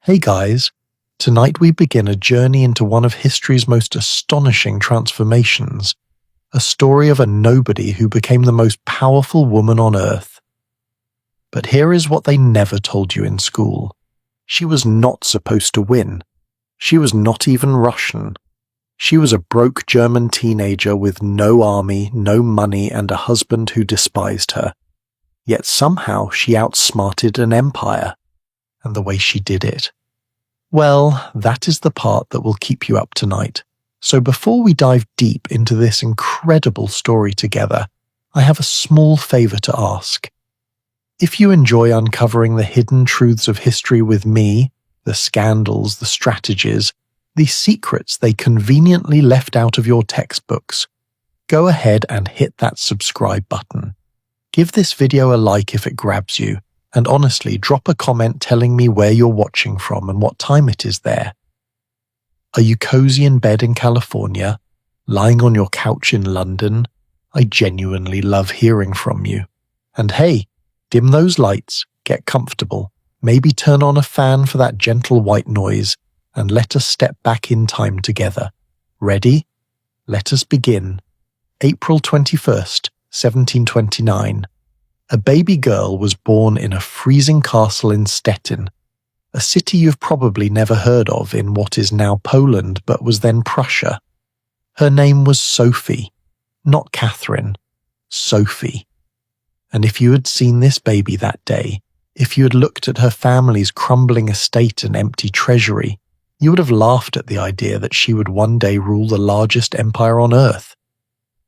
Hey guys, tonight we begin a journey into one of history's most astonishing transformations, a story of a nobody who became the most powerful woman on earth. But here is what they never told you in school. She was not supposed to win. She was not even Russian. She was a broke German teenager with no army, no money, and a husband who despised her. Yet somehow she outsmarted an empire. And the way she did it. Well, that is the part that will keep you up tonight. So before we dive deep into this incredible story together, I have a small favor to ask. If you enjoy uncovering the hidden truths of history with me, the scandals, the strategies, the secrets they conveniently left out of your textbooks, go ahead and hit that subscribe button. Give this video a like if it grabs you. And honestly, drop a comment telling me where you're watching from and what time it is there. Are you cozy in bed in California? Lying on your couch in London? I genuinely love hearing from you. And hey, dim those lights, get comfortable, maybe turn on a fan for that gentle white noise, and let us step back in time together. Ready? Let us begin. April 21st, 1729. A baby girl was born in a freezing castle in Stettin, a city you've probably never heard of in what is now Poland but was then Prussia. Her name was Sophie, not Catherine, Sophie. And if you had seen this baby that day, if you had looked at her family's crumbling estate and empty treasury, you would have laughed at the idea that she would one day rule the largest empire on earth.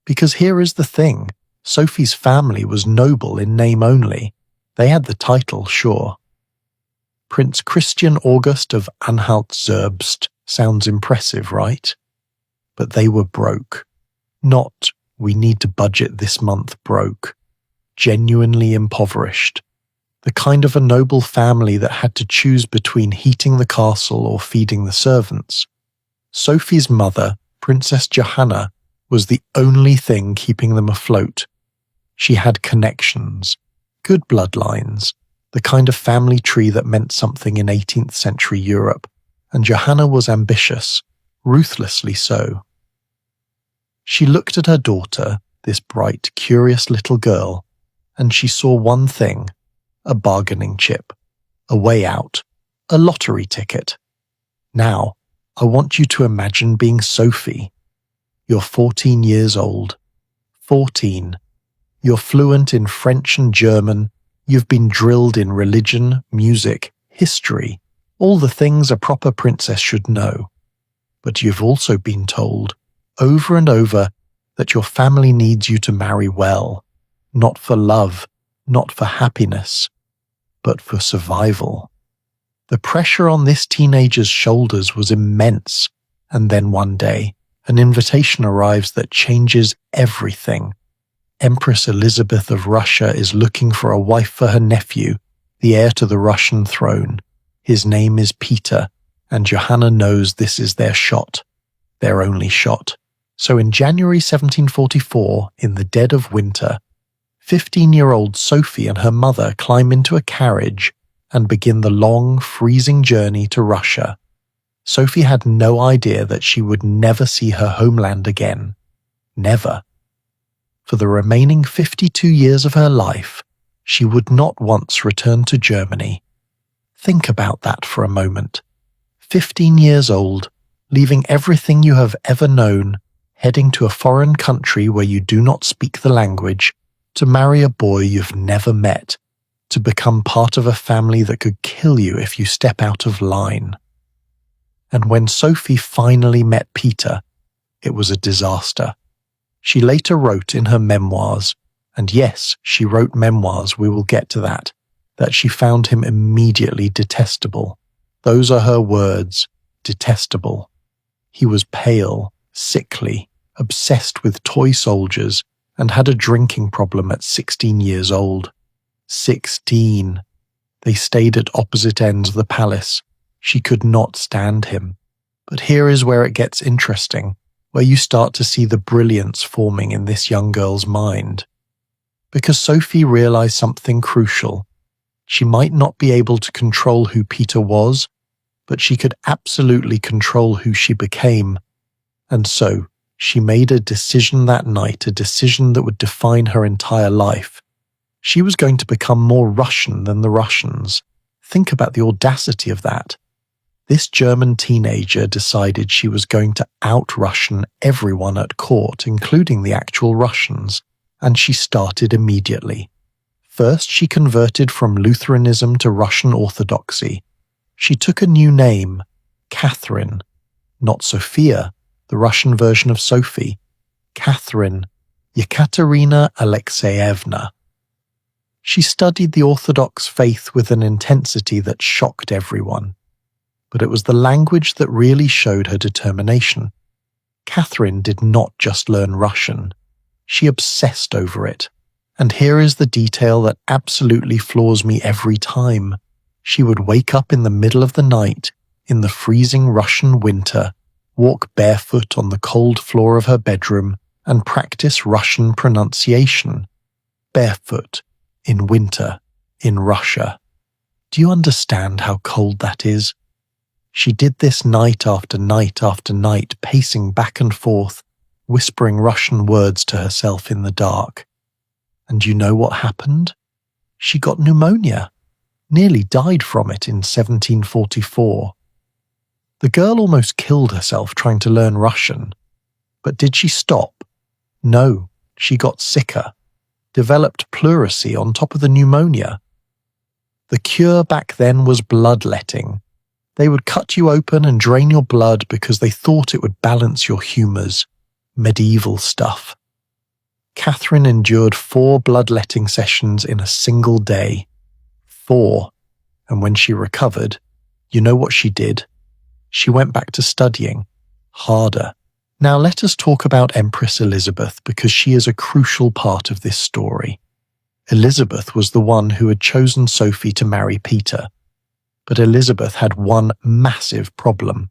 Because here is the thing. Sophie's family was noble in name only. They had the title, sure. Prince Christian August of Anhalt-Zerbst sounds impressive, right? But they were broke. Not, we need to budget this month broke. Genuinely impoverished. The kind of a noble family that had to choose between heating the castle or feeding the servants. Sophie's mother, Princess Johanna, was the only thing keeping them afloat. She had connections, good bloodlines, the kind of family tree that meant something in 18th century Europe, and Johanna was ambitious, ruthlessly so. She looked at her daughter, this bright, curious little girl, and she saw one thing, a bargaining chip, a way out, a lottery ticket. Now, I want you to imagine being Sophie. You're 14 years old. 14. You're fluent in French and German, you've been drilled in religion, music, history, all the things a proper princess should know. But you've also been told, over and over, that your family needs you to marry well, not for love, not for happiness, but for survival. The pressure on this teenager's shoulders was immense, and then one day, an invitation arrives that changes everything. Empress Elizabeth of Russia is looking for a wife for her nephew, the heir to the Russian throne. His name is Peter, and Johanna knows this is their shot, their only shot. So in January 1744, in the dead of winter, 15-year-old Sophie and her mother climb into a carriage and begin the long, freezing journey to Russia. Sophie had no idea that she would never see her homeland again. Never. For the remaining 52 years of her life, she would not once return to Germany. Think about that for a moment. 15 years old, leaving everything you have ever known, heading to a foreign country where you do not speak the language, to marry a boy you've never met, to become part of a family that could kill you if you step out of line. And when Sophie finally met Peter, it was a disaster. She later wrote in her memoirs, and yes, she wrote memoirs, we will get to that she found him immediately detestable. Those are her words, detestable. He was pale, sickly, obsessed with toy soldiers, and had a drinking problem at 16 years old. 16. They stayed at opposite ends of the palace. She could not stand him. But here is where it gets interesting, where you start to see the brilliance forming in this young girl's mind. Because Sophie realized something crucial. She might not be able to control who Peter was, but she could absolutely control who she became. And so, she made a decision that night, a decision that would define her entire life. She was going to become more Russian than the Russians. Think about the audacity of that. This German teenager decided she was going to out-Russian everyone at court, including the actual Russians, and she started immediately. First, she converted from Lutheranism to Russian Orthodoxy. She took a new name, Catherine, not Sophia, the Russian version of Sophie. Catherine, Yekaterina Alexeyevna. She studied the Orthodox faith with an intensity that shocked everyone. But it was the language that really showed her determination. Catherine did not just learn Russian. She obsessed over it. And here is the detail that absolutely floors me every time. She would wake up in the middle of the night, in the freezing Russian winter, walk barefoot on the cold floor of her bedroom, and practice Russian pronunciation. Barefoot, in winter, in Russia. Do you understand how cold that is? She did this night after night after night, pacing back and forth, whispering Russian words to herself in the dark. And you know what happened? She got pneumonia, nearly died from it in 1744. The girl almost killed herself trying to learn Russian. But did she stop? No, she got sicker, developed pleurisy on top of the pneumonia. The cure back then was bloodletting. They would cut you open and drain your blood because they thought it would balance your humours. Medieval stuff. Catherine endured 4 bloodletting sessions in a single day. 4. And when she recovered, you know what she did? She went back to studying. Harder. Now let us talk about Empress Elizabeth because she is a crucial part of this story. Elizabeth was the one who had chosen Sophie to marry Peter. But Elizabeth had one massive problem.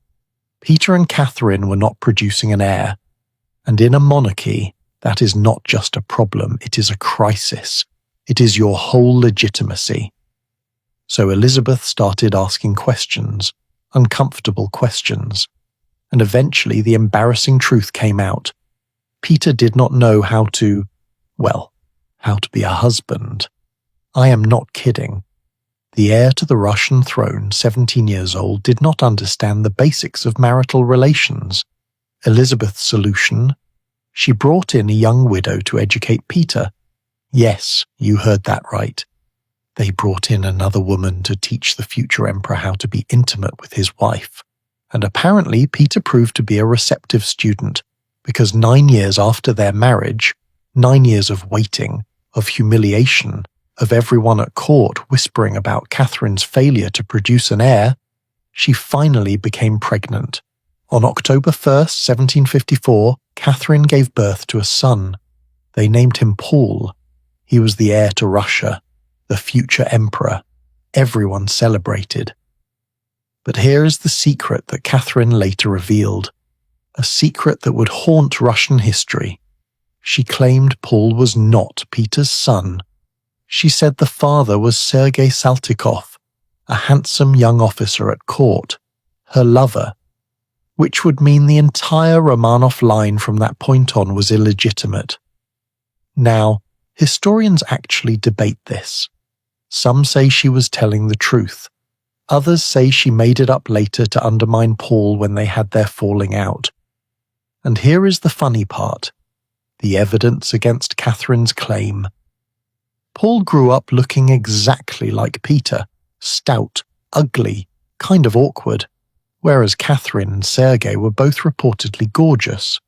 Peter and Catherine were not producing an heir. And in a monarchy, that is not just a problem, it is a crisis. It is your whole legitimacy. So Elizabeth started asking questions, uncomfortable questions. And eventually the embarrassing truth came out. Peter did not know how to be a husband. I am not kidding. The heir to the Russian throne, 17 years old, did not understand the basics of marital relations. Elizabeth's solution? She brought in a young widow to educate Peter. Yes, you heard that right. They brought in another woman to teach the future emperor how to be intimate with his wife. And apparently Peter proved to be a receptive student, because 9 years after their marriage, 9 years of waiting, of humiliation, of everyone at court whispering about Catherine's failure to produce an heir, she finally became pregnant. On October 1st, 1754, Catherine gave birth to a son. They named him Paul. He was the heir to Russia, the future emperor. Everyone celebrated. But here is the secret that Catherine later revealed, a secret that would haunt Russian history. She claimed Paul was not Peter's son. She said the father was Sergei Saltykov, a handsome young officer at court, her lover, which would mean the entire Romanov line from that point on was illegitimate. Now, historians actually debate this. Some say she was telling the truth. Others say she made it up later to undermine Paul when they had their falling out. And here is the funny part, the evidence against Catherine's claim. Paul grew up looking exactly like Peter, stout, ugly, kind of awkward, whereas Catherine and Sergei were both reportedly gorgeous.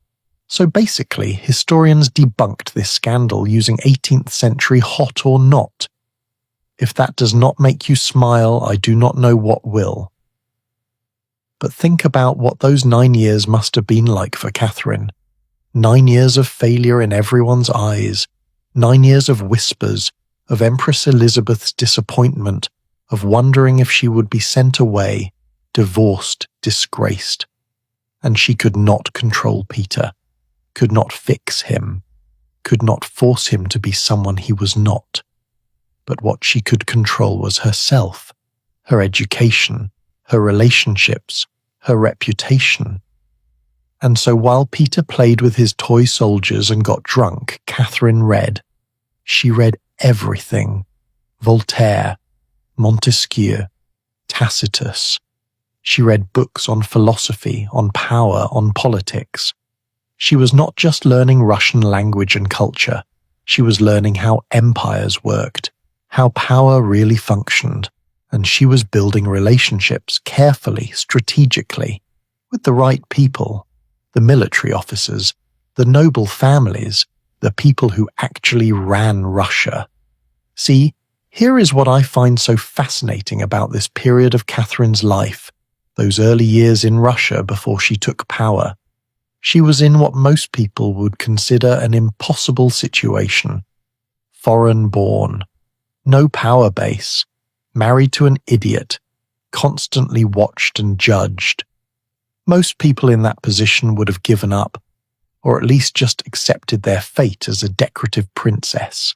So basically, historians debunked this scandal using 18th century hot or not. If that does not make you smile, I do not know what will. But think about what those 9 years must have been like for Catherine. 9 years of failure in everyone's eyes, 9 years of whispers, of Empress Elizabeth's disappointment, of wondering if she would be sent away, divorced, disgraced. And she could not control Peter, could not fix him, could not force him to be someone he was not. But what she could control was herself, her education, her relationships, her reputation. And so while Peter played with his toy soldiers and got drunk, Catherine read. She read everything. Voltaire, Montesquieu, Tacitus. She read books on philosophy, on power, on politics. She was not just learning Russian language and culture. She was learning how empires worked, how power really functioned, and she was building relationships carefully, strategically, with the right people, the military officers, the noble families, the people who actually ran Russia. See, here is what I find so fascinating about this period of Catherine's life, those early years in Russia before she took power. She was in what most people would consider an impossible situation. Foreign-born, no power base, married to an idiot, constantly watched and judged. Most people in that position would have given up, or at least just accepted their fate as a decorative princess.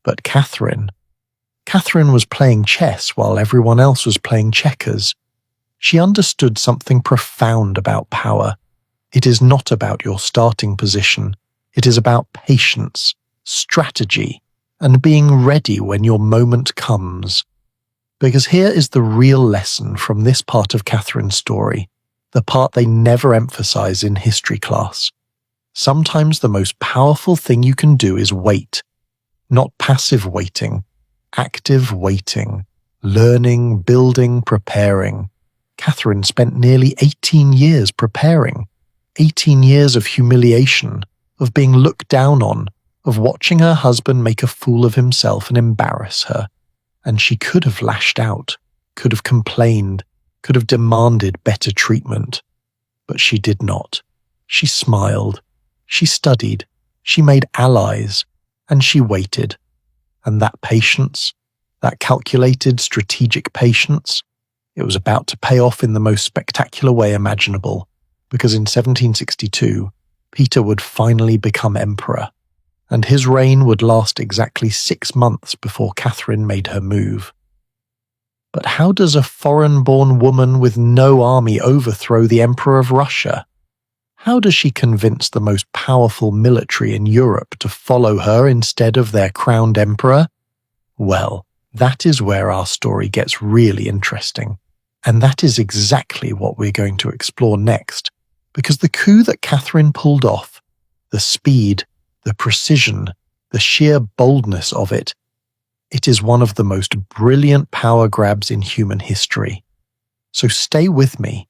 But Catherine was playing chess while everyone else was playing checkers. She understood something profound about power. It is not about your starting position. It is about patience, strategy, and being ready when your moment comes. Because here is the real lesson from this part of Catherine's story, the part they never emphasize in history class. Sometimes the most powerful thing you can do is wait. Not passive waiting, active waiting, learning, building, preparing. Catherine spent nearly 18 years preparing. 18 years of humiliation, of being looked down on, of watching her husband make a fool of himself and embarrass her. And she could have lashed out, could have complained, could have demanded better treatment. But she did not. She smiled. She studied. She made allies. And she waited. And that patience, that calculated, strategic patience, it was about to pay off in the most spectacular way imaginable. Because in 1762, Peter would finally become emperor, and his reign would last exactly 6 months before Catherine made her move. But how does a foreign-born woman with no army overthrow the Emperor of Russia? How does she convince the most powerful military in Europe to follow her instead of their crowned emperor? Well, that is where our story gets really interesting. And that is exactly what we're going to explore next. Because the coup that Catherine pulled off, the speed, the precision, the sheer boldness of it, it is one of the most brilliant power grabs in human history. So stay with me,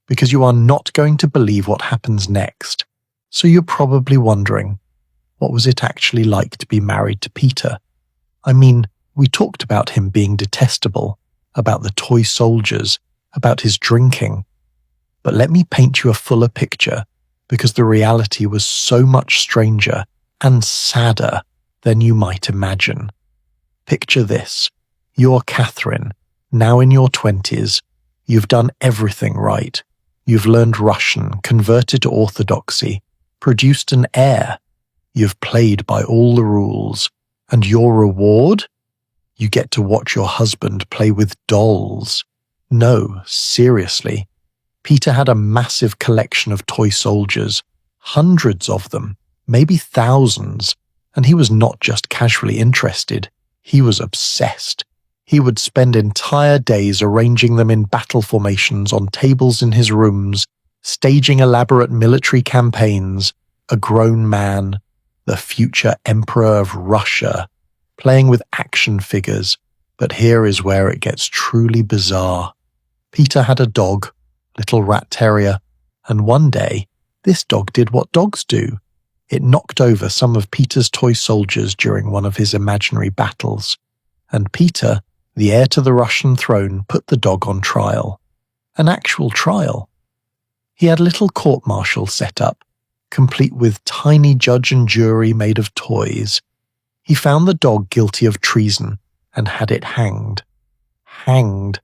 because you are not going to believe what happens next. So you're probably wondering, what was it actually like to be married to Peter? I mean, we talked about him being detestable, about the toy soldiers, about his drinking. But let me paint you a fuller picture, because the reality was so much stranger and sadder than you might imagine. Picture this. You're Catherine, now in your 20s. You've done everything right. You've learned Russian, converted to Orthodoxy, produced an heir. You've played by all the rules. And your reward? You get to watch your husband play with dolls. No, seriously. Peter had a massive collection of toy soldiers, hundreds of them, maybe thousands, and he was not just casually interested, he was obsessed. He would spend entire days arranging them in battle formations on tables in his rooms, staging elaborate military campaigns, a grown man, the future Emperor of Russia, playing with action figures. But here is where it gets truly bizarre. Peter had a dog, little rat terrier, and one day, this dog did what dogs do. It knocked over some of Peter's toy soldiers during one of his imaginary battles, and Peter, the heir to the Russian throne, put the dog on trial. An actual trial. He had a little court-martial set up, complete with tiny judge and jury made of toys. He found the dog guilty of treason and had it hanged. Hanged.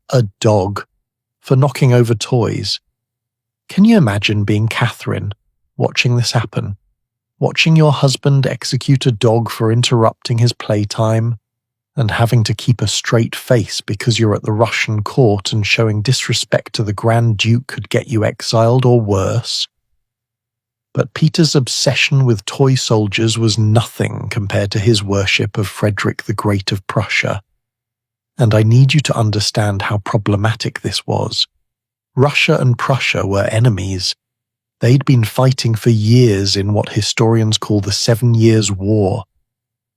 A dog. For knocking over toys. Can you imagine being Catherine, watching this happen? Watching your husband execute a dog for interrupting his playtime? and having to keep a straight face because you're at the Russian court and showing disrespect to the Grand Duke could get you exiled or worse. But Peter's obsession with toy soldiers was nothing compared to his worship of Frederick the Great of Prussia. And I need you to understand how problematic this was. Russia and Prussia were enemies. They'd been fighting for years in what historians call the 7 Years' War.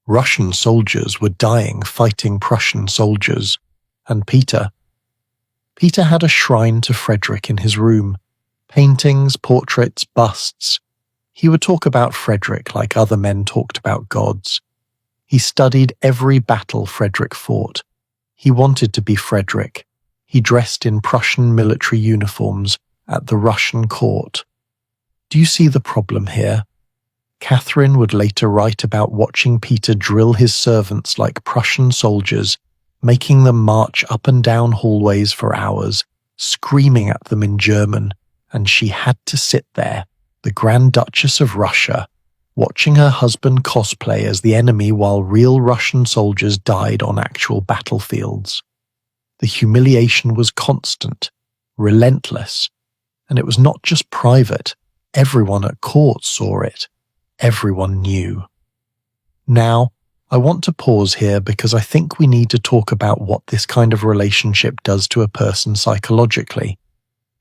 Russian soldiers were dying fighting Prussian soldiers, and Peter had a shrine to Frederick in his room. Paintings, portraits, busts. He would talk about Frederick like other men talked about gods. He studied every battle Frederick fought. He wanted to be Frederick. He dressed in Prussian military uniforms at the Russian court. Do you see the problem here? Catherine would later write about watching Peter drill his servants like Prussian soldiers, making them march up and down hallways for hours, screaming at them in German, and she had to sit there, the Grand Duchess of Russia, watching her husband cosplay as the enemy while real Russian soldiers died on actual battlefields. The humiliation was constant, relentless, and it was not just private. Everyone at court saw it. Everyone knew. Now, I want to pause here because I think we need to talk about what this kind of relationship does to a person psychologically.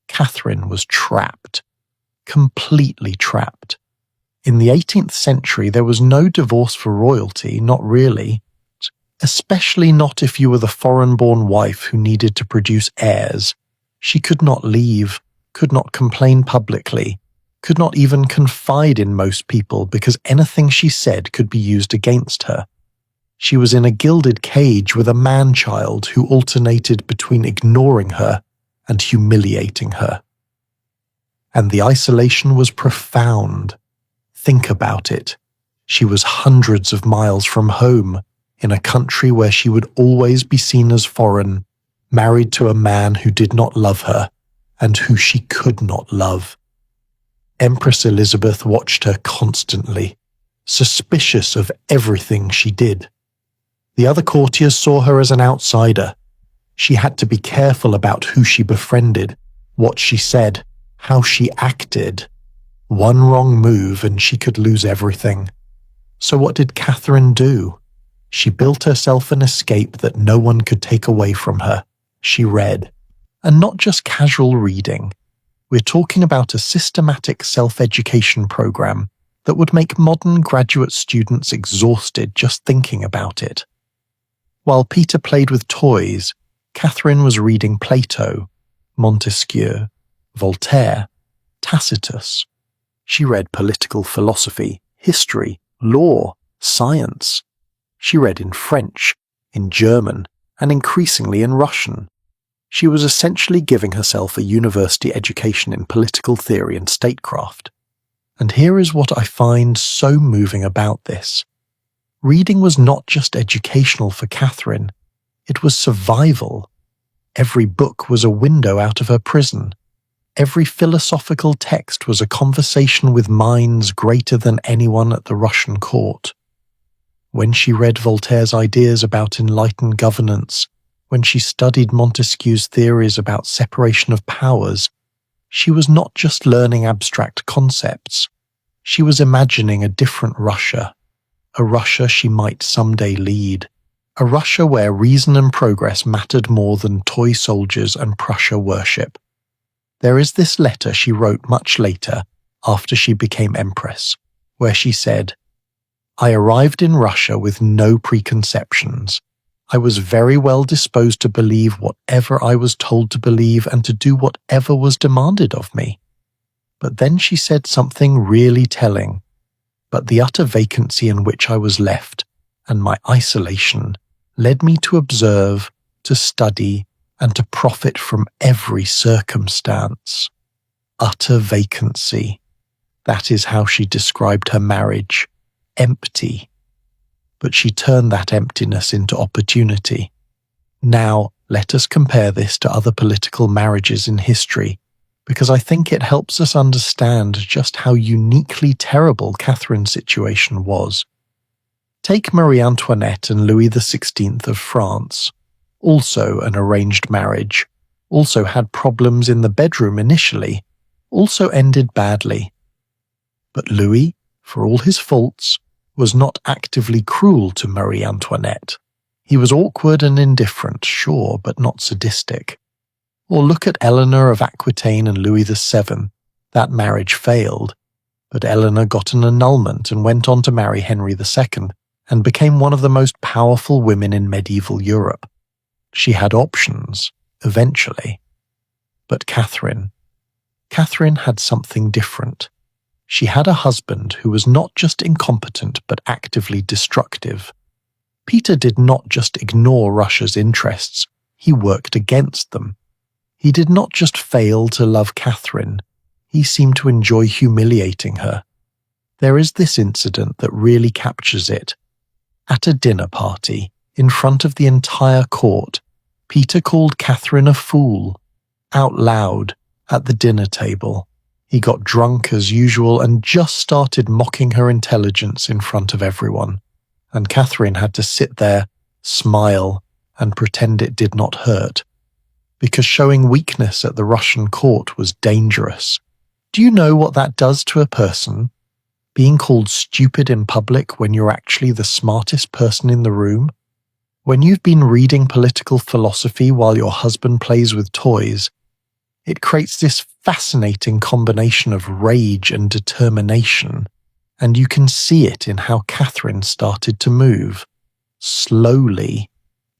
Catherine was trapped. Completely trapped. In the 18th century, there was no divorce for royalty, not really. Especially not if you were the foreign-born wife who needed to produce heirs. She could not leave, could not complain publicly, could not even confide in most people because anything she said could be used against her. She was in a gilded cage with a man-child who alternated between ignoring her and humiliating her. And the isolation was profound. Think about it. She was hundreds of miles from home, in a country where she would always be seen as foreign, married to a man who did not love her, and who she could not love. Empress Elizabeth watched her constantly, suspicious of everything she did. The other courtiers saw her as an outsider. She had to be careful about who she befriended, what she said, how she acted. One wrong move and she could lose everything. So what did Catherine do? She built herself an escape that no one could take away from her. She read. And not just casual reading. We're talking about a systematic self-education program that would make modern graduate students exhausted just thinking about it. While Peter played with toys, Catherine was reading Plato, Montesquieu, Voltaire, Tacitus. She read political philosophy, history, law, science. She read in French, in German, and increasingly in Russian. She was essentially giving herself a university education in political theory and statecraft. And here is what I find so moving about this. Reading was not just educational for Catherine, it was survival. Every book was a window out of her prison. Every philosophical text was a conversation with minds greater than anyone at the Russian court. When she read Voltaire's ideas about enlightened governance, when she studied Montesquieu's theories about separation of powers, she was not just learning abstract concepts. She was imagining a different Russia, a Russia she might someday lead, a Russia where reason and progress mattered more than toy soldiers and Prussia worship. There is this letter she wrote much later, after she became empress, where she said, "I arrived in Russia with no preconceptions. I was very well disposed to believe whatever I was told to believe and to do whatever was demanded of me." But then she said something really telling. "But the utter vacancy in which I was left, and my isolation, led me to observe, to study, and to profit from every circumstance." Utter vacancy. That is how she described her marriage. Empty. But she turned that emptiness into opportunity. Now, let us compare this to other political marriages in history, because I think it helps us understand just how uniquely terrible Catherine's situation was. Take Marie Antoinette and Louis XVI of France, also an arranged marriage, also had problems in the bedroom initially, also ended badly. But Louis, for all his faults, was not actively cruel to Marie Antoinette. He was awkward and indifferent, sure, but not sadistic. Or look at Eleanor of Aquitaine and Louis VII. That marriage failed, but Eleanor got an annulment and went on to marry Henry II and became one of the most powerful women in medieval Europe. She had options, eventually. But Catherine had something different. She had a husband who was not just incompetent but actively destructive. Peter did not just ignore Russia's interests, he worked against them. He did not just fail to love Catherine, he seemed to enjoy humiliating her. There is this incident that really captures it. At a dinner party, in front of the entire court, Peter called Catherine a fool, out loud, at the dinner table. He got drunk as usual and just started mocking her intelligence in front of everyone. And Catherine had to sit there, smile, and pretend it did not hurt. Because showing weakness at the Russian court was dangerous. Do you know what that does to a person? Being called stupid in public when you're actually the smartest person in the room? When you've been reading political philosophy while your husband plays with toys, it creates this fascinating combination of rage and determination, and you can see it in how Catherine started to move. Slowly,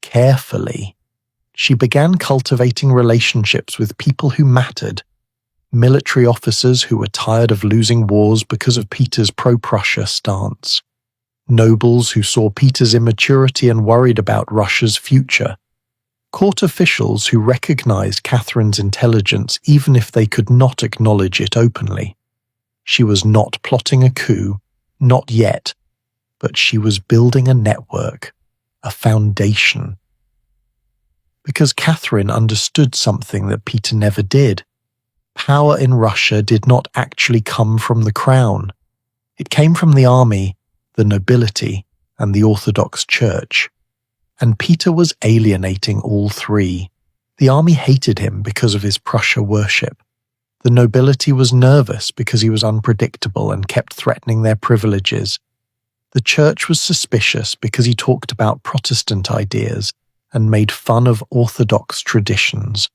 carefully. She began cultivating relationships with people who mattered, military officers who were tired of losing wars because of Peter's pro-Prussia stance, nobles who saw Peter's immaturity and worried about Russia's future, court officials who recognized Catherine's intelligence even if they could not acknowledge it openly. She was not plotting a coup, not yet, but she was building a network, a foundation. Because Catherine understood something that Peter never did. Power in Russia did not actually come from the crown. It came from the army, the nobility, and the Orthodox Church. And Peter was alienating all three. The army hated him because of his Prussia worship. The nobility was nervous because he was unpredictable and kept threatening their privileges. The church was suspicious because he talked about Protestant ideas and made fun of Orthodox traditions.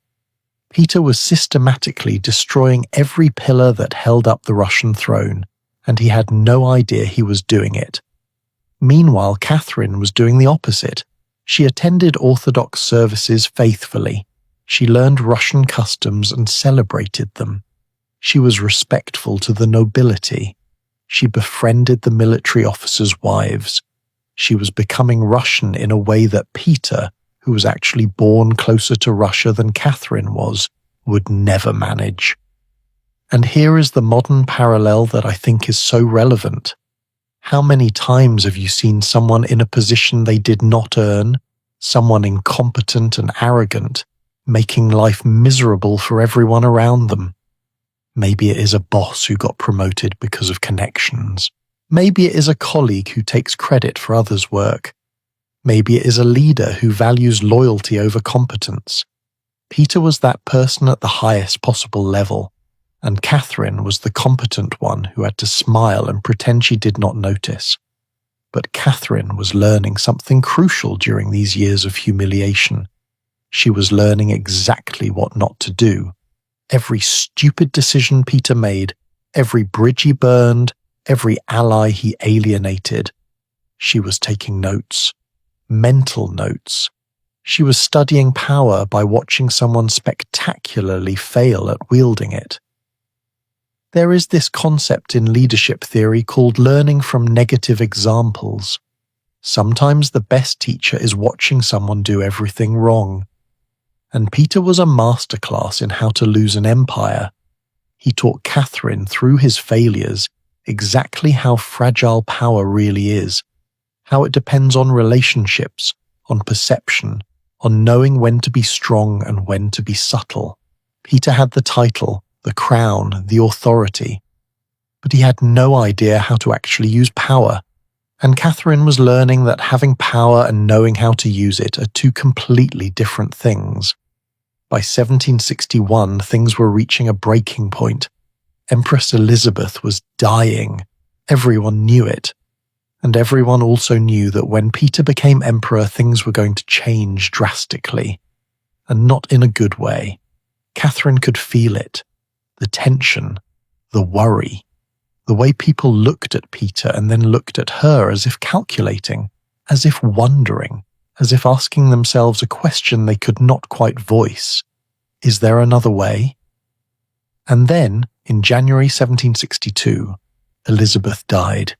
Peter was systematically destroying every pillar that held up the Russian throne, and he had no idea he was doing it. Meanwhile, Catherine was doing the opposite. She attended Orthodox services faithfully. She learned Russian customs and celebrated them. She was respectful to the nobility. She befriended the military officers' wives. She was becoming Russian in a way that Peter, who was actually born closer to Russia than Catherine was, would never manage. And here is the modern parallel that I think is so relevant. How many times have you seen someone in a position they did not earn, someone incompetent and arrogant, making life miserable for everyone around them? Maybe it is a boss who got promoted because of connections. Maybe it is a colleague who takes credit for others' work. Maybe it is a leader who values loyalty over competence. Peter was that person at the highest possible level, and Catherine was the competent one who had to smile and pretend she did not notice. But Catherine was learning something crucial during these years of humiliation. She was learning exactly what not to do. Every stupid decision Peter made, every bridge he burned, every ally he alienated. She was taking notes. Mental notes. She was studying power by watching someone spectacularly fail at wielding it. There is this concept in leadership theory called learning from negative examples. Sometimes the best teacher is watching someone do everything wrong. And Peter was a masterclass in how to lose an empire. He taught Catherine through his failures exactly how fragile power really is, how it depends on relationships, on perception, on knowing when to be strong and when to be subtle. Peter had the title, the crown, the authority, but he had no idea how to actually use power. And Catherine was learning that having power and knowing how to use it are two completely different things. By 1761, things were reaching a breaking point. Empress Elizabeth was dying. Everyone knew it. And everyone also knew that when Peter became emperor, things were going to change drastically. And not in a good way. Catherine could feel it. The tension, the worry, the way people looked at Peter and then looked at her as if calculating, as if wondering, as if asking themselves a question they could not quite voice. Is there another way? And then, in January 1762, Elizabeth died.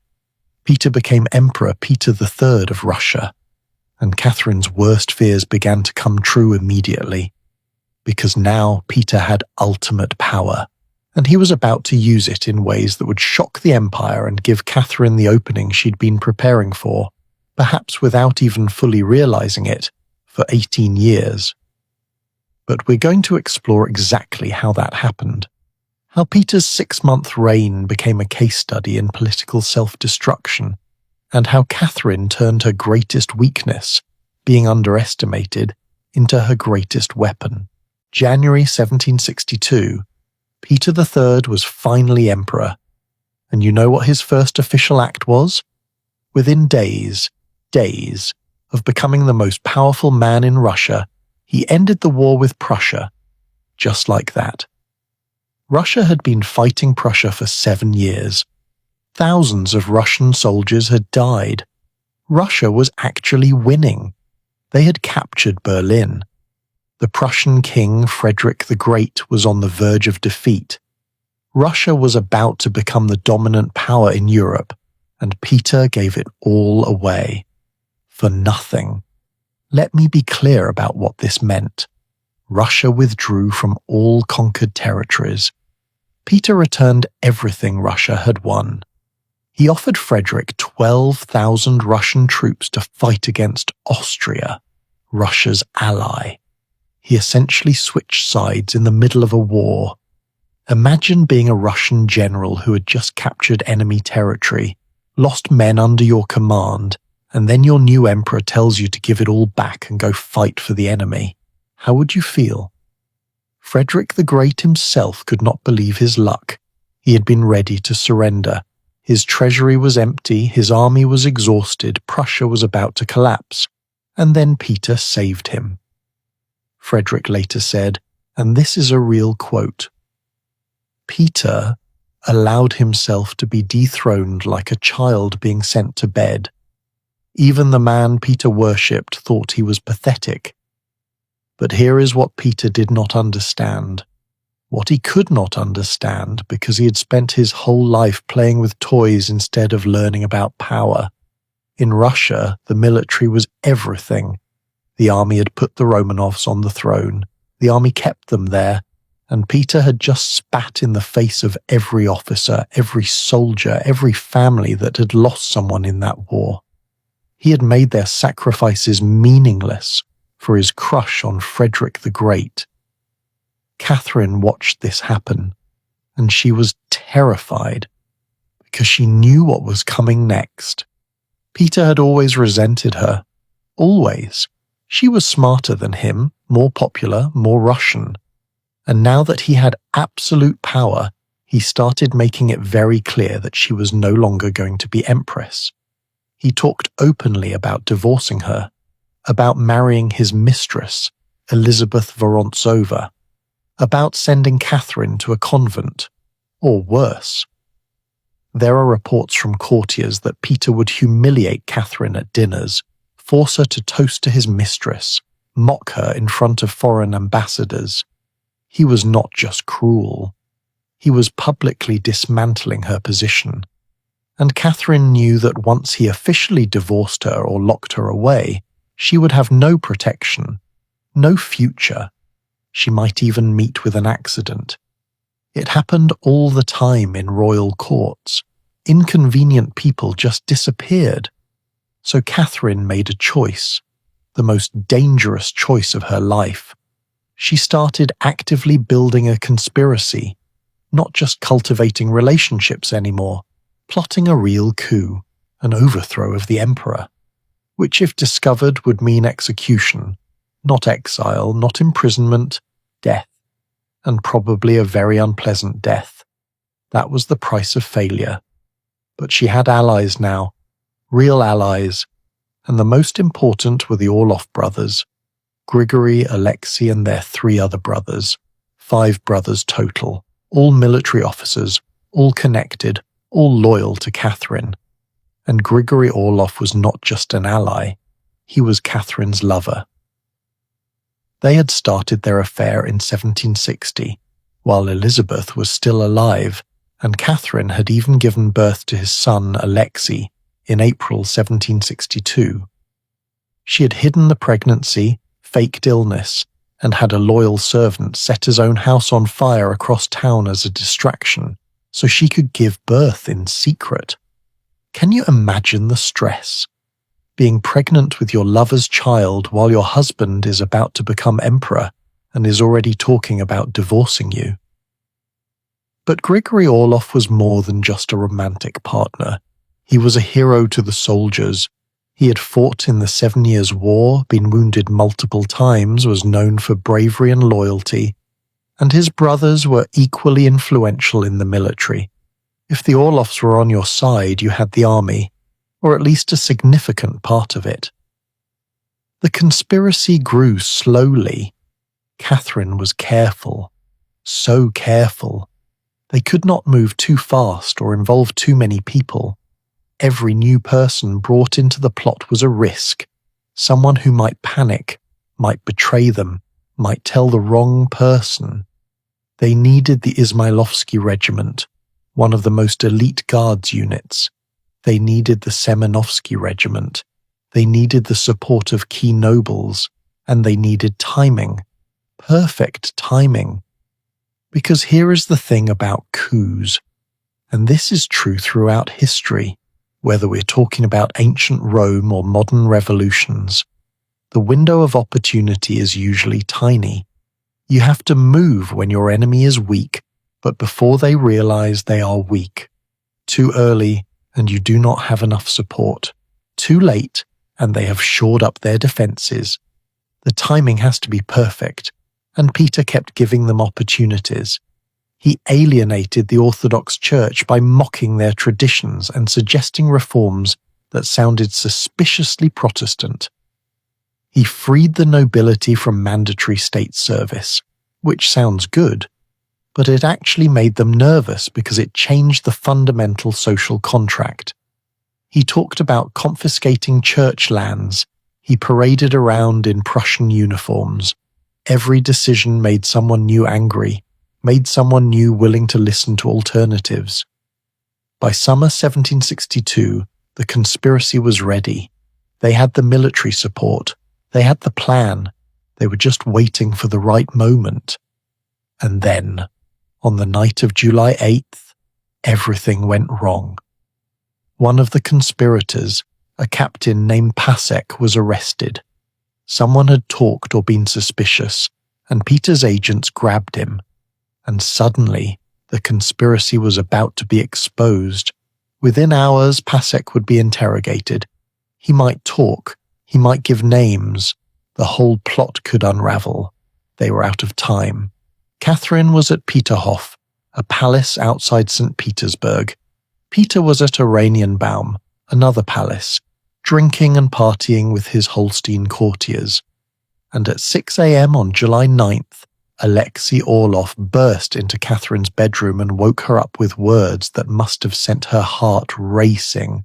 Peter became Emperor Peter III of Russia, and Catherine's worst fears began to come true immediately, because now Peter had ultimate power, and he was about to use it in ways that would shock the empire and give Catherine the opening she'd been preparing for, perhaps without even fully realizing it, for 18 years. But we're going to explore exactly how that happened, how Peter's 6-month reign became a case study in political self-destruction, and how Catherine turned her greatest weakness, being underestimated, into her greatest weapon. January 1762, Peter III was finally emperor, and you know what his first official act was? Within days of becoming the most powerful man in Russia, he ended the war with Prussia, just like that. Russia had been fighting Prussia for 7 years. Thousands of Russian soldiers had died. Russia was actually winning. They had captured Berlin. The Prussian king, Frederick the Great, was on the verge of defeat. Russia was about to become the dominant power in Europe, and Peter gave it all away. For nothing. Let me be clear about what this meant. Russia withdrew from all conquered territories. Peter returned everything Russia had won. He offered Frederick 12,000 Russian troops to fight against Austria, Russia's ally. He essentially switched sides in the middle of a war. Imagine being a Russian general who had just captured enemy territory, lost men under your command, and then your new emperor tells you to give it all back and go fight for the enemy. How would you feel? Frederick the Great himself could not believe his luck. He had been ready to surrender. His treasury was empty, his army was exhausted, Prussia was about to collapse. And then Peter saved him. Frederick later said, and this is a real quote, Peter allowed himself to be dethroned like a child being sent to bed. Even the man Peter worshipped thought he was pathetic. But here is what Peter did not understand, what he could not understand because he had spent his whole life playing with toys instead of learning about power. In Russia, the military was everything. The army had put the Romanovs on the throne. The army kept them there, and Peter had just spat in the face of every officer, every soldier, every family that had lost someone in that war. He had made their sacrifices meaningless for his crush on Frederick the Great. Catherine watched this happen, and she was terrified because she knew what was coming next. Peter had always resented her. Always. She was smarter than him, more popular, more Russian. And now that he had absolute power, he started making it very clear that she was no longer going to be empress. He talked openly about divorcing her, about marrying his mistress, Elizabeth Vorontsova, about sending Catherine to a convent, or worse. There are reports from courtiers that Peter would humiliate Catherine at dinners, force her to toast to his mistress, mock her in front of foreign ambassadors. He was not just cruel. He was publicly dismantling her position. And Catherine knew that once he officially divorced her or locked her away, she would have no protection, no future. She might even meet with an accident. It happened all the time in royal courts. Inconvenient people just disappeared. So Catherine made a choice, the most dangerous choice of her life. She started actively building a conspiracy, not just cultivating relationships anymore, plotting a real coup, an overthrow of the emperor, which if discovered would mean execution, not exile, not imprisonment, death, and probably a very unpleasant death. That was the price of failure. But she had allies now, real allies, and the most important were the Orloff brothers, Grigory, Alexei, and their 3 other brothers, 5 brothers total, all military officers, all connected, all loyal to Catherine. And Grigory Orloff was not just an ally, he was Catherine's lover. They had started their affair in 1760, while Elizabeth was still alive, and Catherine had even given birth to his son Alexei in April 1762. She had hidden the pregnancy, faked illness, and had a loyal servant set his own house on fire across town as a distraction, so she could give birth in secret. Can you imagine the stress? Being pregnant with your lover's child while your husband is about to become emperor and is already talking about divorcing you. But Grigory Orloff was more than just a romantic partner. He was a hero to the soldiers. He had fought in the 7 Years' War, been wounded multiple times, was known for bravery and loyalty, and his brothers were equally influential in the military. If the Orloffs were on your side, you had the army, or at least a significant part of it. The conspiracy grew slowly. Catherine was careful, so careful. They could not move too fast or involve too many people. Every new person brought into the plot was a risk, someone who might panic, might betray them, might tell the wrong person. They needed the Izmailovsky Regiment, one of the most elite guards units. They needed the Semenovsky Regiment. They needed the support of key nobles, and they needed timing, perfect timing. Because here is the thing about coups, and this is true throughout history, whether we're talking about ancient Rome or modern revolutions. The window of opportunity is usually tiny. You have to move when your enemy is weak, but before they realize they are weak. Too early, and you do not have enough support. Too late, and they have shored up their defenses. The timing has to be perfect, and Peter kept giving them opportunities. He alienated the Orthodox Church by mocking their traditions and suggesting reforms that sounded suspiciously Protestant. He freed the nobility from mandatory state service, which sounds good, but it actually made them nervous because it changed the fundamental social contract. He talked about confiscating church lands. He paraded around in Prussian uniforms. Every decision made someone new angry, made someone new willing to listen to alternatives. By summer 1762, the conspiracy was ready. They had the military support. They had the plan. They were just waiting for the right moment. And then, on the night of July 8th, everything went wrong. One of the conspirators, a captain named Pasek, was arrested. Someone had talked or been suspicious, and Peter's agents grabbed him. And suddenly, the conspiracy was about to be exposed. Within hours, Pasek would be interrogated. He might talk. He might give names. The whole plot could unravel. They were out of time. Catherine was at Peterhof, a palace outside St. Petersburg. Peter was at Oranienbaum, another palace, drinking and partying with his Holstein courtiers. And at 6 a.m. on July 9th, Alexei Orloff burst into Catherine's bedroom and woke her up with words that must have sent her heart racing.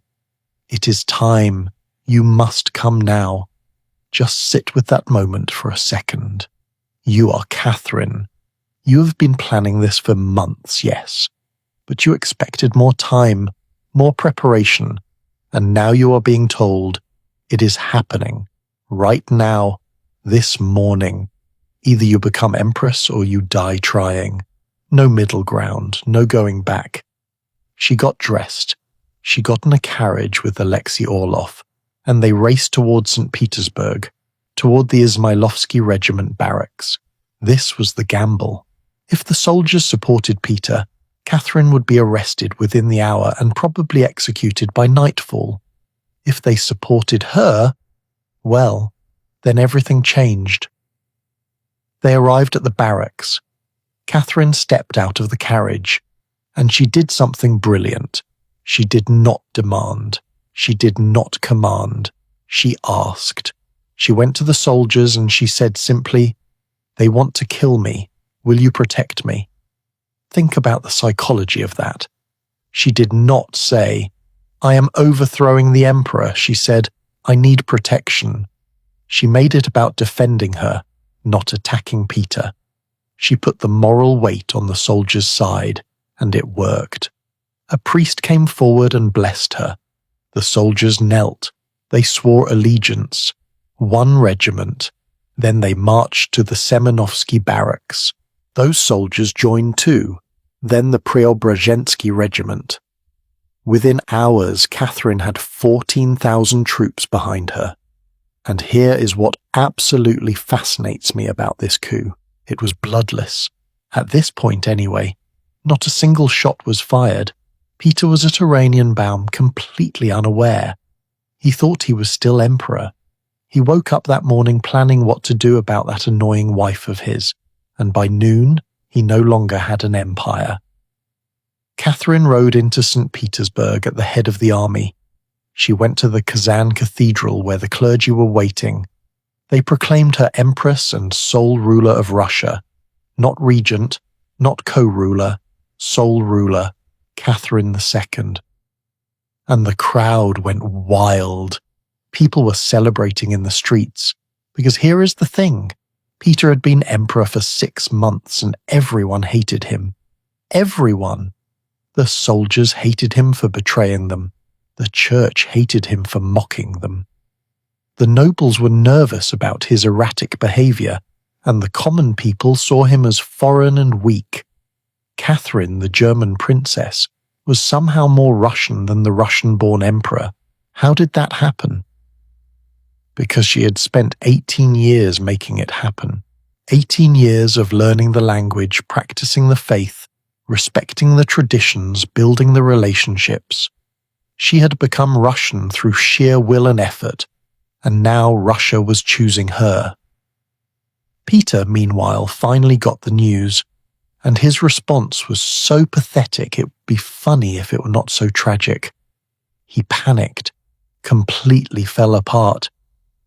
"It is time. You must come now. Just sit with that moment for a second. You are Catherine. You have been planning this for months, yes, but you expected more time, more preparation, and now you are being told it is happening, right now, this morning. Either you become empress or you die trying. No middle ground, no going back." She got dressed. She got in a carriage with Alexei Orloff, and they raced toward St. Petersburg, toward the Izmailovsky Regiment barracks. This was the gamble. If the soldiers supported Peter, Catherine would be arrested within the hour and probably executed by nightfall. If they supported her, well, then everything changed. They arrived at the barracks. Catherine stepped out of the carriage, and she did something brilliant. She did not demand. She did not command. She asked. She went to the soldiers and she said simply, "They want to kill me. Will you protect me?" Think about the psychology of that. She did not say, "I am overthrowing the emperor." She said, "I need protection." She made it about defending her, not attacking Peter. She put the moral weight on the soldier's side, and it worked. A priest came forward and blessed her. The soldiers knelt. They swore allegiance. One regiment. Then they marched to the Semenovsky barracks. Those soldiers joined too. Then the Preobrazhensky regiment. Within hours, Catherine had 14,000 troops behind her. And here is what absolutely fascinates me about this coup. It was bloodless. At this point anyway, not a single shot was fired. Peter was at Oranienbaum completely unaware. He thought he was still emperor. He woke up that morning planning what to do about that annoying wife of his, and by noon he no longer had an empire. Catherine rode into St. Petersburg at the head of the army. She went to the Kazan Cathedral where the clergy were waiting. They proclaimed her empress and sole ruler of Russia, not regent, not co-ruler, sole ruler, Catherine II. And the crowd went wild. People were celebrating in the streets, because here is the thing. Peter had been emperor for 6 months and everyone hated him. Everyone. The soldiers hated him for betraying them. The church hated him for mocking them. The nobles were nervous about his erratic behavior, and the common people saw him as foreign and weak. Catherine, the German princess, was somehow more Russian than the Russian-born emperor. How did that happen? Because she had spent 18 years making it happen. 18 years of learning the language, practicing the faith, respecting the traditions, building the relationships. She had become Russian through sheer will and effort, and now Russia was choosing her. Peter, meanwhile, finally got the news, and his response was so pathetic it would be funny if it were not so tragic. He panicked, completely fell apart.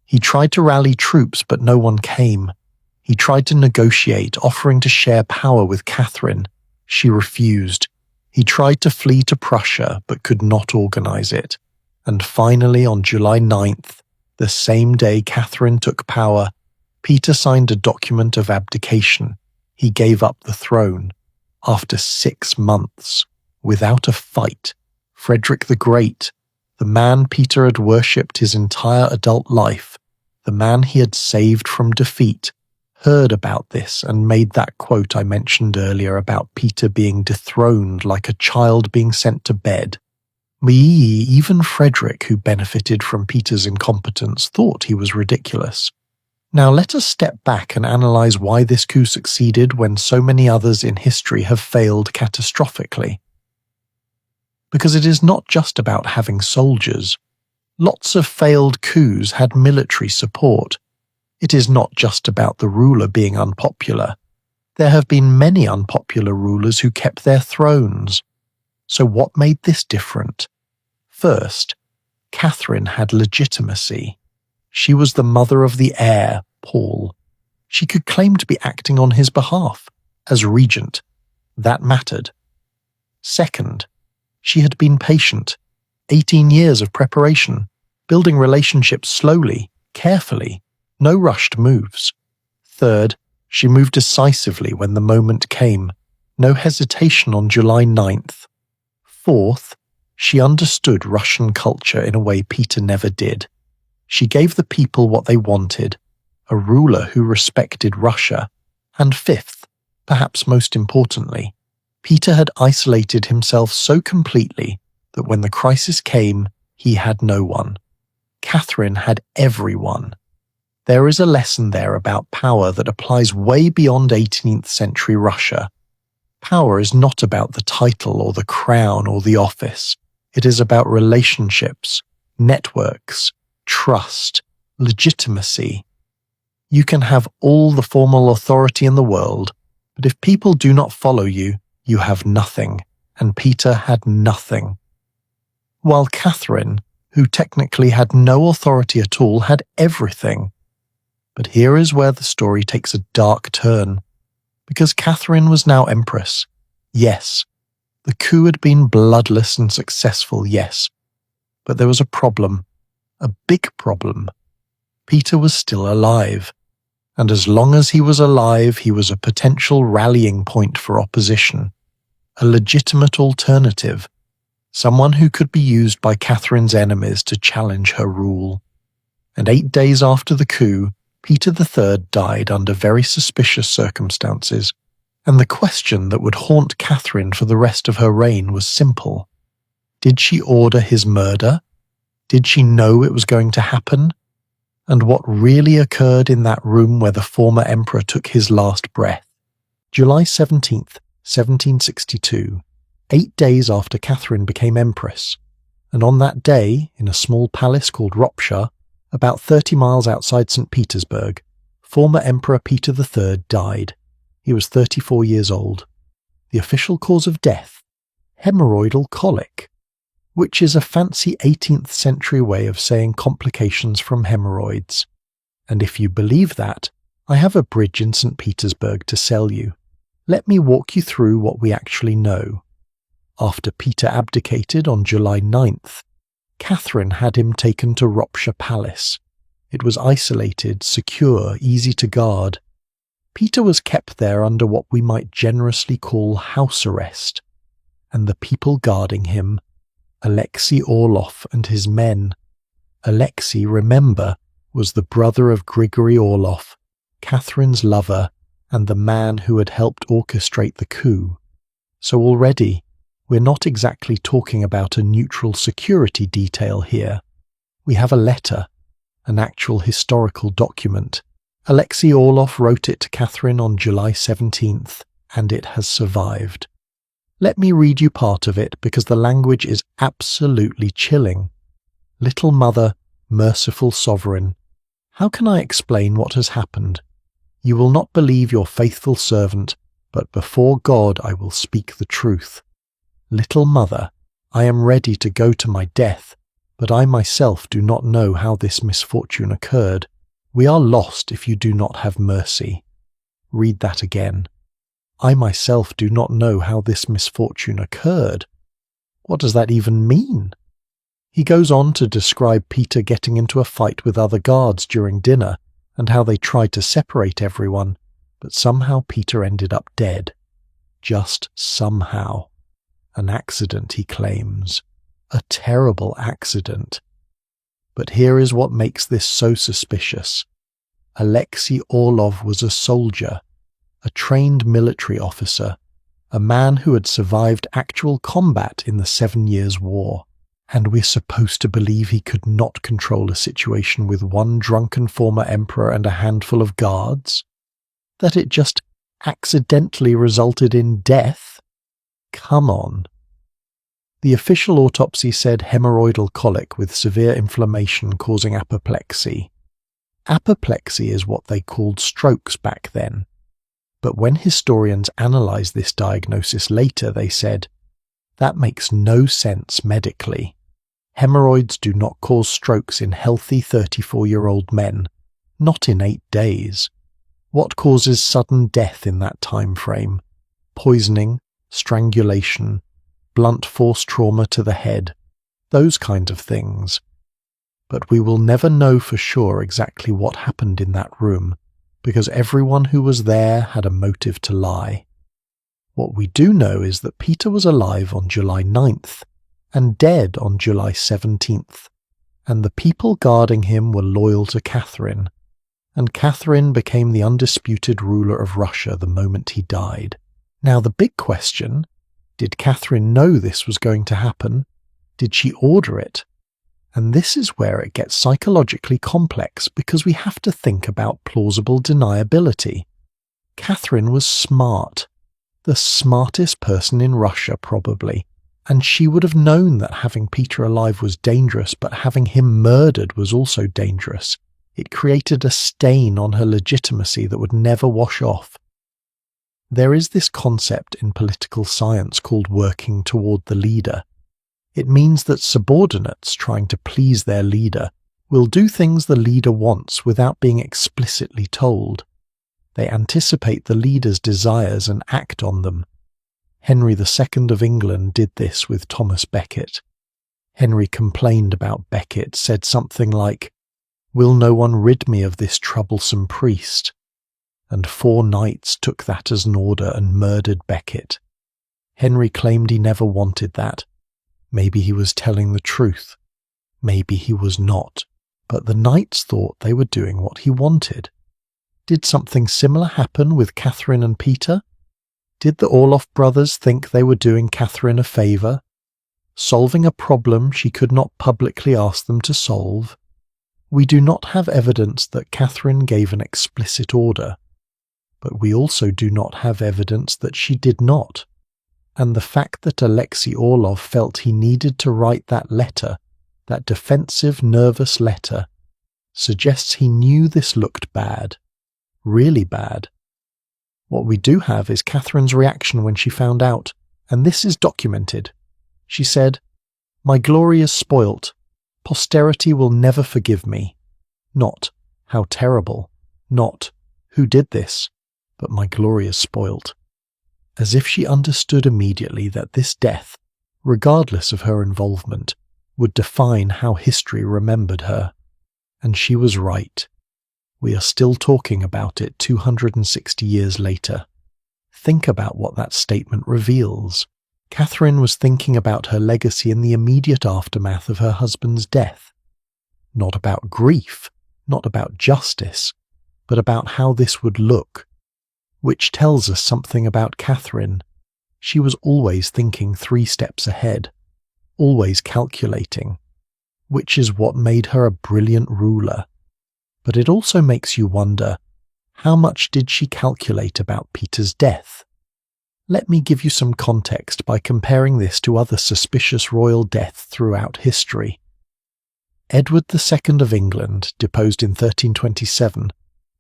He tried to rally troops, but no one came. He tried to negotiate, offering to share power with Catherine. She refused. He tried to flee to Prussia, but could not organize it. And finally, on July 9th, the same day Catherine took power, Peter signed a document of abdication. He gave up the throne. After 6 months, without a fight, Frederick the Great, the man Peter had worshipped his entire adult life, the man he had saved from defeat, heard about this and made that quote I mentioned earlier about Peter being dethroned like a child being sent to bed. Even Frederick, who benefited from Peter's incompetence, thought he was ridiculous. Now let us step back and analyze why this coup succeeded when so many others in history have failed catastrophically. Because it is not just about having soldiers. Lots of failed coups had military support. It is not just about the ruler being unpopular. There have been many unpopular rulers who kept their thrones. So what made this different? First, Catherine had legitimacy. She was the mother of the heir, Paul. She could claim to be acting on his behalf, as regent. That mattered. Second, she had been patient. 18 years of preparation, building relationships slowly, carefully, no rushed moves. Third, she moved decisively when the moment came, no hesitation on July 9th. Fourth, she understood Russian culture in a way Peter never did. She gave the people what they wanted, a ruler who respected Russia. And fifth, perhaps most importantly, Peter had isolated himself so completely that when the crisis came, he had no one. Catherine had everyone. There is a lesson there about power that applies way beyond 18th century Russia. Power is not about the title or the crown or the office. It is about relationships, networks, trust, legitimacy. You can have all the formal authority in the world, but if people do not follow you, you have nothing, and Peter had nothing. While Catherine, who technically had no authority at all, had everything. But here is where the story takes a dark turn, because Catherine was now empress. Yes, the coup had been bloodless and successful, yes, but there was a problem, a big problem. Peter was still alive, and as long as he was alive, he was a potential rallying point for opposition, a legitimate alternative, someone who could be used by Catherine's enemies to challenge her rule. And 8 days after the coup, Peter III died under very suspicious circumstances, and the question that would haunt Catherine for the rest of her reign was simple. Did she order his murder? Did she know it was going to happen? And what really occurred in that room where the former emperor took his last breath? July 17th, 1762, 8 days after Catherine became empress, and on that day, in a small palace called Ropsha, about 30 miles outside St. Petersburg, former Emperor Peter III died. He was 34 years old. The official cause of death? Hemorrhoidal colic, which is a fancy 18th century way of saying complications from hemorrhoids. And if you believe that, I have a bridge in St. Petersburg to sell you. Let me walk you through what we actually know. After Peter abdicated on July 9th, Catherine had him taken to Ropsha Palace. It was isolated, secure, easy to guard. Peter was kept there under what we might generously call house arrest, and the people guarding him, Alexei Orlov and his men. Alexei, remember, was the brother of Grigory Orlov, Catherine's lover, and the man who had helped orchestrate the coup. So already, we're not exactly talking about a neutral security detail here. We have a letter, an actual historical document. Alexei Orlov wrote it to Catherine on July 17th, and it has survived. Let me read you part of it because the language is absolutely chilling. Little mother, merciful sovereign, how can I explain what has happened? You will not believe your faithful servant, but before God I will speak the truth. Little mother, I am ready to go to my death, but I myself do not know how this misfortune occurred. We are lost if you do not have mercy. Read that again. I myself do not know how this misfortune occurred. What does that even mean? He goes on to describe Peter getting into a fight with other guards during dinner and how they tried to separate everyone, but somehow Peter ended up dead. Just somehow. An accident, he claims. A terrible accident. But here is what makes this so suspicious. Alexei Orlov was a soldier, a trained military officer, a man who had survived actual combat in the 7 Years' War. And we're supposed to believe he could not control a situation with one drunken former emperor and a handful of guards? That it just accidentally resulted in death? Come on. The official autopsy said hemorrhoidal colic with severe inflammation causing apoplexy. Apoplexy is what they called strokes back then. But when historians analysed this diagnosis later, they said, that makes no sense medically. Hemorrhoids do not cause strokes in healthy 34-year-old men, not in 8 days. What causes sudden death in that time frame? Poisoning, strangulation, blunt force trauma to the head, those kinds of things. But we will never know for sure exactly what happened in that room, because everyone who was there had a motive to lie. What we do know is that Peter was alive on July 9th, and dead on July 17th, and the people guarding him were loyal to Catherine, and Catherine became the undisputed ruler of Russia the moment he died. Now the big question, did Catherine know this was going to happen? Did she order it? And this is where it gets psychologically complex because we have to think about plausible deniability. Catherine was smart, the smartest person in Russia probably, And she would have known that having Peter alive was dangerous, but having him murdered was also dangerous. It created a stain on her legitimacy that would never wash off. There is this concept in political science called working toward the leader. It means that subordinates trying to please their leader will do things the leader wants without being explicitly told. They anticipate the leader's desires and act on them. Henry II of England did this with Thomas Becket. Henry complained about Becket, said something like, "Will no one rid me of this troublesome priest?" And 4 knights took that as an order and murdered Becket. Henry claimed he never wanted that. Maybe he was telling the truth. Maybe he was not. But the knights thought they were doing what he wanted. Did something similar happen with Catherine and Peter? Did the Orloff brothers think they were doing Catherine a favour, solving a problem she could not publicly ask them to solve? We do not have evidence that Catherine gave an explicit order, but we also do not have evidence that she did not. And the fact that Alexei Orlov felt he needed to write that letter, that defensive, nervous letter, suggests he knew this looked bad, really bad. What we do have is Catherine's reaction when she found out, and this is documented. She said, "My glory is spoilt. Posterity will never forgive me. Not, how terrible. Not, who did this? But my glory is spoilt." As if she understood immediately that this death, regardless of her involvement, would define how history remembered her. And she was right. We are still talking about it 260 years later. Think about what that statement reveals. Catherine was thinking about her legacy in the immediate aftermath of her husband's death. Not about grief, not about justice, but about how this would look. Which tells us something about Catherine. She was always thinking 3 steps ahead, always calculating, which is what made her a brilliant ruler. But it also makes you wonder, how much did she calculate about Peter's death? Let me give you some context by comparing this to other suspicious royal deaths throughout history. Edward II of England, deposed in 1327,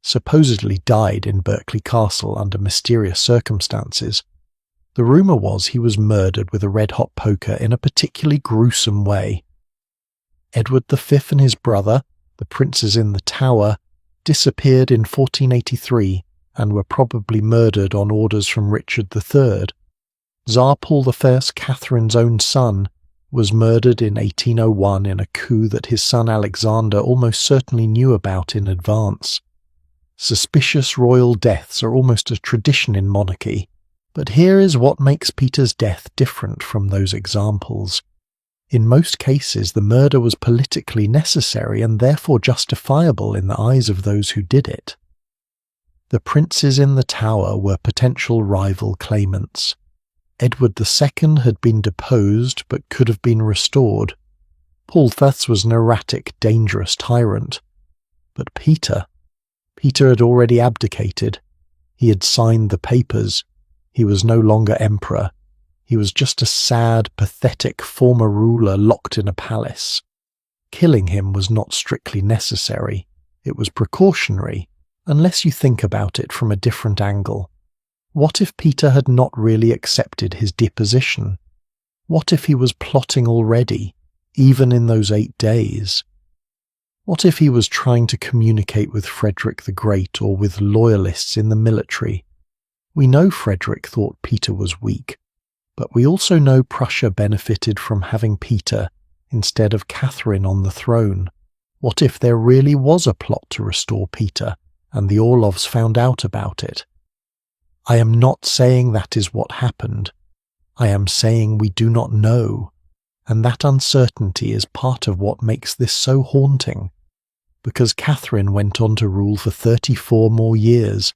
supposedly died in Berkeley Castle under mysterious circumstances. The rumour was he was murdered with a red-hot poker in a particularly gruesome way. Edward V and his brother, the princes in the Tower, disappeared in 1483 and were probably murdered on orders from Richard III. Tsar Paul I, Catherine's own son, was murdered in 1801 in a coup that his son Alexander almost certainly knew about in advance. Suspicious royal deaths are almost a tradition in monarchy, but here is what makes Peter's death different from those examples. In most cases, the murder was politically necessary and therefore justifiable in the eyes of those who did it. The princes in the Tower were potential rival claimants. Edward II had been deposed but could have been restored. Paul I was an erratic, dangerous tyrant. But Peter had already abdicated. He had signed the papers. He was no longer emperor. He was just a sad, pathetic former ruler locked in a palace. Killing him was not strictly necessary. It was precautionary, unless you think about it from a different angle. What if Peter had not really accepted his deposition? What if he was plotting already, even in those 8 days? What if he was trying to communicate with Frederick the Great or with loyalists in the military? We know Frederick thought Peter was weak, but we also know Prussia benefited from having Peter instead of Catherine on the throne. What if there really was a plot to restore Peter, and the Orlovs found out about it? I am not saying that is what happened. I am saying we do not know, and that uncertainty is part of what makes this so haunting. Because Catherine went on to rule for 34 more years.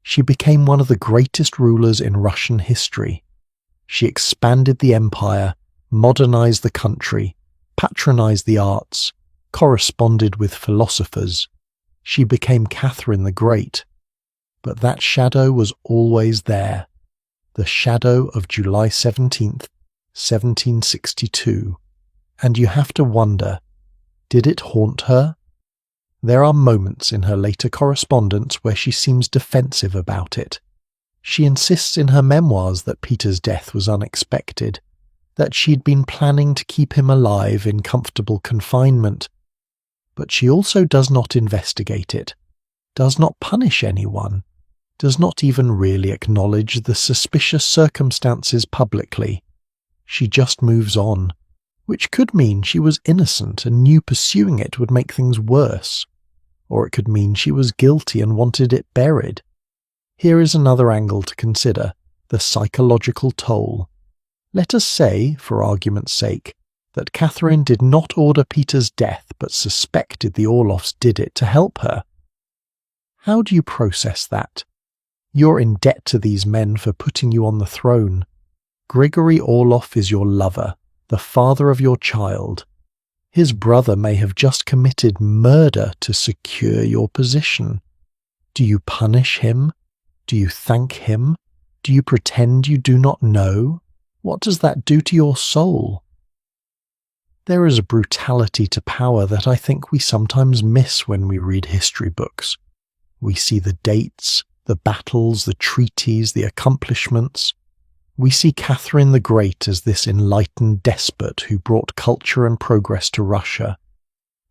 She became one of the greatest rulers in Russian history. She expanded the empire, modernized the country, patronized the arts, corresponded with philosophers. She became Catherine the Great. But that shadow was always there. The shadow of July 17th, 1762, and you have to wonder, did it haunt her? There are moments in her later correspondence where she seems defensive about it. She insists in her memoirs that Peter's death was unexpected, that she'd been planning to keep him alive in comfortable confinement. But she also does not investigate it, does not punish anyone, does not even really acknowledge the suspicious circumstances publicly. She just moves on, which could mean she was innocent and knew pursuing it would make things worse, or it could mean she was guilty and wanted it buried. Here is another angle to consider, the psychological toll. Let us say, for argument's sake, that Catherine did not order Peter's death but suspected the Orloffs did it to help her. How do you process that? You're in debt to these men for putting you on the throne. Grigory Orloff is your lover, the father of your child. His brother may have just committed murder to secure your position. Do you punish him? Do you thank him? Do you pretend you do not know? What does that do to your soul? There is a brutality to power that I think we sometimes miss when we read history books. We see the dates, the battles, the treaties, the accomplishments. We see Catherine the Great as this enlightened despot who brought culture and progress to Russia.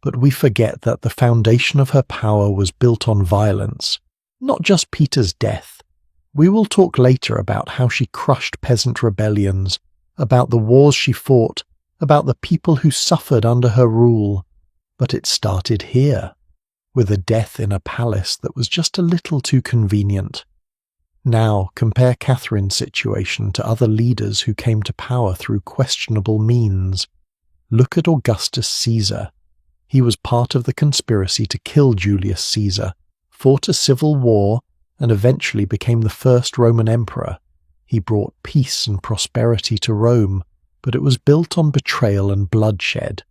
But we forget that the foundation of her power was built on violence, not just Peter's death. We will talk later about how she crushed peasant rebellions, about the wars she fought, about the people who suffered under her rule. But it started here, with a death in a palace that was just a little too convenient. Now compare Catherine's situation to other leaders who came to power through questionable means. Look at Augustus Caesar. He was part of the conspiracy to kill Julius Caesar, fought a civil war, and eventually became the first Roman emperor. He brought peace and prosperity to Rome, but it was built on betrayal and bloodshed.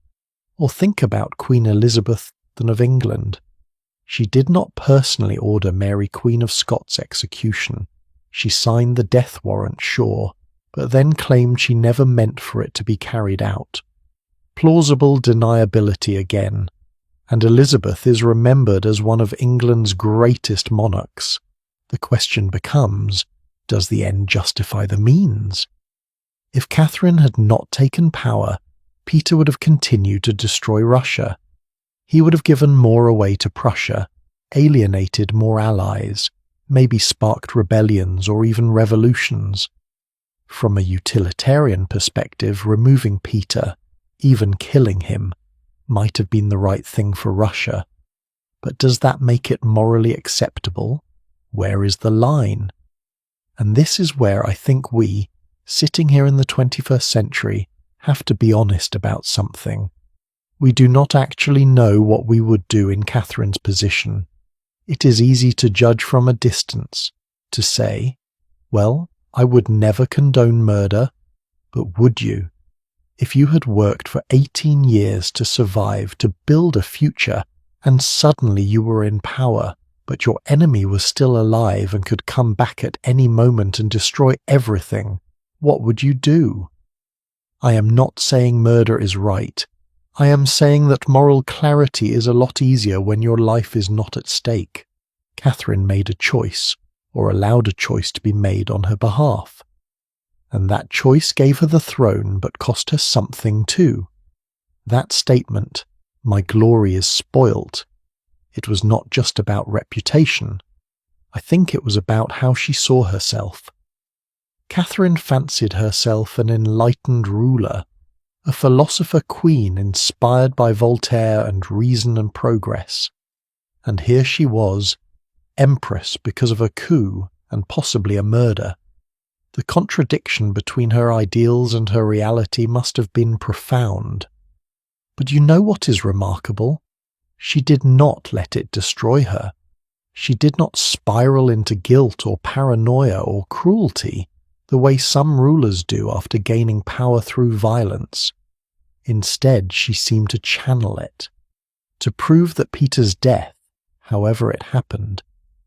Or think about Queen Elizabeth of England. She did not personally order Mary Queen of Scots' execution. She signed the death warrant, sure, but then claimed she never meant for it to be carried out. Plausible deniability again. And Elizabeth is remembered as one of England's greatest monarchs. The question becomes, does the end justify the means? If Catherine had not taken power, Peter would have continued to destroy Russia. He would have given more away to Prussia, alienated more allies, maybe sparked rebellions or even revolutions. From a utilitarian perspective, removing Peter, even killing him, might have been the right thing for Russia. But does that make it morally acceptable? Where is the line? And this is where I think we, sitting here in the 21st century, have to be honest about something. We do not actually know what we would do in Catherine's position. It is easy to judge from a distance, to say, well, I would never condone murder, but would you? If you had worked for 18 years to survive, to build a future, and suddenly you were in power, but your enemy was still alive and could come back at any moment and destroy everything, what would you do? I am not saying murder is right. I am saying that moral clarity is a lot easier when your life is not at stake. Catherine made a choice, or allowed a choice to be made on her behalf. And that choice gave her the throne but cost her something too. That statement, "My glory is spoilt," it was not just about reputation. I think it was about how she saw herself. Catherine fancied herself an enlightened ruler, a philosopher queen inspired by Voltaire and reason and progress. And here she was, empress because of a coup and possibly a murder. The contradiction between her ideals and her reality must have been profound. But you know what is remarkable? She did not let it destroy her. She did not spiral into guilt or paranoia or cruelty, the way some rulers do after gaining power through violence. Instead, she seemed to channel it, to prove that Peter's death, however it happened,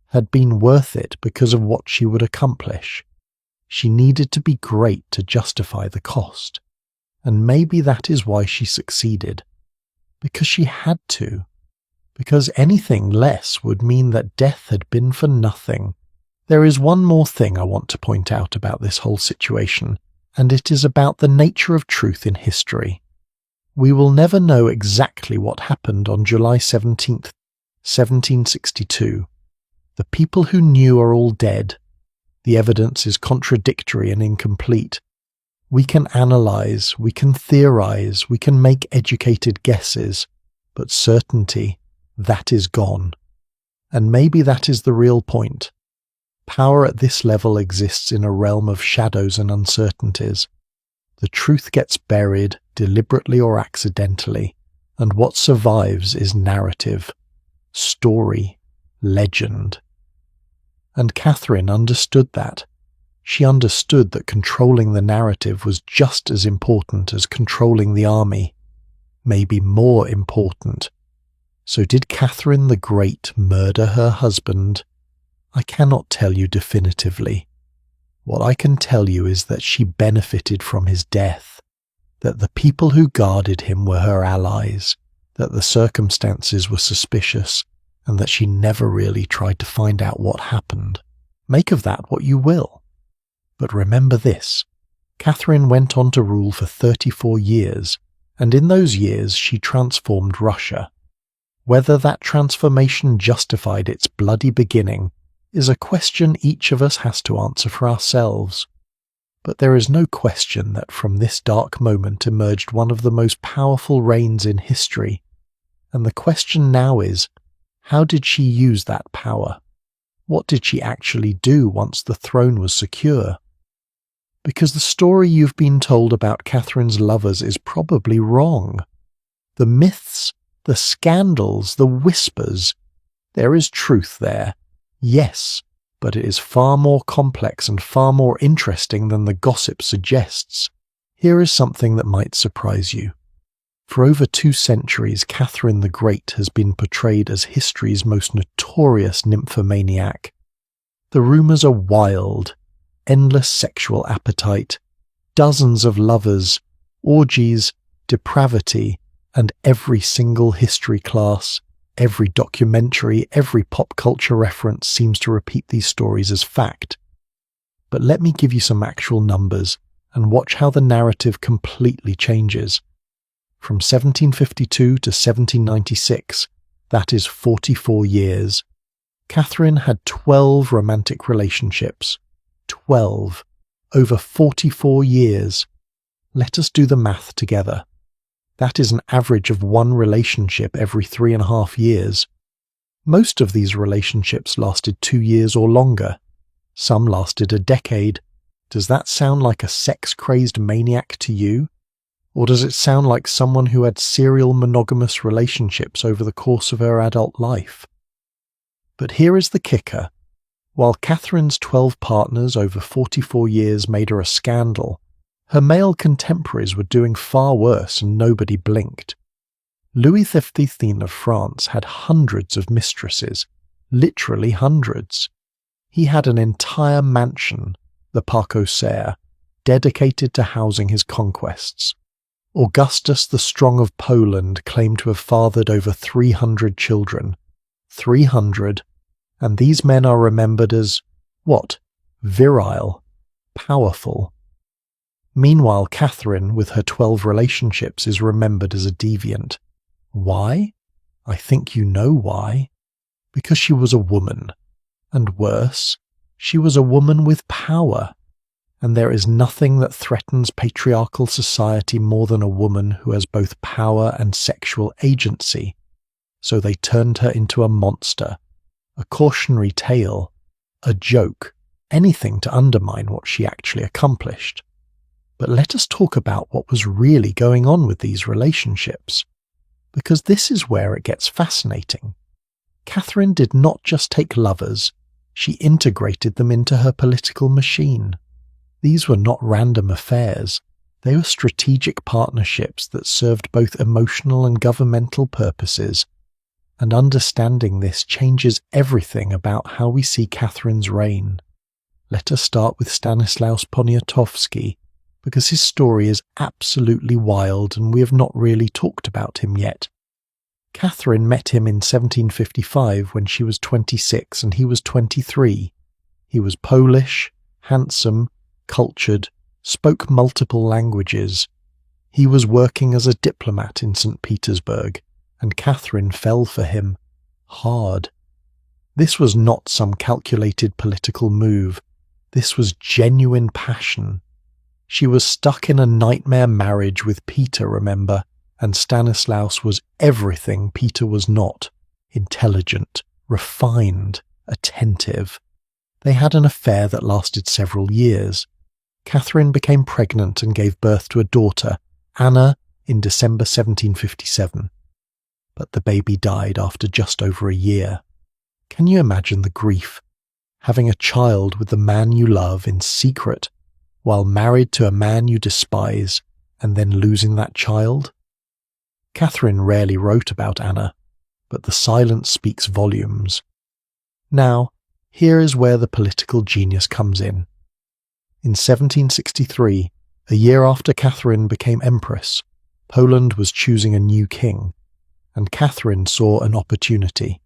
had been worth it because of what she would accomplish. She needed to be great to justify the cost. And maybe that is why she succeeded. Because she had to. Because anything less would mean that death had been for nothing. There is one more thing I want to point out about this whole situation, and it is about the nature of truth in history. We will never know exactly what happened on July 17th, 1762. The people who knew are all dead. The evidence is contradictory and incomplete. We can analyze, we can theorize, we can make educated guesses, but certainty, that is gone. And maybe that is the real point. Power at this level exists in a realm of shadows and uncertainties. The truth gets buried, deliberately or accidentally, and what survives is narrative, story, legend. And Catherine understood that. She understood that controlling the narrative was just as important as controlling the army, maybe more important. So did Catherine the Great murder her husband? I cannot tell you definitively. What I can tell you is that she benefited from his death, that the people who guarded him were her allies, that the circumstances were suspicious, and that she never really tried to find out what happened. Make of that what you will. But remember this, Catherine went on to rule for 34 years, and in those years she transformed Russia. Whether that transformation justified its bloody beginning is a question each of us has to answer for ourselves. But there is no question that from this dark moment emerged one of the most powerful reigns in history, and the question now is, how did she use that power? What did she actually do once the throne was secure? Because the story you've been told about Catherine's lovers is probably wrong. The myths, the scandals, the whispers, there is truth there, yes, but it is far more complex and far more interesting than the gossip suggests. Here is something that might surprise you. For over 2 centuries, Catherine the Great has been portrayed as history's most notorious nymphomaniac. The rumours are wild. Endless sexual appetite, dozens of lovers, orgies, depravity, and every single history class, every documentary, every pop culture reference seems to repeat these stories as fact. But let me give you some actual numbers and watch how the narrative completely changes. From 1752 to 1796, that is 44 years, Catherine had 12 romantic relationships. 12, over 44 years. Let us do the math together. That is an average of 1 relationship every 3.5 years. Most of these relationships lasted 2 years or longer. Some lasted a decade. Does that sound like a sex-crazed maniac to you? Or does it sound like someone who had serial monogamous relationships over the course of her adult life? But here is the kicker. While Catherine's 12 partners over 44 years made her a scandal, her male contemporaries were doing far worse and nobody blinked. Louis XV of France had hundreds of mistresses, literally hundreds. He had an entire mansion, the Parc aux Cerfs, dedicated to housing his conquests. Augustus the Strong of Poland claimed to have fathered over 300 children. 300. And these men are remembered as, what? Virile. Powerful. Meanwhile, Catherine, with her 12 relationships, is remembered as a deviant. Why? I think you know why. Because she was a woman. And worse, she was a woman with power. And there is nothing that threatens patriarchal society more than a woman who has both power and sexual agency. So they turned her into a monster. A cautionary tale, a joke, anything to undermine what she actually accomplished. But let us talk about what was really going on with these relationships, because this is where it gets fascinating. Catherine did not just take lovers, she integrated them into her political machine. These were not random affairs, they were strategic partnerships that served both emotional and governmental purposes. And understanding this changes everything about how we see Catherine's reign. let us start with Stanislaus Poniatowski, because his story is absolutely wild and we have not really talked about him yet. Catherine met him in 1755 when she was 26 and he was 23. He was Polish, handsome, cultured, spoke multiple languages. He was working as a diplomat in St. Petersburg, and Catherine fell for him. Hard. This was not some calculated political move. This was genuine passion. She was stuck in a nightmare marriage with Peter, remember, and Stanislaus was everything Peter was not. Intelligent, refined, attentive. They had an affair that lasted several years. Catherine became pregnant and gave birth to a daughter, Anna, in December 1757. But the baby died after just over a year. Can you imagine the grief? Having a child with the man you love in secret, while married to a man you despise, and then losing that child? Catherine rarely wrote about Anna, but the silence speaks volumes. Now, here is where the political genius comes in. In 1763, a year after Catherine became empress, Poland was choosing a new king, and Catherine saw an opportunity.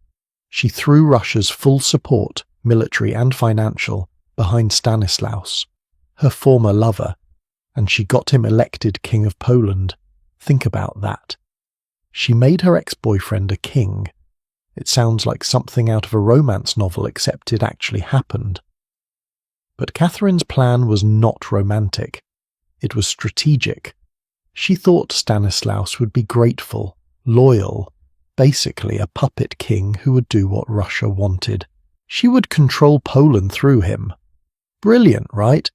She threw Russia's full support, military and financial, behind Stanislaus, her former lover, and she got him elected King of Poland. Think about that. She made her ex-boyfriend a king. It sounds like something out of a romance novel, except it actually happened. But Catherine's plan was not romantic. It was strategic. She thought Stanislaus would be grateful, loyal, basically a puppet king who would do what Russia wanted. She would control Poland through him. Brilliant, right?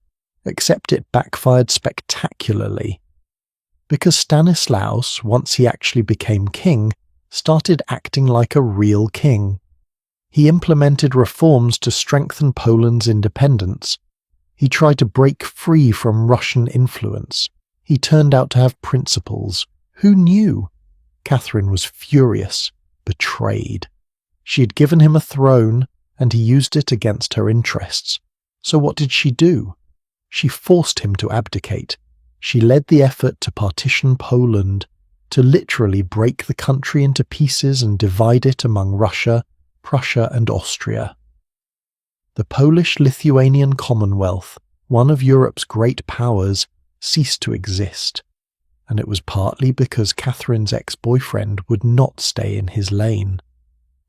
Except it backfired spectacularly. Because Stanislaus, once he actually became king, started acting like a real king. He implemented reforms to strengthen Poland's independence. He tried to break free from Russian influence. He turned out to have principles. Who knew? Catherine was furious, betrayed. She had given him a throne, and he used it against her interests. So what did she do? She forced him to abdicate. She led the effort to partition Poland, to literally break the country into pieces and divide it among Russia, Prussia and Austria. The Polish-Lithuanian Commonwealth, one of Europe's great powers, ceased to exist, and it was partly because Catherine's ex-boyfriend would not stay in his lane.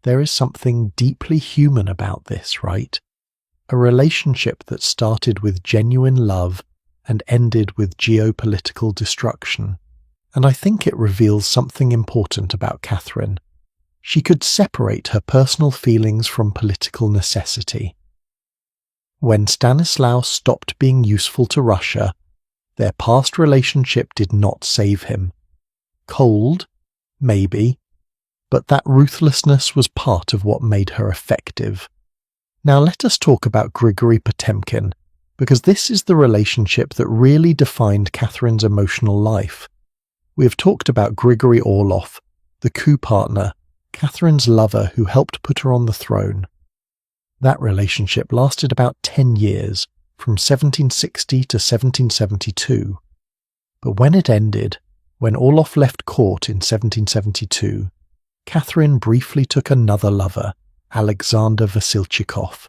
There is something deeply human about this, right? A relationship that started with genuine love and ended with geopolitical destruction. And I think it reveals something important about Catherine. She could separate her personal feelings from political necessity. When Stanislaus stopped being useful to Russia, their past relationship did not save him. Cold? Maybe. But that ruthlessness was part of what made her effective. Now let us talk about Grigory Potemkin, because this is the relationship that really defined Catherine's emotional life. We have talked about Grigory Orlov, the coup partner, Catherine's lover who helped put her on the throne. That relationship lasted about 10 years, from 1760 to 1772. But when it ended, when Orlov left court in 1772, Catherine briefly took another lover, Alexander Vasilchikov.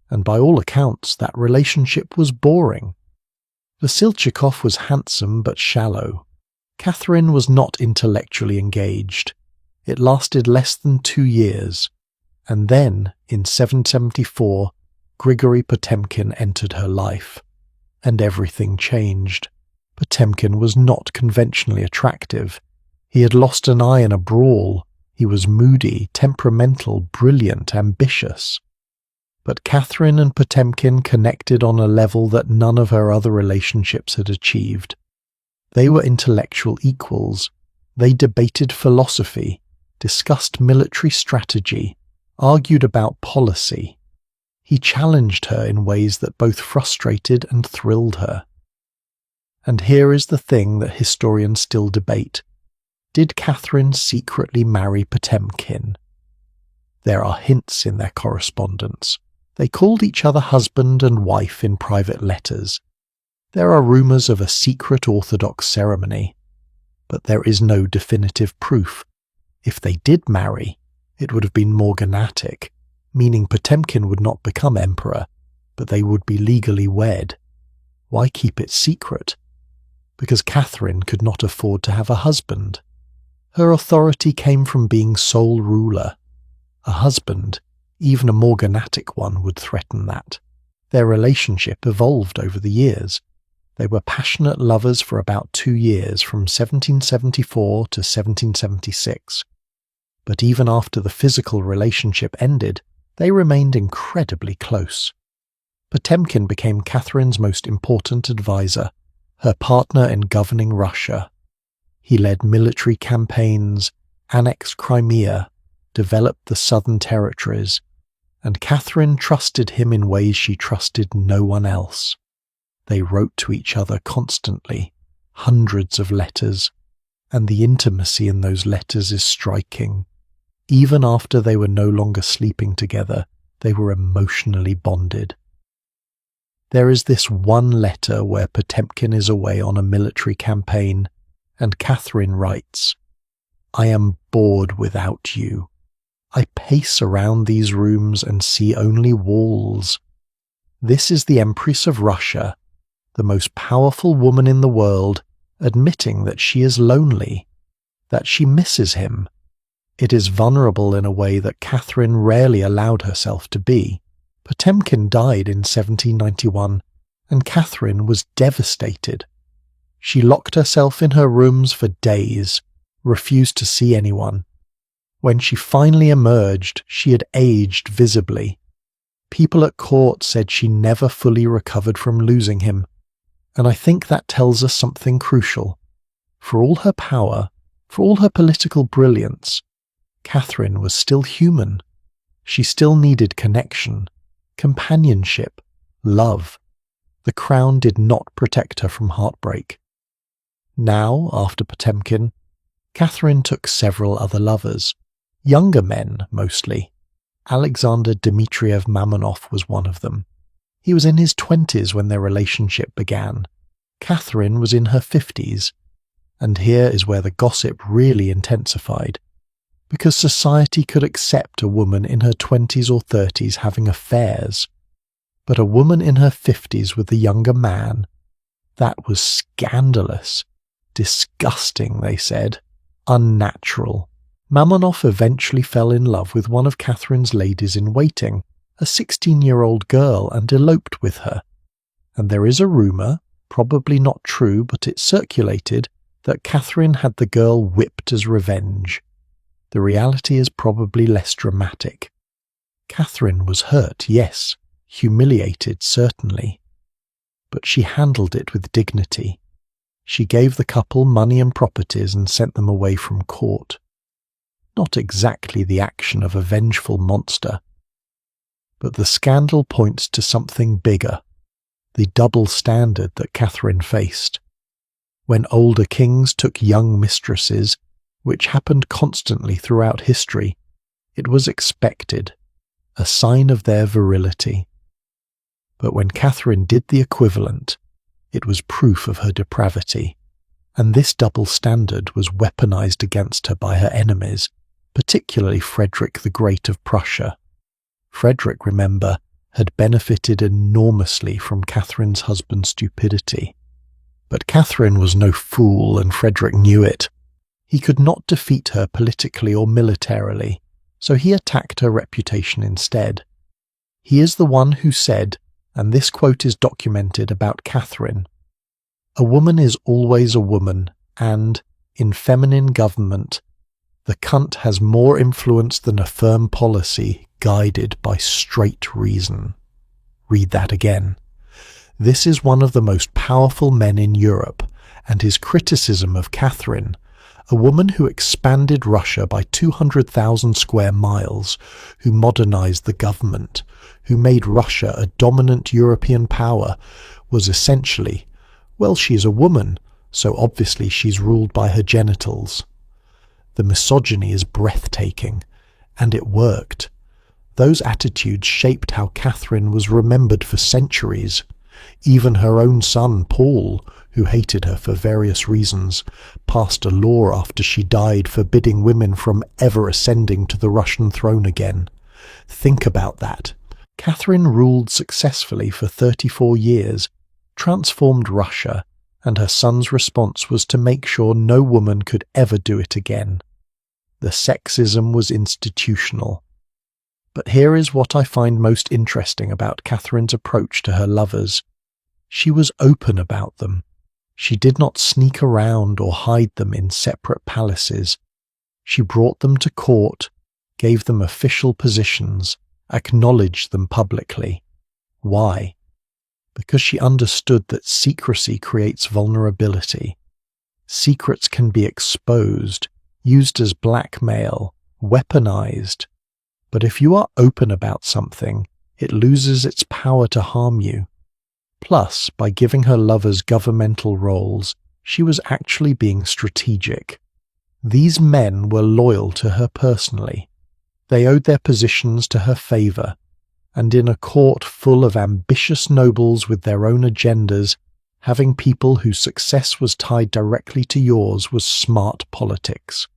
And by all accounts, that relationship was boring. Vasilchikov was handsome but shallow. Catherine was not intellectually engaged. It lasted less than 2 years, and then, in 1774, Grigory Potemkin entered her life, and everything changed. Potemkin was not conventionally attractive. He had lost an eye in a brawl. He was moody, temperamental, brilliant, ambitious. But Catherine and Potemkin connected on a level that none of her other relationships had achieved. They were intellectual equals. They debated philosophy, discussed military strategy, argued about policy. He challenged her in ways that both frustrated and thrilled her. And here is the thing that historians still debate. Did Catherine secretly marry Potemkin? There are hints in their correspondence. They called each other husband and wife in private letters. There are rumours of a secret Orthodox ceremony, but there is no definitive proof. If they did marry, it would have been morganatic, meaning Potemkin would not become emperor, but they would be legally wed. Why keep it secret? Because Catherine could not afford to have a husband. Her authority came from being sole ruler. A husband, even a morganatic one, would threaten that. Their relationship evolved over the years. They were passionate lovers for about 2 years, from 1774 to 1776. But even after the physical relationship ended, they remained incredibly close. Potemkin became Catherine's most important advisor, her partner in governing Russia. He led military campaigns, annexed Crimea, developed the southern territories, and Catherine trusted him in ways she trusted no one else. They wrote to each other constantly, hundreds of letters, and the intimacy in those letters is striking. Even after they were no longer sleeping together, they were emotionally bonded. There is this one letter where Potemkin is away on a military campaign, and Catherine writes, "I am bored without you. I pace around these rooms and see only walls." This is the Empress of Russia, the most powerful woman in the world, admitting that she is lonely, that she misses him. It is vulnerable in a way that Catherine rarely allowed herself to be. Potemkin died in 1791, and Catherine was devastated. She locked herself in her rooms for days, refused to see anyone. When she finally emerged, she had aged visibly. People at court said she never fully recovered from losing him, and I think that tells us something crucial. For all her power, for all her political brilliance, Catherine was still human. She still needed connection, companionship, love. The crown did not protect her from heartbreak. Now, after Potemkin, Catherine took several other lovers, younger men mostly. Alexander Dmitriev Mamonov was one of them. He was in his 20s when their relationship began. Catherine was in her 50s, and here is where the gossip really intensified, because society could accept a woman in her 20s or 30s having affairs, but a woman in her 50s with a younger man, that was scandalous, disgusting, they said, unnatural. Mamonov eventually fell in love with one of Catherine's ladies-in-waiting, a 16-year-old girl, and eloped with her. And there is a rumour, probably not true, but it circulated, that Catherine had the girl whipped as revenge. The reality is probably less dramatic. Catherine was hurt, yes, humiliated, certainly. But she handled it with dignity. She gave the couple money and properties and sent them away from court. Not exactly the action of a vengeful monster. But the scandal points to something bigger, the double standard that Catherine faced. When older kings took young mistresses, which happened constantly throughout history, it was expected, a sign of their virility. But when Catherine did the equivalent, it was proof of her depravity, and this double standard was weaponized against her by her enemies, particularly Frederick the Great of Prussia. Frederick, remember, had benefited enormously from Catherine's husband's stupidity. But Catherine was no fool, and Frederick knew it. He could not defeat her politically or militarily, so he attacked her reputation instead. He is the one who said, and this quote is documented about Catherine, "A woman is always a woman, and, in feminine government, the cunt has more influence than a firm policy guided by straight reason." Read that again. This is one of the most powerful men in Europe, and his criticism of Catherine, a woman who expanded Russia by 200,000 square miles, who modernized the government, who made Russia a dominant European power, was essentially, well, she's a woman, so obviously she's ruled by her genitals. The misogyny is breathtaking, and it worked. Those attitudes shaped how Catherine was remembered for centuries. Even her own son, Paul, who hated her for various reasons, passed a law after she died forbidding women from ever ascending to the Russian throne again. Think about that. Catherine ruled successfully for 34 years, transformed Russia, and her son's response was to make sure no woman could ever do it again. The sexism was institutional. But here is what I find most interesting about Catherine's approach to her lovers. She was open about them. She did not sneak around or hide them in separate palaces. She brought them to court, gave them official positions, acknowledged them publicly. Why? Because she understood that secrecy creates vulnerability. Secrets can be exposed, used as blackmail, weaponized. But if you are open about something, it loses its power to harm you. Plus, by giving her lovers governmental roles, she was actually being strategic. These men were loyal to her personally. They owed their positions to her favor, and in a court full of ambitious nobles with their own agendas, having people whose success was tied directly to yours was smart politics.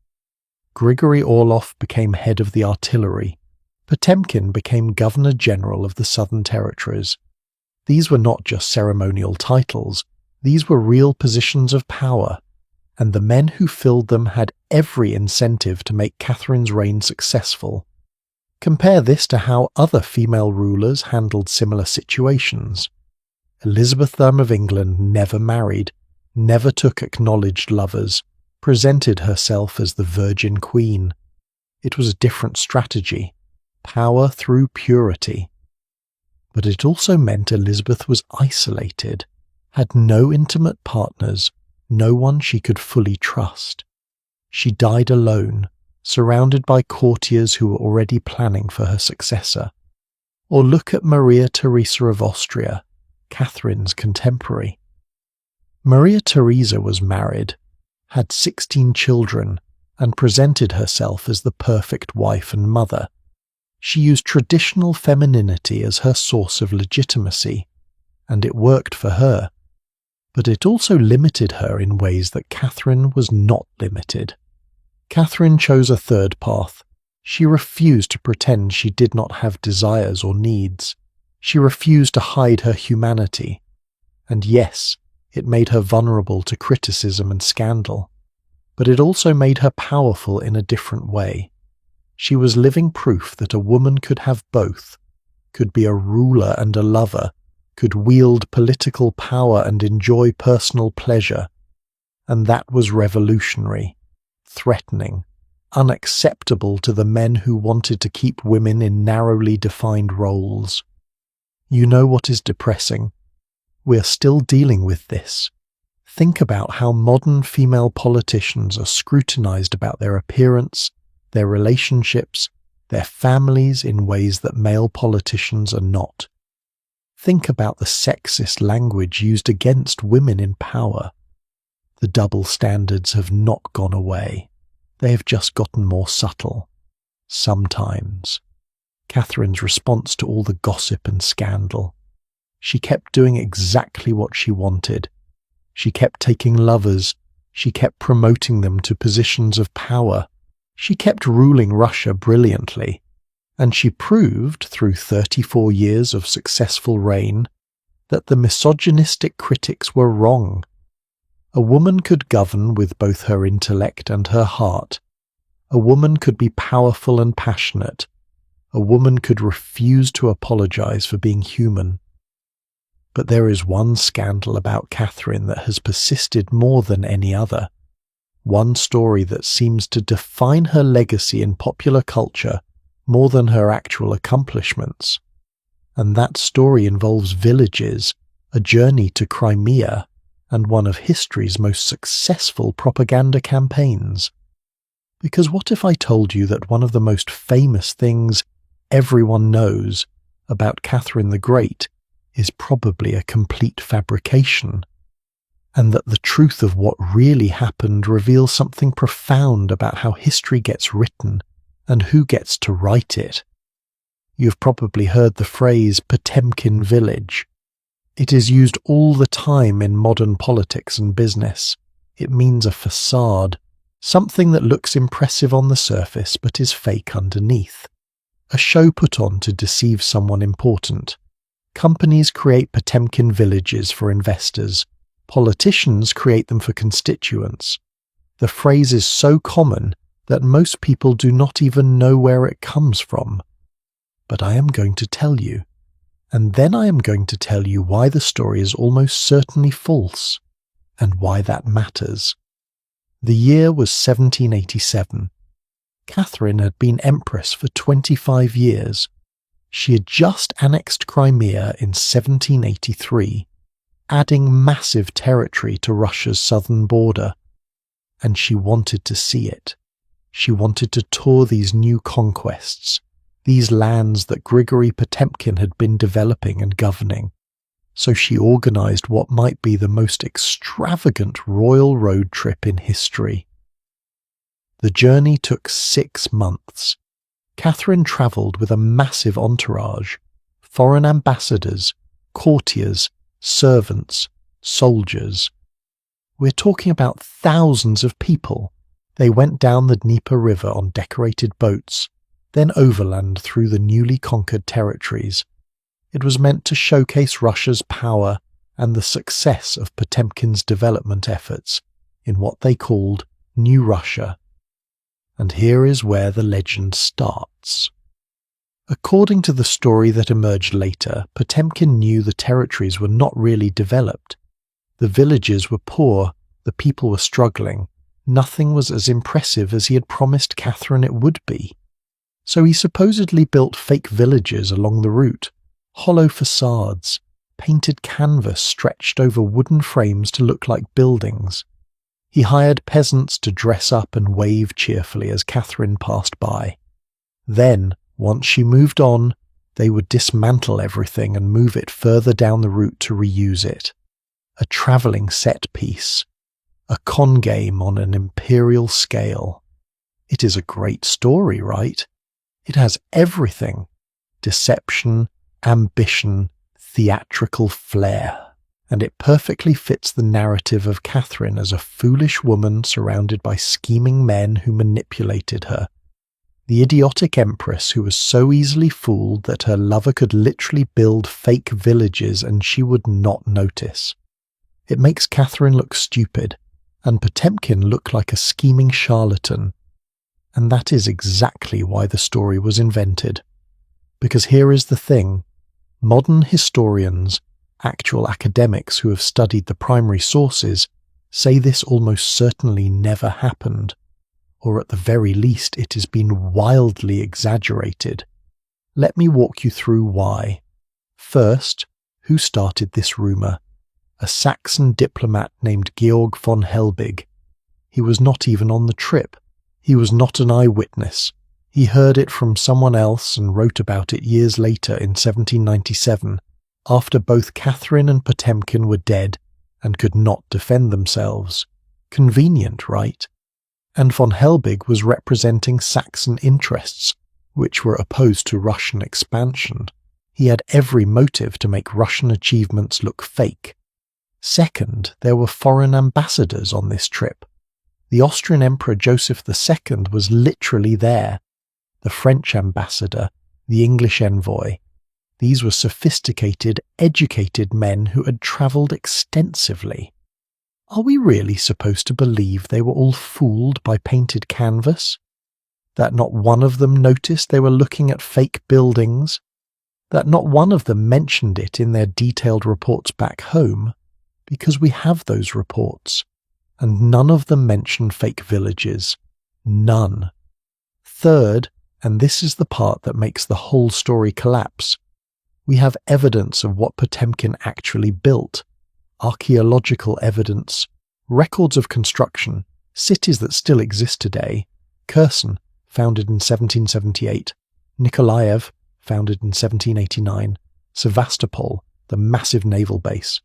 Grigory Orlov became head of the artillery. Potemkin became Governor-General of the Southern Territories. These were not just ceremonial titles, these were real positions of power, and the men who filled them had every incentive to make Catherine's reign successful. Compare this to how other female rulers handled similar situations. Elizabeth I of England never married, never took acknowledged lovers, presented herself as the Virgin Queen. It was a different strategy. Power through purity. But it also meant Elizabeth was isolated, had no intimate partners, no one she could fully trust. She died alone, surrounded by courtiers who were already planning for her successor. Or look at Maria Theresa of Austria, Catherine's contemporary. Maria Theresa was married, had 16 children, and presented herself as the perfect wife and mother. She used traditional femininity as her source of legitimacy, and it worked for her. But it also limited her in ways that Catherine was not limited. Catherine chose a third path. She refused to pretend she did not have desires or needs. She refused to hide her humanity. And yes, it made her vulnerable to criticism and scandal. But it also made her powerful in a different way. She was living proof that a woman could have both, could be a ruler and a lover, could wield political power and enjoy personal pleasure. And that was revolutionary, threatening, unacceptable to the men who wanted to keep women in narrowly defined roles. You know what is depressing? We're still dealing with this. Think about how modern female politicians are scrutinized about their appearance, their relationships, their families in ways that male politicians are not. Think about the sexist language used against women in power. The double standards have not gone away. They have just gotten more subtle. Sometimes. Catherine's response to all the gossip and scandal. She kept doing exactly what she wanted. She kept taking lovers. She kept promoting them to positions of power. She kept ruling Russia brilliantly, and she proved, through 34 years of successful reign, that the misogynistic critics were wrong. A woman could govern with both her intellect and her heart. A woman could be powerful and passionate. A woman could refuse to apologize for being human. But there is one scandal about Catherine that has persisted more than any other. One story that seems to define her legacy in popular culture more than her actual accomplishments. And that story involves villages, a journey to Crimea, and one of history's most successful propaganda campaigns. Because what if I told you that one of the most famous things everyone knows about Catherine the Great is probably a complete fabrication? And that the truth of what really happened reveals something profound about how history gets written and who gets to write it. You've probably heard the phrase Potemkin village. It is used all the time in modern politics and business. It means a facade, something that looks impressive on the surface but is fake underneath. A show put on to deceive someone important. Companies create Potemkin villages for investors. Politicians create them for constituents. The phrase is so common that most people do not even know where it comes from. But I am going to tell you. And then I am going to tell you why the story is almost certainly false, and why that matters. The year was 1787. Catherine had been empress for 25 years. She had just annexed Crimea in 1783, adding massive territory to Russia's southern border. And she wanted to see it. She wanted to tour these new conquests, these lands that Grigory Potemkin had been developing and governing. So she organised what might be the most extravagant royal road trip in history. The journey took 6 months. Catherine travelled with a massive entourage, foreign ambassadors, courtiers, servants, soldiers. We're talking about thousands of people. They went down the Dnieper River on decorated boats, then overland through the newly conquered territories. It was meant to showcase Russia's power and the success of Potemkin's development efforts in what they called New Russia. And here is where the legend starts. According to the story that emerged later, Potemkin knew the territories were not really developed. The villages were poor, the people were struggling. Nothing was as impressive as he had promised Catherine it would be. So he supposedly built fake villages along the route, hollow facades, painted canvas stretched over wooden frames to look like buildings. He hired peasants to dress up and wave cheerfully as Catherine passed by. Then, once she moved on, they would dismantle everything and move it further down the route to reuse it. A travelling set piece. A con game on an imperial scale. It is a great story, right? It has everything. Deception, ambition, theatrical flair. And it perfectly fits the narrative of Catherine as a foolish woman surrounded by scheming men who manipulated her. The idiotic empress who was so easily fooled that her lover could literally build fake villages and she would not notice. It makes Catherine look stupid, and Potemkin look like a scheming charlatan. And that is exactly why the story was invented. Because here is the thing. Modern historians, actual academics who have studied the primary sources, say this almost certainly never happened, or at the very least it has been wildly exaggerated. Let me walk you through why. First, who started this rumour? A Saxon diplomat named Georg von Helbig. He was not even on the trip. He was not an eyewitness. He heard it from someone else and wrote about it years later in 1797, after both Catherine and Potemkin were dead and could not defend themselves. Convenient, right? And von Helbig was representing Saxon interests, which were opposed to Russian expansion. He had every motive to make Russian achievements look fake. Second, there were foreign ambassadors on this trip. The Austrian Emperor Joseph II was literally there. The French ambassador, the English envoy. These were sophisticated, educated men who had travelled extensively. Are we really supposed to believe they were all fooled by painted canvas? That not one of them noticed they were looking at fake buildings? That not one of them mentioned it in their detailed reports back home? Because we have those reports. And none of them mention fake villages. None. Third, and this is the part that makes the whole story collapse, we have evidence of what Potemkin actually built. Archaeological evidence, records of construction, cities that still exist today. Kherson, founded in 1778. Nikolaev, founded in 1789. Sevastopol, the massive naval base.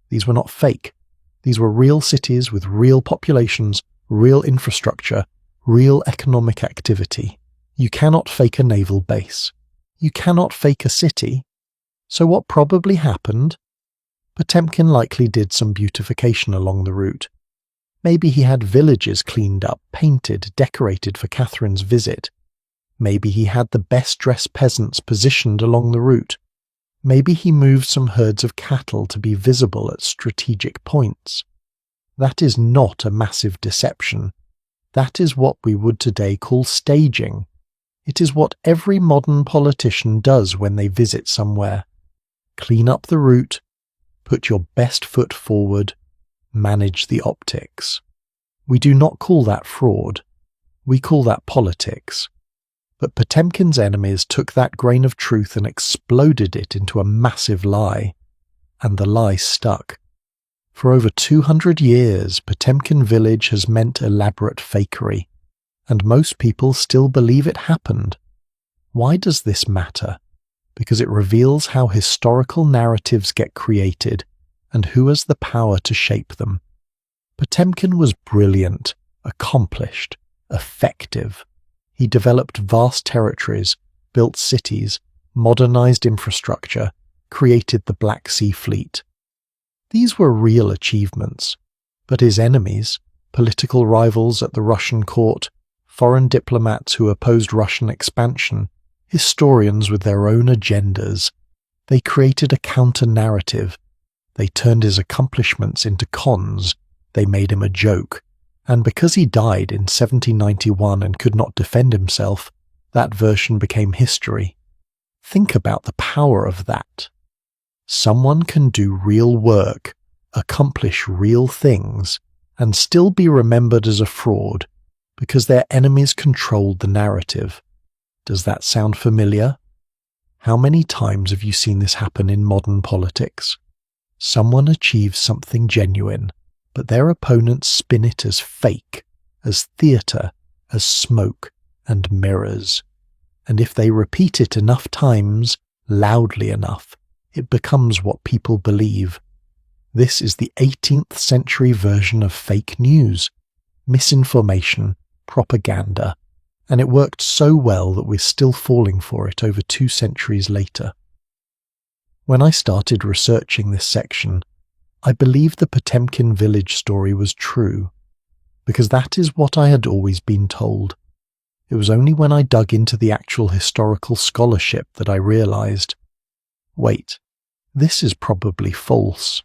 These were not fake. These were real cities with real populations, real infrastructure, real economic activity. You cannot fake a naval base. You cannot fake a city. So what probably happened? Potemkin likely did some beautification along the route. Maybe he had villages cleaned up, painted, decorated for Catherine's visit. Maybe he had the best-dressed peasants positioned along the route. Maybe he moved some herds of cattle to be visible at strategic points. That is not a massive deception. That is what we would today call staging. It is what every modern politician does when they visit somewhere. Clean up the route, put your best foot forward, manage the optics. We do not call that fraud. We call that politics. But Potemkin's enemies took that grain of truth and exploded it into a massive lie. And the lie stuck. For over 200 years, Potemkin village has meant elaborate fakery, and most people still believe it happened. Why does this matter? Because it reveals how historical narratives get created and who has the power to shape them. Potemkin was brilliant, accomplished, effective. He developed vast territories, built cities, modernized infrastructure, created the Black Sea Fleet. These were real achievements, but his enemies, political rivals at the Russian court, foreign diplomats who opposed Russian expansion, historians with their own agendas, they created a counter-narrative. They turned his accomplishments into cons. They made him a joke. And because he died in 1791 and could not defend himself, that version became history. Think about the power of that. Someone can do real work, accomplish real things, and still be remembered as a fraud because their enemies controlled the narrative. Does that sound familiar? How many times have you seen this happen in modern politics? Someone achieves something genuine, but their opponents spin it as fake, as theatre, as smoke and mirrors. And if they repeat it enough times, loudly enough, it becomes what people believe. This is the 18th century version of fake news, misinformation, propaganda, and it worked so well that we're still falling for it over 2 centuries later. When I started researching this section, I believed the Potemkin village story was true, because that is what I had always been told. It was only when I dug into the actual historical scholarship that I realized, wait, this is probably false.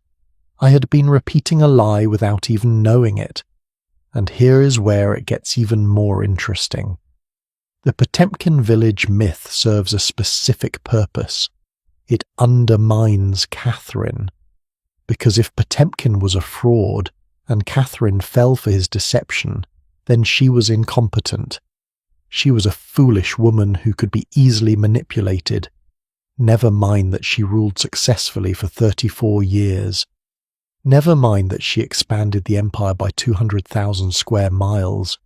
I had been repeating a lie without even knowing it, and here is where it gets even more interesting. The Potemkin village myth serves a specific purpose. It undermines Catherine. Because if Potemkin was a fraud, and Catherine fell for his deception, then she was incompetent. She was a foolish woman who could be easily manipulated. Never mind that she ruled successfully for 34 years. Never mind that she expanded the empire by 200,000 square miles.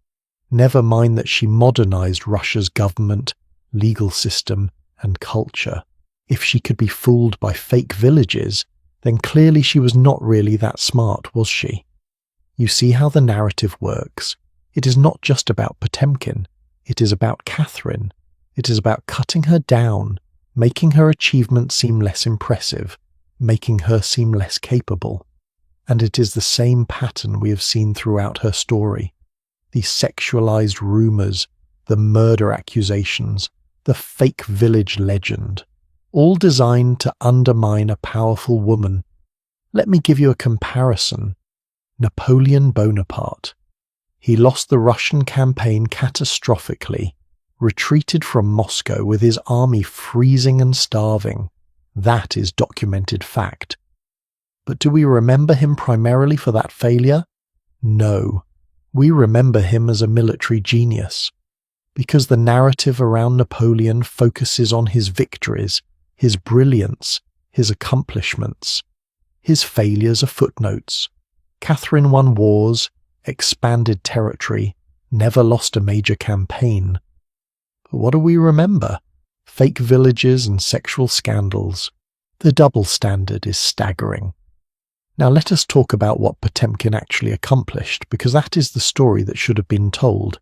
Never mind that she modernized Russia's government, legal system, and culture. If she could be fooled by fake villages, then clearly she was not really that smart, was she? You see how the narrative works. It is not just about Potemkin. It is about Catherine. It is about cutting her down, making her achievements seem less impressive, making her seem less capable. And it is the same pattern we have seen throughout her story. The sexualized rumors, the murder accusations, the fake village legend, all designed to undermine a powerful woman. Let me give you a comparison. Napoleon Bonaparte. He lost the Russian campaign catastrophically, retreated from Moscow with his army freezing and starving. That is documented fact. But do we remember him primarily for that failure? No. We remember him as a military genius, because the narrative around Napoleon focuses on his victories, his brilliance, his accomplishments. His failures are footnotes. Catherine won wars, expanded territory, never lost a major campaign. But what do we remember? Fake villages and sexual scandals. The double standard is staggering. Now let us talk about what Potemkin actually accomplished, because that is the story that should have been told.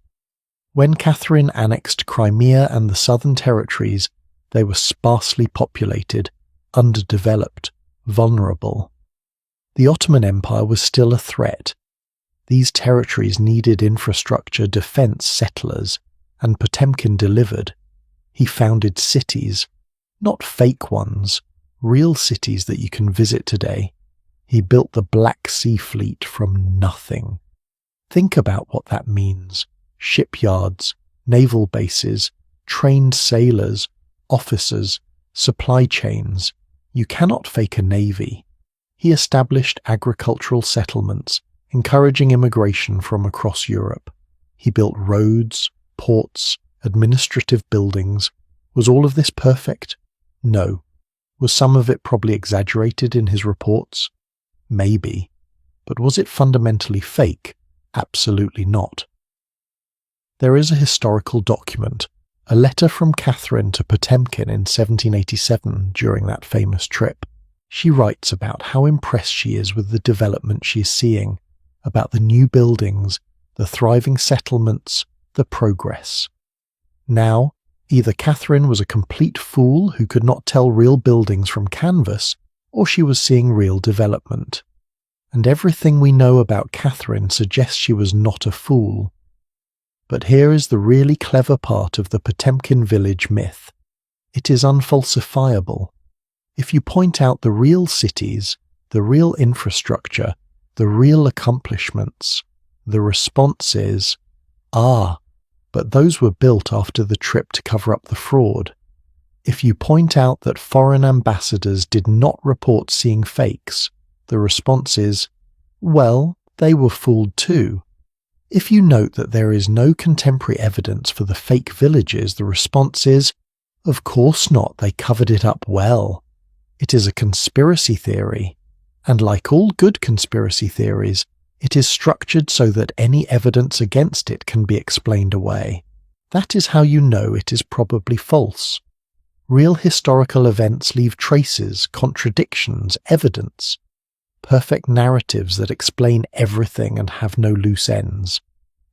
When Catherine annexed Crimea and the southern territories, They were sparsely populated, underdeveloped, vulnerable. The Ottoman Empire was still a threat. These territories needed infrastructure, defense, settlers, and Potemkin delivered. He founded cities, not fake ones, real cities that you can visit today. He built the Black Sea Fleet from nothing. Think about what that means. Shipyards, naval bases, trained sailors, officers, supply chains. You cannot fake a navy. He established agricultural settlements, encouraging immigration from across Europe. He built roads, ports, administrative buildings. Was all of this perfect? No. Was some of it probably exaggerated in his reports? Maybe. But was it fundamentally fake? Absolutely not. There is a historical document, a letter from Catherine to Potemkin in 1787 during that famous trip. She writes about how impressed she is with the development she is seeing, about the new buildings, the thriving settlements, the progress. Now, either Catherine was a complete fool who could not tell real buildings from canvas, or she was seeing real development. And everything we know about Catherine suggests she was not a fool. But here is the really clever part of the Potemkin village myth. It is unfalsifiable. If you point out the real cities, the real infrastructure, the real accomplishments, the response is, but those were built after the trip to cover up the fraud. If you point out that foreign ambassadors did not report seeing fakes, the response is, well, they were fooled too. If you note that there is no contemporary evidence for the fake villages, the response is, of course not, they covered it up well. It is a conspiracy theory, and like all good conspiracy theories, it is structured so that any evidence against it can be explained away. That is how you know it is probably false. Real historical events leave traces, contradictions, evidence. Perfect narratives that explain everything and have no loose ends.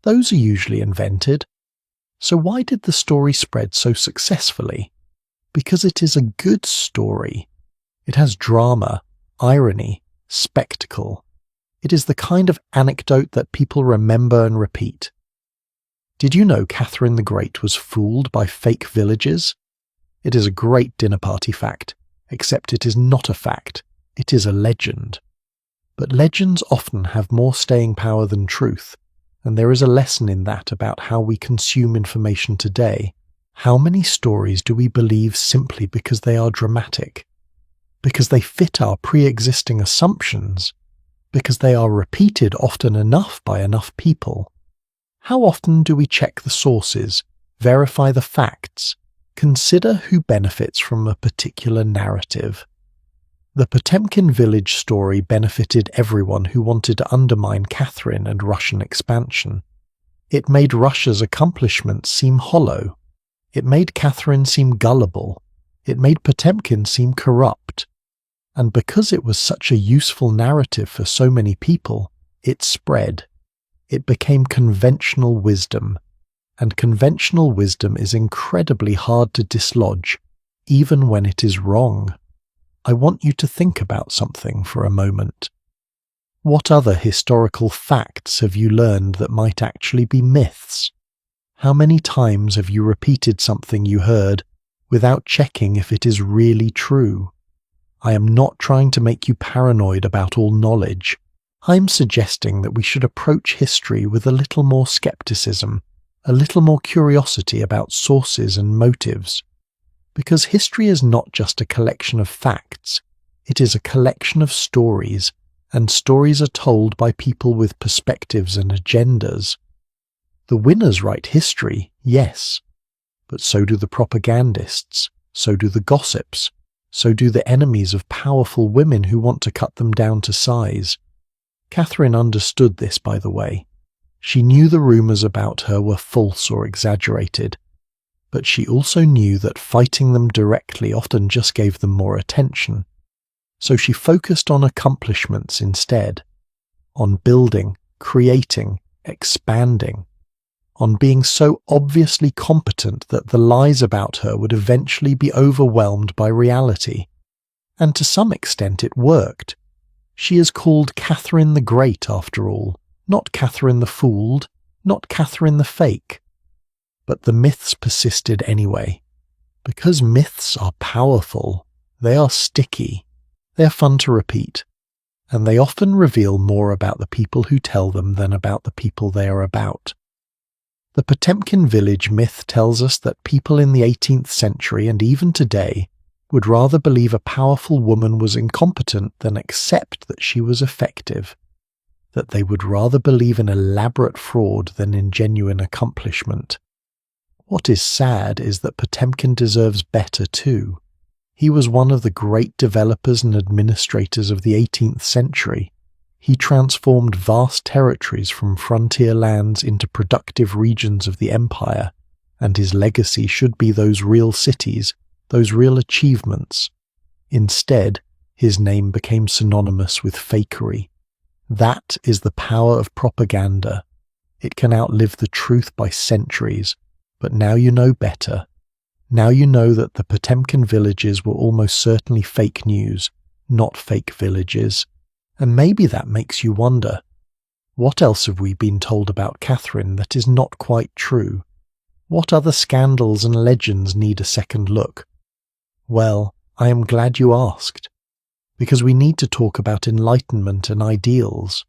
Those are usually invented. So why did the story spread so successfully? Because it is a good story. It has drama, irony, spectacle. It is the kind of anecdote that people remember and repeat. Did you know Catherine the Great was fooled by fake villages? It is a great dinner party fact, except it is not a fact, it is a legend. But legends often have more staying power than truth, and there is a lesson in that about how we consume information today. How many stories do we believe simply because they are dramatic? Because they fit our pre-existing assumptions? Because they are repeated often enough by enough people? How often do we check the sources, verify the facts, consider who benefits from a particular narrative? The Potemkin village story benefited everyone who wanted to undermine Catherine and Russian expansion. It made Russia's accomplishments seem hollow. It made Catherine seem gullible. It made Potemkin seem corrupt. And because it was such a useful narrative for so many people, it spread. It became conventional wisdom. And conventional wisdom is incredibly hard to dislodge, even when it is wrong. I want you to think about something for a moment. What other historical facts have you learned that might actually be myths? How many times have you repeated something you heard without checking if it is really true? I am not trying to make you paranoid about all knowledge. I'm suggesting that we should approach history with a little more skepticism, a little more curiosity about sources and motives. Because history is not just a collection of facts, it is a collection of stories, and stories are told by people with perspectives and agendas. The winners write history, yes, but so do the propagandists, so do the gossips, so do the enemies of powerful women who want to cut them down to size. Catherine understood this, by the way. She knew the rumours about her were false or exaggerated, but she also knew that fighting them directly often just gave them more attention. So she focused on accomplishments instead, on building, creating, expanding, on being so obviously competent that the lies about her would eventually be overwhelmed by reality. And to some extent it worked. She is called Catherine the Great after all, not Catherine the Fooled, not Catherine the Fake. But the myths persisted anyway. Because myths are powerful, they are sticky, they are fun to repeat, and they often reveal more about the people who tell them than about the people they are about. The Potemkin village myth tells us that people in the 18th century and even today would rather believe a powerful woman was incompetent than accept that she was effective, that they would rather believe in elaborate fraud than in genuine accomplishment. What is sad is that Potemkin deserves better too. He was one of the great developers and administrators of the 18th century. He transformed vast territories from frontier lands into productive regions of the empire, and his legacy should be those real cities, those real achievements. Instead, his name became synonymous with fakery. That is the power of propaganda. It can outlive the truth by centuries, but now you know better. Now you know that the Potemkin villages were almost certainly fake news, not fake villages. And maybe that makes you wonder, what else have we been told about Catherine that is not quite true? What other scandals and legends need a second look? Well, I am glad you asked, because we need to talk about enlightenment and ideals,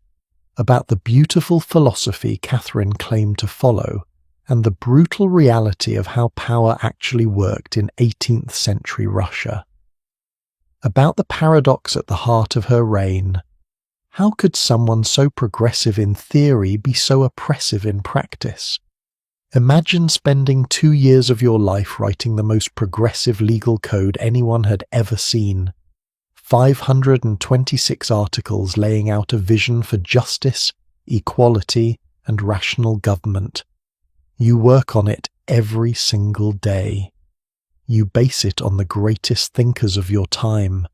about the beautiful philosophy Catherine claimed to follow, and the brutal reality of how power actually worked in 18th century Russia. About the paradox at the heart of her reign. How could someone so progressive in theory be so oppressive in practice? Imagine spending 2 years of your life writing the most progressive legal code anyone had ever seen. 526 articles laying out a vision for justice, equality, and rational government. You work on it every single day. You base it on the greatest thinkers of your time,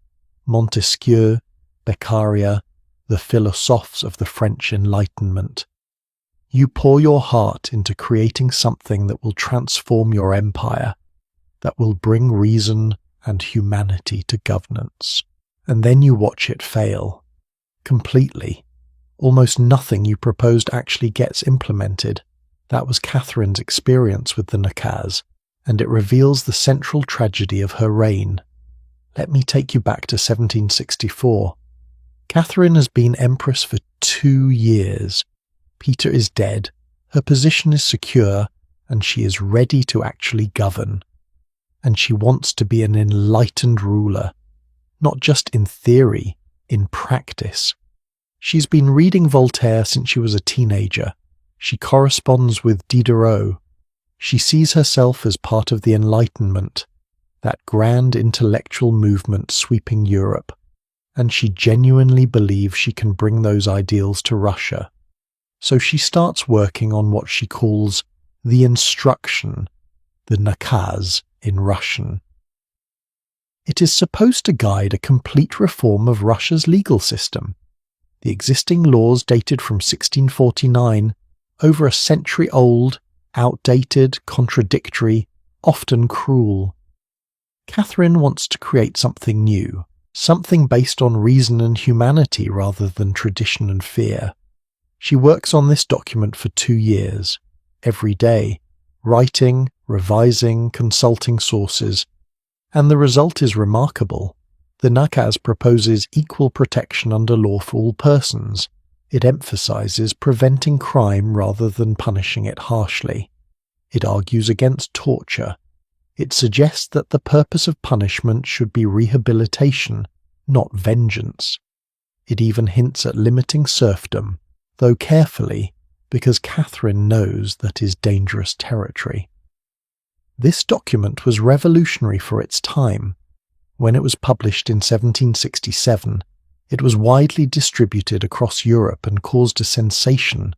Montesquieu, Beccaria, the philosophes of the French Enlightenment. You pour your heart into creating something that will transform your empire, that will bring reason and humanity to governance. And then you watch it fail. Completely. Almost nothing you proposed actually gets implemented. That was Catherine's experience with the nakaz, and it reveals the central tragedy of her reign. Let me take you back to 1764. Catherine has been empress for 2 years. Peter is dead, her position is secure, and she is ready to actually govern. And she wants to be an enlightened ruler, not just in theory, in practice. She's been reading Voltaire since she was a teenager. She corresponds with Diderot. She sees herself as part of the Enlightenment, that grand intellectual movement sweeping Europe, and she genuinely believes she can bring those ideals to Russia. So she starts working on what she calls the instruction, the nakaz in Russian. It is supposed to guide a complete reform of Russia's legal system. The existing laws dated from 1649, over a century old, outdated, contradictory, often cruel. Catherine wants to create something new, something based on reason and humanity rather than tradition and fear. She works on this document for 2 years, every day, writing, revising, consulting sources, and the result is remarkable. The nakaz proposes equal protection under law for all persons. It emphasizes preventing crime rather than punishing it harshly. It argues against torture. It suggests that the purpose of punishment should be rehabilitation, not vengeance. It even hints at limiting serfdom, though carefully, because Catherine knows that is dangerous territory. This document was revolutionary for its time. When it was published in 1767, it was widely distributed across Europe and caused a sensation.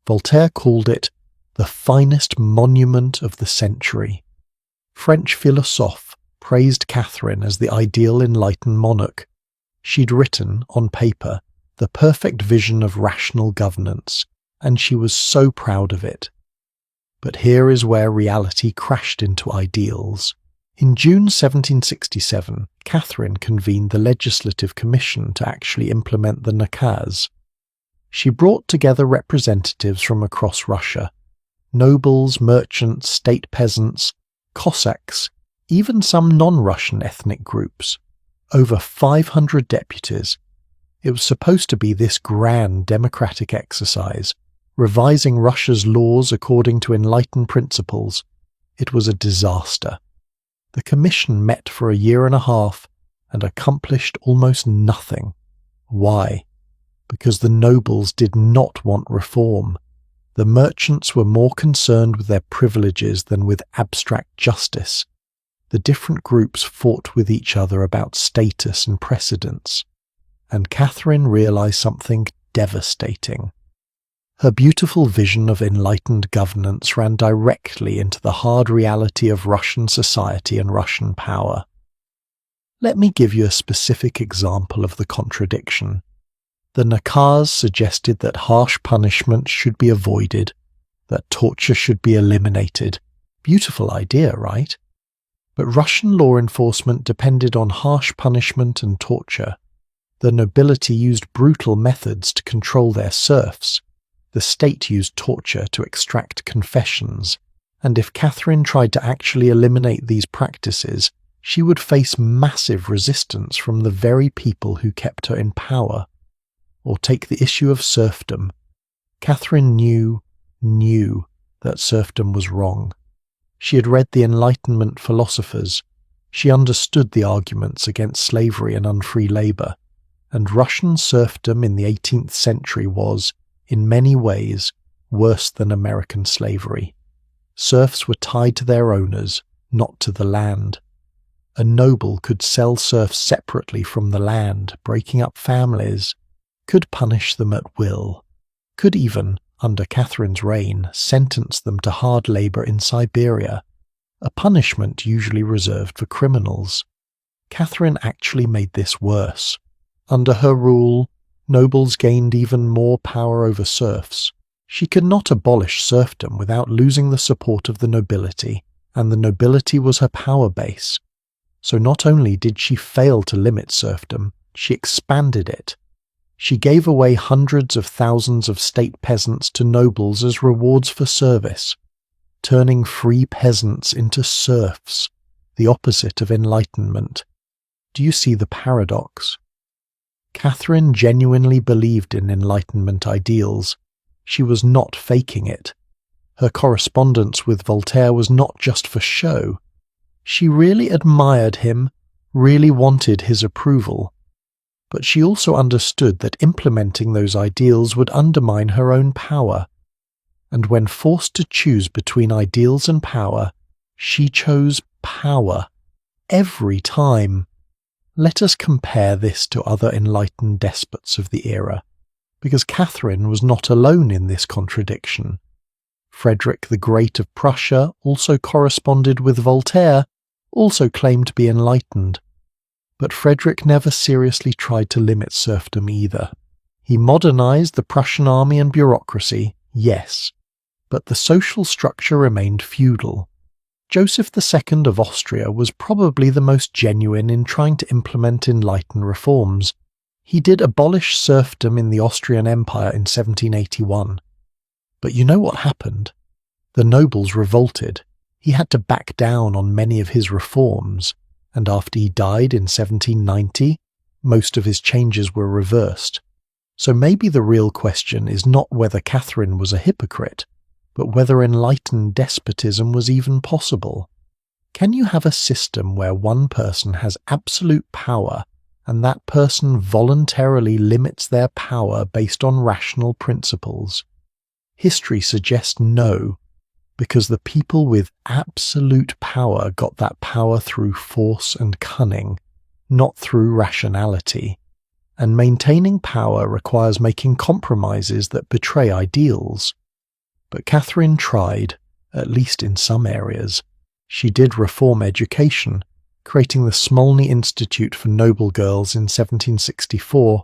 Voltaire called it the finest monument of the century. French philosophes praised Catherine as the ideal enlightened monarch. She'd written, on paper, the perfect vision of rational governance, and she was so proud of it. But here is where reality crashed into ideals. In June 1767, Catherine convened the Legislative Commission to actually implement the nakaz. She brought together representatives from across Russia, nobles, merchants, state peasants, Cossacks, even some non-Russian ethnic groups. Over 500 deputies. It was supposed to be this grand democratic exercise, revising Russia's laws according to enlightened principles. It was a disaster. The commission met for a year and a half and accomplished almost nothing. Why? Because the nobles did not want reform. The merchants were more concerned with their privileges than with abstract justice. The different groups fought with each other about status and precedence. And Catherine realized something devastating. Her beautiful vision of enlightened governance ran directly into the hard reality of Russian society and Russian power. Let me give you a specific example of the contradiction. The nakaz suggested that harsh punishment should be avoided, that torture should be eliminated. Beautiful idea, right? But Russian law enforcement depended on harsh punishment and torture. The nobility used brutal methods to control their serfs. The state used torture to extract confessions, and if Catherine tried to actually eliminate these practices, she would face massive resistance from the very people who kept her in power. Or take the issue of serfdom. Catherine knew that serfdom was wrong. She had read the Enlightenment philosophers. She understood the arguments against slavery and unfree labour, and Russian serfdom in the 18th century was, in many ways, worse than American slavery. Serfs were tied to their owners, not to the land. A noble could sell serfs separately from the land, breaking up families, could punish them at will, could even, under Catherine's reign, sentence them to hard labour in Siberia, a punishment usually reserved for criminals. Catherine actually made this worse. Under her rule, nobles gained even more power over serfs. She could not abolish serfdom without losing the support of the nobility, and the nobility was her power base. So not only did she fail to limit serfdom, she expanded it. She gave away hundreds of thousands of state peasants to nobles as rewards for service, turning free peasants into serfs, the opposite of enlightenment. Do you see the paradox? Catherine genuinely believed in Enlightenment ideals. She was not faking it. Her correspondence with Voltaire was not just for show. She really admired him, really wanted his approval. But she also understood that implementing those ideals would undermine her own power. And when forced to choose between ideals and power, she chose power. Every time. Let us compare this to other enlightened despots of the era, because Catherine was not alone in this contradiction. Frederick the Great of Prussia also corresponded with Voltaire, also claimed to be enlightened. But Frederick never seriously tried to limit serfdom either. He modernized the Prussian army and bureaucracy, yes, but the social structure remained feudal. Joseph II of Austria was probably the most genuine in trying to implement enlightened reforms. He did abolish serfdom in the Austrian Empire in 1781. But you know what happened? The nobles revolted. He had to back down on many of his reforms, and after he died in 1790, most of his changes were reversed. So maybe the real question is not whether Catherine was a hypocrite, but whether enlightened despotism was even possible. Can you have a system where one person has absolute power and that person voluntarily limits their power based on rational principles? History suggests no, because the people with absolute power got that power through force and cunning, not through rationality. And maintaining power requires making compromises that betray ideals. But Catherine tried, at least in some areas. She did reform education, creating the Smolny Institute for Noble Girls in 1764,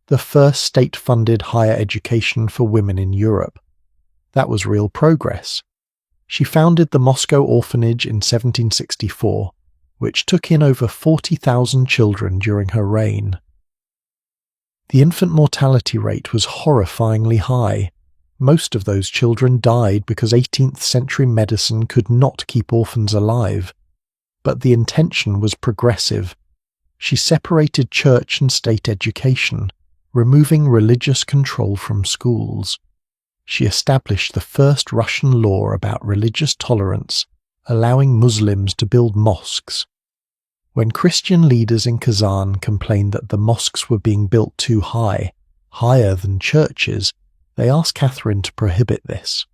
the first state-funded higher education for women in Europe. That was real progress. She founded the Moscow Orphanage in 1764, which took in over 40,000 children during her reign. The infant mortality rate was horrifyingly high. Most of those children died because 18th century medicine could not keep orphans alive. But the intention was progressive. She separated church and state education, removing religious control from schools. She established the first Russian law about religious tolerance, allowing Muslims to build mosques. When Christian leaders in Kazan complained that the mosques were being built too high, higher than churches, they asked Catherine to prohibit this.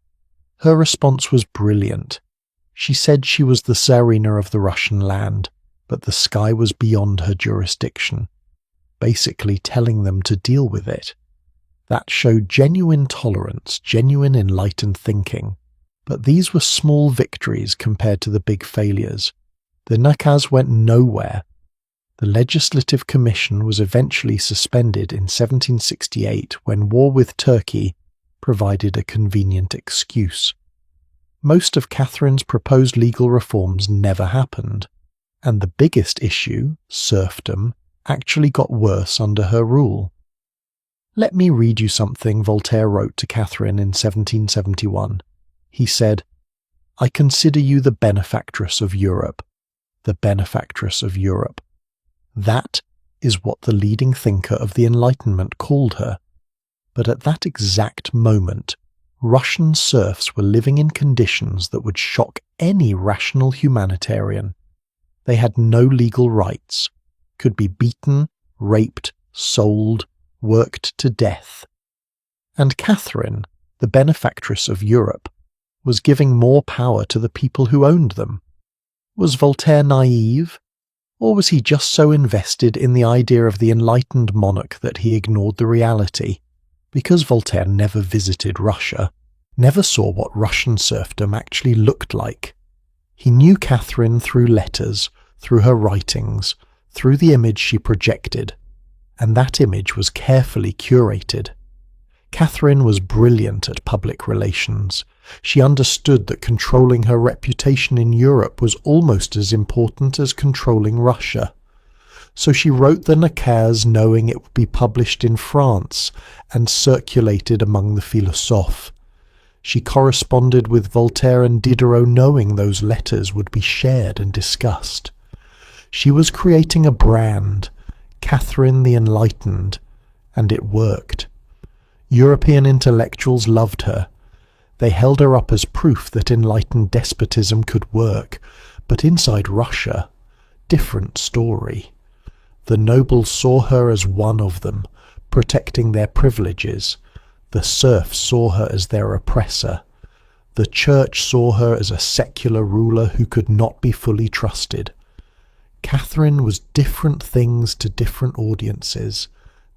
Her response was brilliant. She said she was the Tsarina of the Russian land, but the sky was beyond her jurisdiction, basically telling them to deal with it. That showed genuine tolerance, genuine enlightened thinking. But these were small victories compared to the big failures. The nakaz went nowhere. The Legislative Commission was eventually suspended in 1768 when war with Turkey provided a convenient excuse. Most of Catherine's proposed legal reforms never happened, and the biggest issue, serfdom, actually got worse under her rule. Let me read you something Voltaire wrote to Catherine in 1771. He said, "I consider you the benefactress of Europe, the benefactress of Europe." That is what the leading thinker of the Enlightenment called her. But at that exact moment, Russian serfs were living in conditions that would shock any rational humanitarian. They had no legal rights, could be beaten, raped, sold, worked to death. And Catherine, the benefactress of Europe, was giving more power to the people who owned them. Was Voltaire naive? Or was he just so invested in the idea of the enlightened monarch that he ignored the reality? Because Voltaire never visited Russia, never saw what Russian serfdom actually looked like. He knew Catherine through letters, through her writings, through the image she projected, and that image was carefully curated. Catherine was brilliant at public relations. She understood that controlling her reputation in Europe was almost as important as controlling Russia. So she wrote the nakaz knowing it would be published in France and circulated among the philosophes. She corresponded with Voltaire and Diderot knowing those letters would be shared and discussed. She was creating a brand, Catherine the Enlightened, and it worked. European intellectuals loved her. They held her up as proof that enlightened despotism could work, but inside Russia, different story. The nobles saw her as one of them, protecting their privileges. The serfs saw her as their oppressor. The church saw her as a secular ruler who could not be fully trusted. Catherine was different things to different audiences.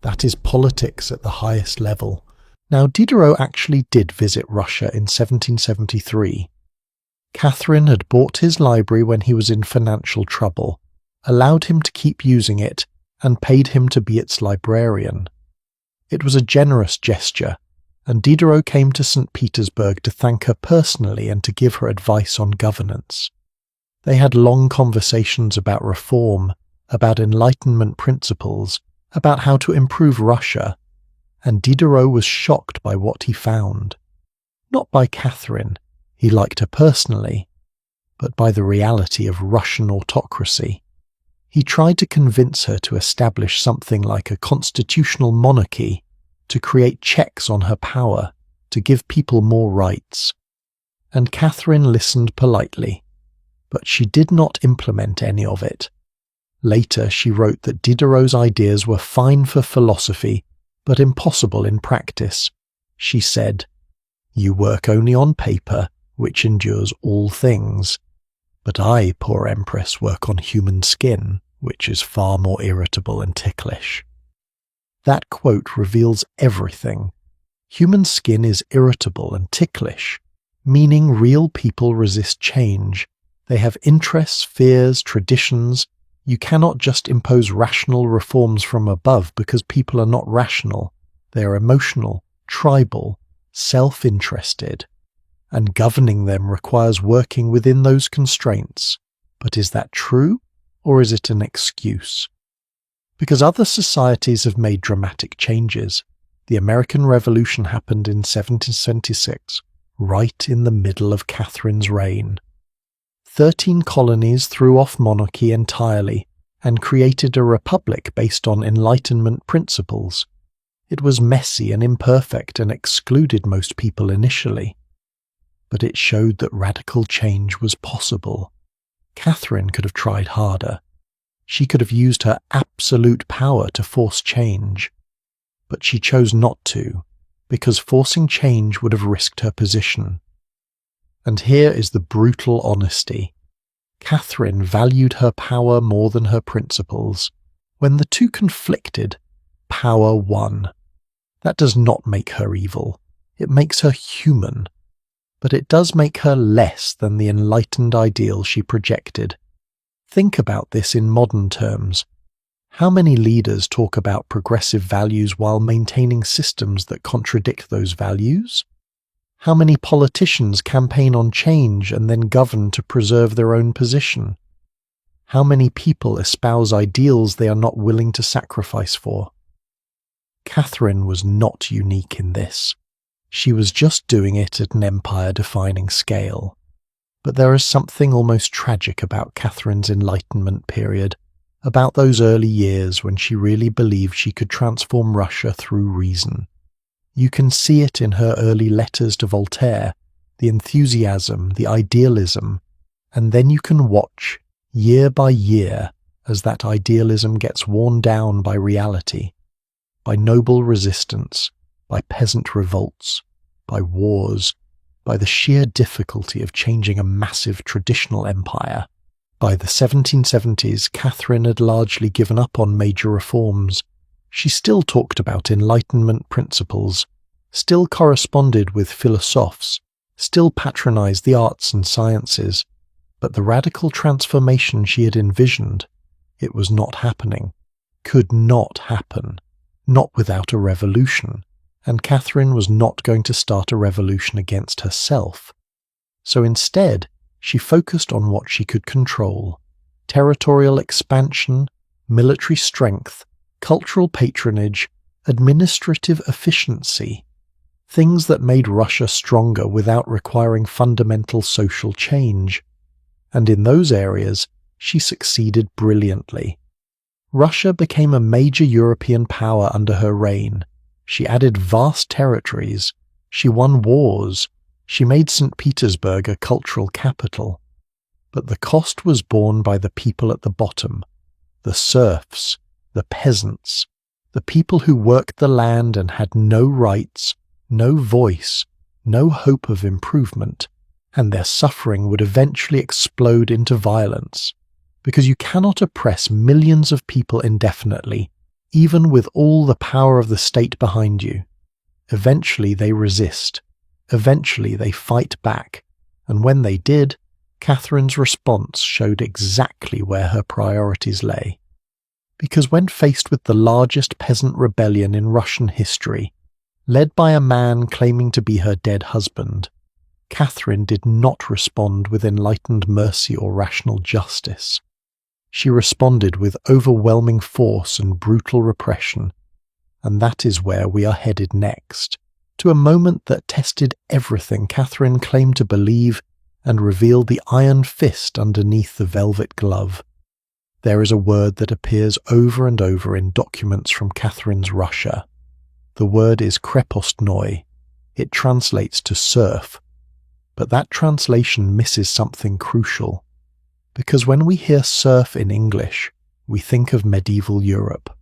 That is politics at the highest level. Now, Diderot actually did visit Russia in 1773. Catherine had bought his library when he was in financial trouble, allowed him to keep using it, and paid him to be its librarian. It was a generous gesture, and Diderot came to St. Petersburg to thank her personally and to give her advice on governance. They had long conversations about reform, about Enlightenment principles, about how to improve Russia, and Diderot was shocked by what he found. Not by Catherine, he liked her personally, but by the reality of Russian autocracy. He tried to convince her to establish something like a constitutional monarchy, to create checks on her power, to give people more rights. And Catherine listened politely, but she did not implement any of it. Later she wrote that Diderot's ideas were fine for philosophy, but impossible in practice. She said, "You work only on paper, which endures all things. But I, poor Empress, work on human skin, which is far more irritable and ticklish." That quote reveals everything. Human skin is irritable and ticklish, meaning real people resist change. They have interests, fears, traditions. You cannot just impose rational reforms from above because people are not rational. They are emotional, tribal, self-interested. and governing them requires working within those constraints. But is that true, or is it an excuse? Because other societies have made dramatic changes. The American Revolution happened in 1776, right in the middle of Catherine's reign. 13 colonies threw off monarchy entirely and created a republic based on Enlightenment principles. It was messy and imperfect and excluded most people initially. But it showed that radical change was possible. Catherine could have tried harder. She could have used her absolute power to force change. But she chose not to, because forcing change would have risked her position. And here is the brutal honesty. Catherine valued her power more than her principles. When the two conflicted, power won. That does not make her evil. It makes her human. But it does make her less than the enlightened ideal she projected. Think about this in modern terms. How many leaders talk about progressive values while maintaining systems that contradict those values? How many politicians campaign on change and then govern to preserve their own position? How many people espouse ideals they are not willing to sacrifice for? Catherine was not unique in this. She was just doing it at an empire-defining scale. But there is something almost tragic about Catherine's Enlightenment period, about those early years when she really believed she could transform Russia through reason. You can see it in her early letters to Voltaire, the enthusiasm, the idealism, and then you can watch, year by year, as that idealism gets worn down by reality, by noble resistance, by peasant revolts, by wars, by the sheer difficulty of changing a massive traditional empire. By the 1770s, Catherine had largely given up on major reforms. She still talked about Enlightenment principles, still corresponded with philosophes, still patronized the arts and sciences, but the radical transformation she had envisioned, it was not happening, could not happen, not without a revolution, and Catherine was not going to start a revolution against herself. So instead, she focused on what she could control: territorial expansion, military strength, cultural patronage, administrative efficiency, things that made Russia stronger without requiring fundamental social change. And in those areas, she succeeded brilliantly. Russia became a major European power under her reign. She added vast territories. She won wars. She made St. Petersburg a cultural capital. But the cost was borne by the people at the bottom, the serfs, the peasants, the people who worked the land and had no rights, no voice, no hope of improvement, and their suffering would eventually explode into violence, because you cannot oppress millions of people indefinitely, even with all the power of the state behind you. Eventually they resist. Eventually they fight back, and when they did, Catherine's response showed exactly where her priorities lay. Because when faced with the largest peasant rebellion in Russian history, led by a man claiming to be her dead husband, Catherine did not respond with enlightened mercy or rational justice. She responded with overwhelming force and brutal repression, and that is where we are headed next, to a moment that tested everything Catherine claimed to believe and revealed the iron fist underneath the velvet glove. There is a word that appears over and over in documents from Catherine's Russia. The word is krepostnoy. It translates to serf. But that translation misses something crucial, because when we hear serf in English, we think of medieval Europe.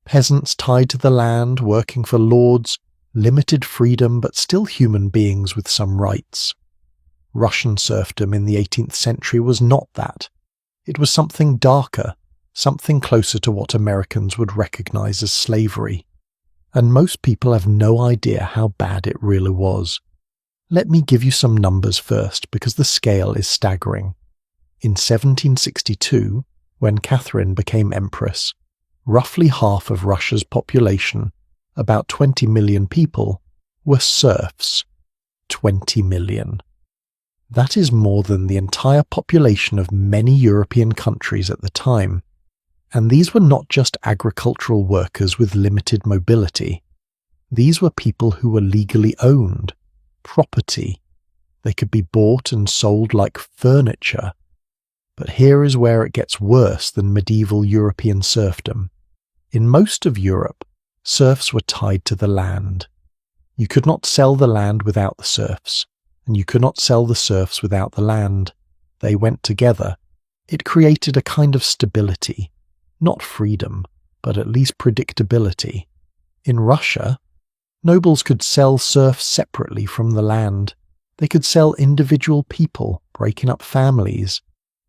Peasants tied to the land, working for lords, limited freedom but still human beings with some rights. Russian serfdom in the 18th century was not that. It was something darker, something closer to what Americans would recognize as slavery. And most people have no idea how bad it really was. Let me give you some numbers first, because the scale is staggering. In 1762, when Catherine became empress, roughly half of Russia's population, about 20 million people, were serfs. 20 million. That is more than the entire population of many European countries at the time. And these were not just agricultural workers with limited mobility. These were people who were legally owned, property. They could be bought and sold like furniture. But here is where it gets worse than medieval European serfdom. In most of Europe, serfs were tied to the land. You could not sell the land without the serfs, and you could not sell the serfs without the land. They went together. It created a kind of stability, not freedom, but at least predictability. In Russia, nobles could sell serfs separately from the land. They could sell individual people, breaking up families.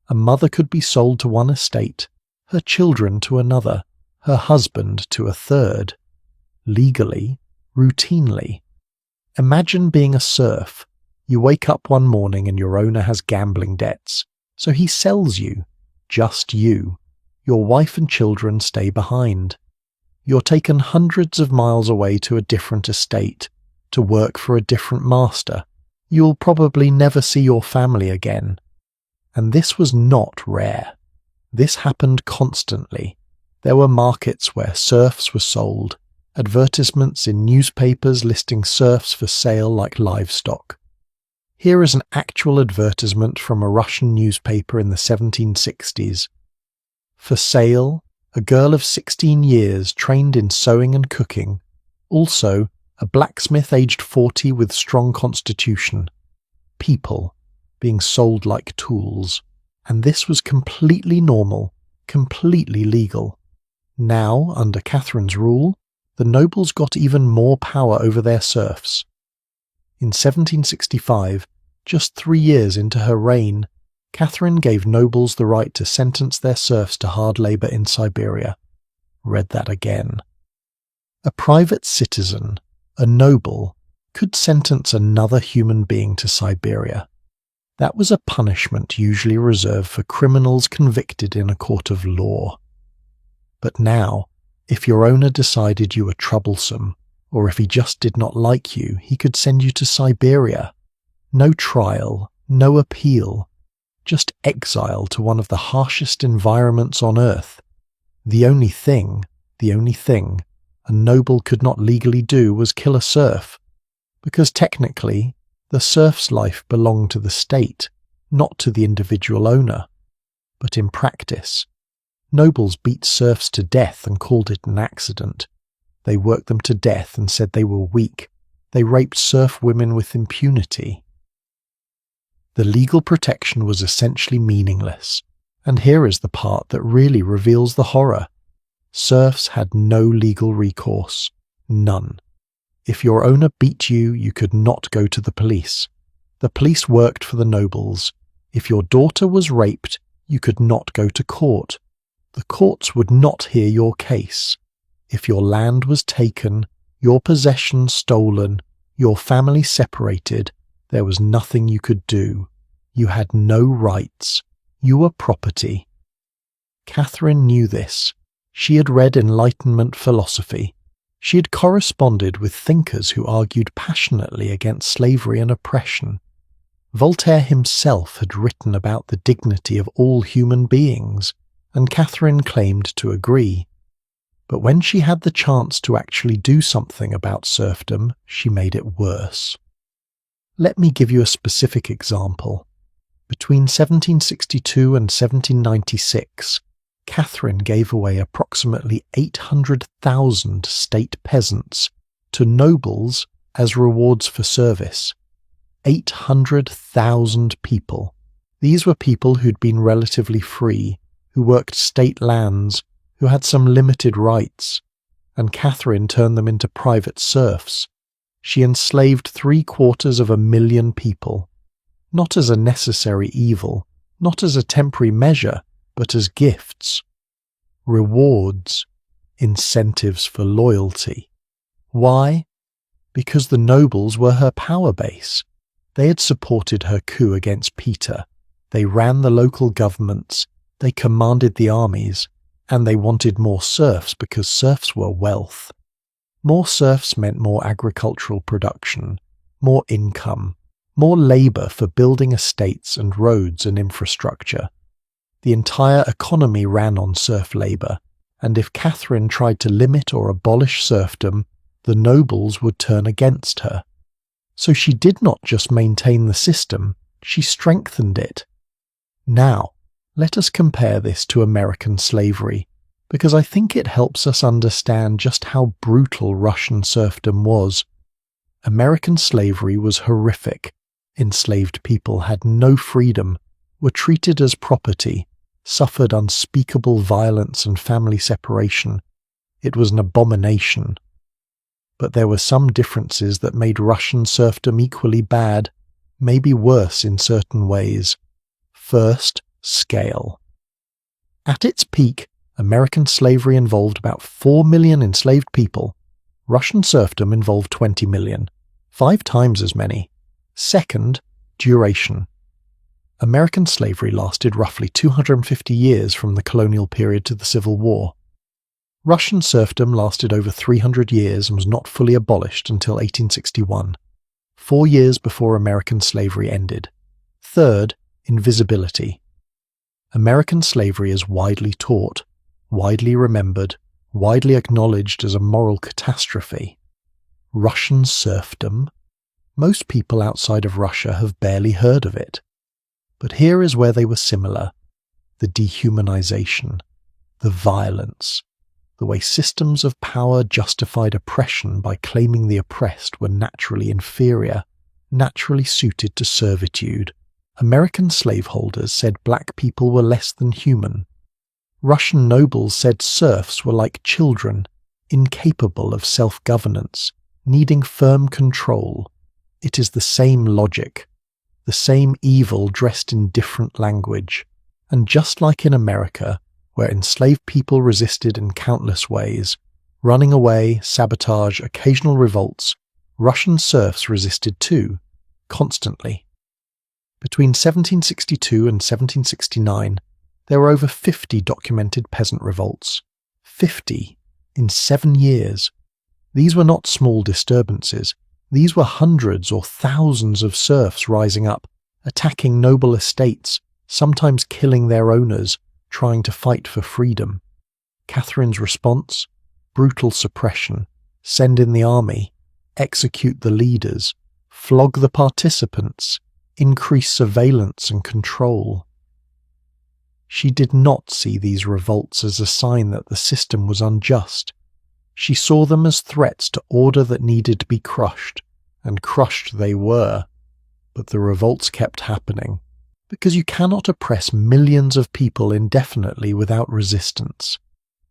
A mother could be sold to one estate, her children to another, her husband to a third. Legally, routinely. Imagine being a serf. You wake up one morning and your owner has gambling debts, so he sells you, just you. Your wife and children stay behind. You're taken hundreds of miles away to a different estate, to work for a different master. You'll probably never see your family again. And this was not rare. This happened constantly. There were markets where serfs were sold, advertisements in newspapers listing serfs for sale like livestock. Here is an actual advertisement from a Russian newspaper in the 1760s. For sale, a girl of 16 years trained in sewing and cooking. Also, a blacksmith aged 40 with strong constitution. People being sold like tools. And this was completely normal, completely legal. Now, under Catherine's rule, the nobles got even more power over their serfs. In 1765, just 3 years into her reign, Catherine gave nobles the right to sentence their serfs to hard labour in Siberia. Read that again. A private citizen, a noble, could sentence another human being to Siberia. That was a punishment usually reserved for criminals convicted in a court of law. But now, if your owner decided you were troublesome, or if he just did not like you, he could send you to Siberia. No trial, no appeal, just exile to one of the harshest environments on earth. The only thing a noble could not legally do was kill a serf, because technically, the serf's life belonged to the state, not to the individual owner. But in practice, nobles beat serfs to death and called it an accident. They worked them to death and said they were weak. They raped serf women with impunity. The legal protection was essentially meaningless, and here is the part that really reveals the horror. Serfs had no legal recourse. None. If your owner beat you, you could not go to the police. The police worked for the nobles. If your daughter was raped, you could not go to court. The courts would not hear your case. If your land was taken, your possessions stolen, your family separated, there was nothing you could do. You had no rights. You were property. Catherine knew this. She had read Enlightenment philosophy. She had corresponded with thinkers who argued passionately against slavery and oppression. Voltaire himself had written about the dignity of all human beings, and Catherine claimed to agree. But when she had the chance to actually do something about serfdom, she made it worse. Let me give you a specific example. Between 1762 and 1796, Catherine gave away approximately 800,000 state peasants to nobles as rewards for service. 800,000 people. These were people who'd been relatively free, who worked state lands, who had some limited rights, and Catherine turned them into private serfs. She enslaved 750,000 people, not as a necessary evil, not as a temporary measure, but as gifts, rewards, incentives for loyalty. Why? Because the nobles were her power base. They had supported her coup against Peter. They ran the local governments. They commanded the armies. And they wanted more serfs because serfs were wealth. More serfs meant more agricultural production, more income, more labor for building estates and roads and infrastructure. The entire economy ran on serf labor, and if Catherine tried to limit or abolish serfdom, the nobles would turn against her. So she did not just maintain the system, she strengthened it. Now, let us compare this to American slavery, because I think it helps us understand just how brutal Russian serfdom was. American slavery was horrific. Enslaved people had no freedom, were treated as property, suffered unspeakable violence and family separation. It was an abomination. But there were some differences that made Russian serfdom equally bad, maybe worse in certain ways. First, scale. At its peak, American slavery involved about 4 million enslaved people. Russian serfdom involved 20 million, 5 times as many. Second, duration. American slavery lasted roughly 250 years from the colonial period to the Civil War. Russian serfdom lasted over 300 years and was not fully abolished until 1861, 4 years before American slavery ended. Third, invisibility. American slavery is widely taught, widely remembered, widely acknowledged as a moral catastrophe. Russian serfdom? Most people outside of Russia have barely heard of it. But here is where they were similar. The dehumanization, the violence, the way systems of power justified oppression by claiming the oppressed were naturally inferior, naturally suited to servitude. American slaveholders said black people were less than human. Russian nobles said serfs were like children, incapable of self-governance, needing firm control. It is the same logic, the same evil dressed in different language. And just like in America, where enslaved people resisted in countless ways, running away, sabotage, occasional revolts, Russian serfs resisted too, constantly. Between 1762 and 1769, there were over 50 documented peasant revolts. 50 in 7 years. These were not small disturbances. These were hundreds or thousands of serfs rising up, attacking noble estates, sometimes killing their owners, trying to fight for freedom. Catherine's response? Brutal suppression. Send in the army. Execute the leaders. Flog the participants. Increase surveillance and control. She did not see these revolts as a sign that the system was unjust. She saw them as threats to order that needed to be crushed, and crushed they were. But the revolts kept happening, because you cannot oppress millions of people indefinitely without resistance.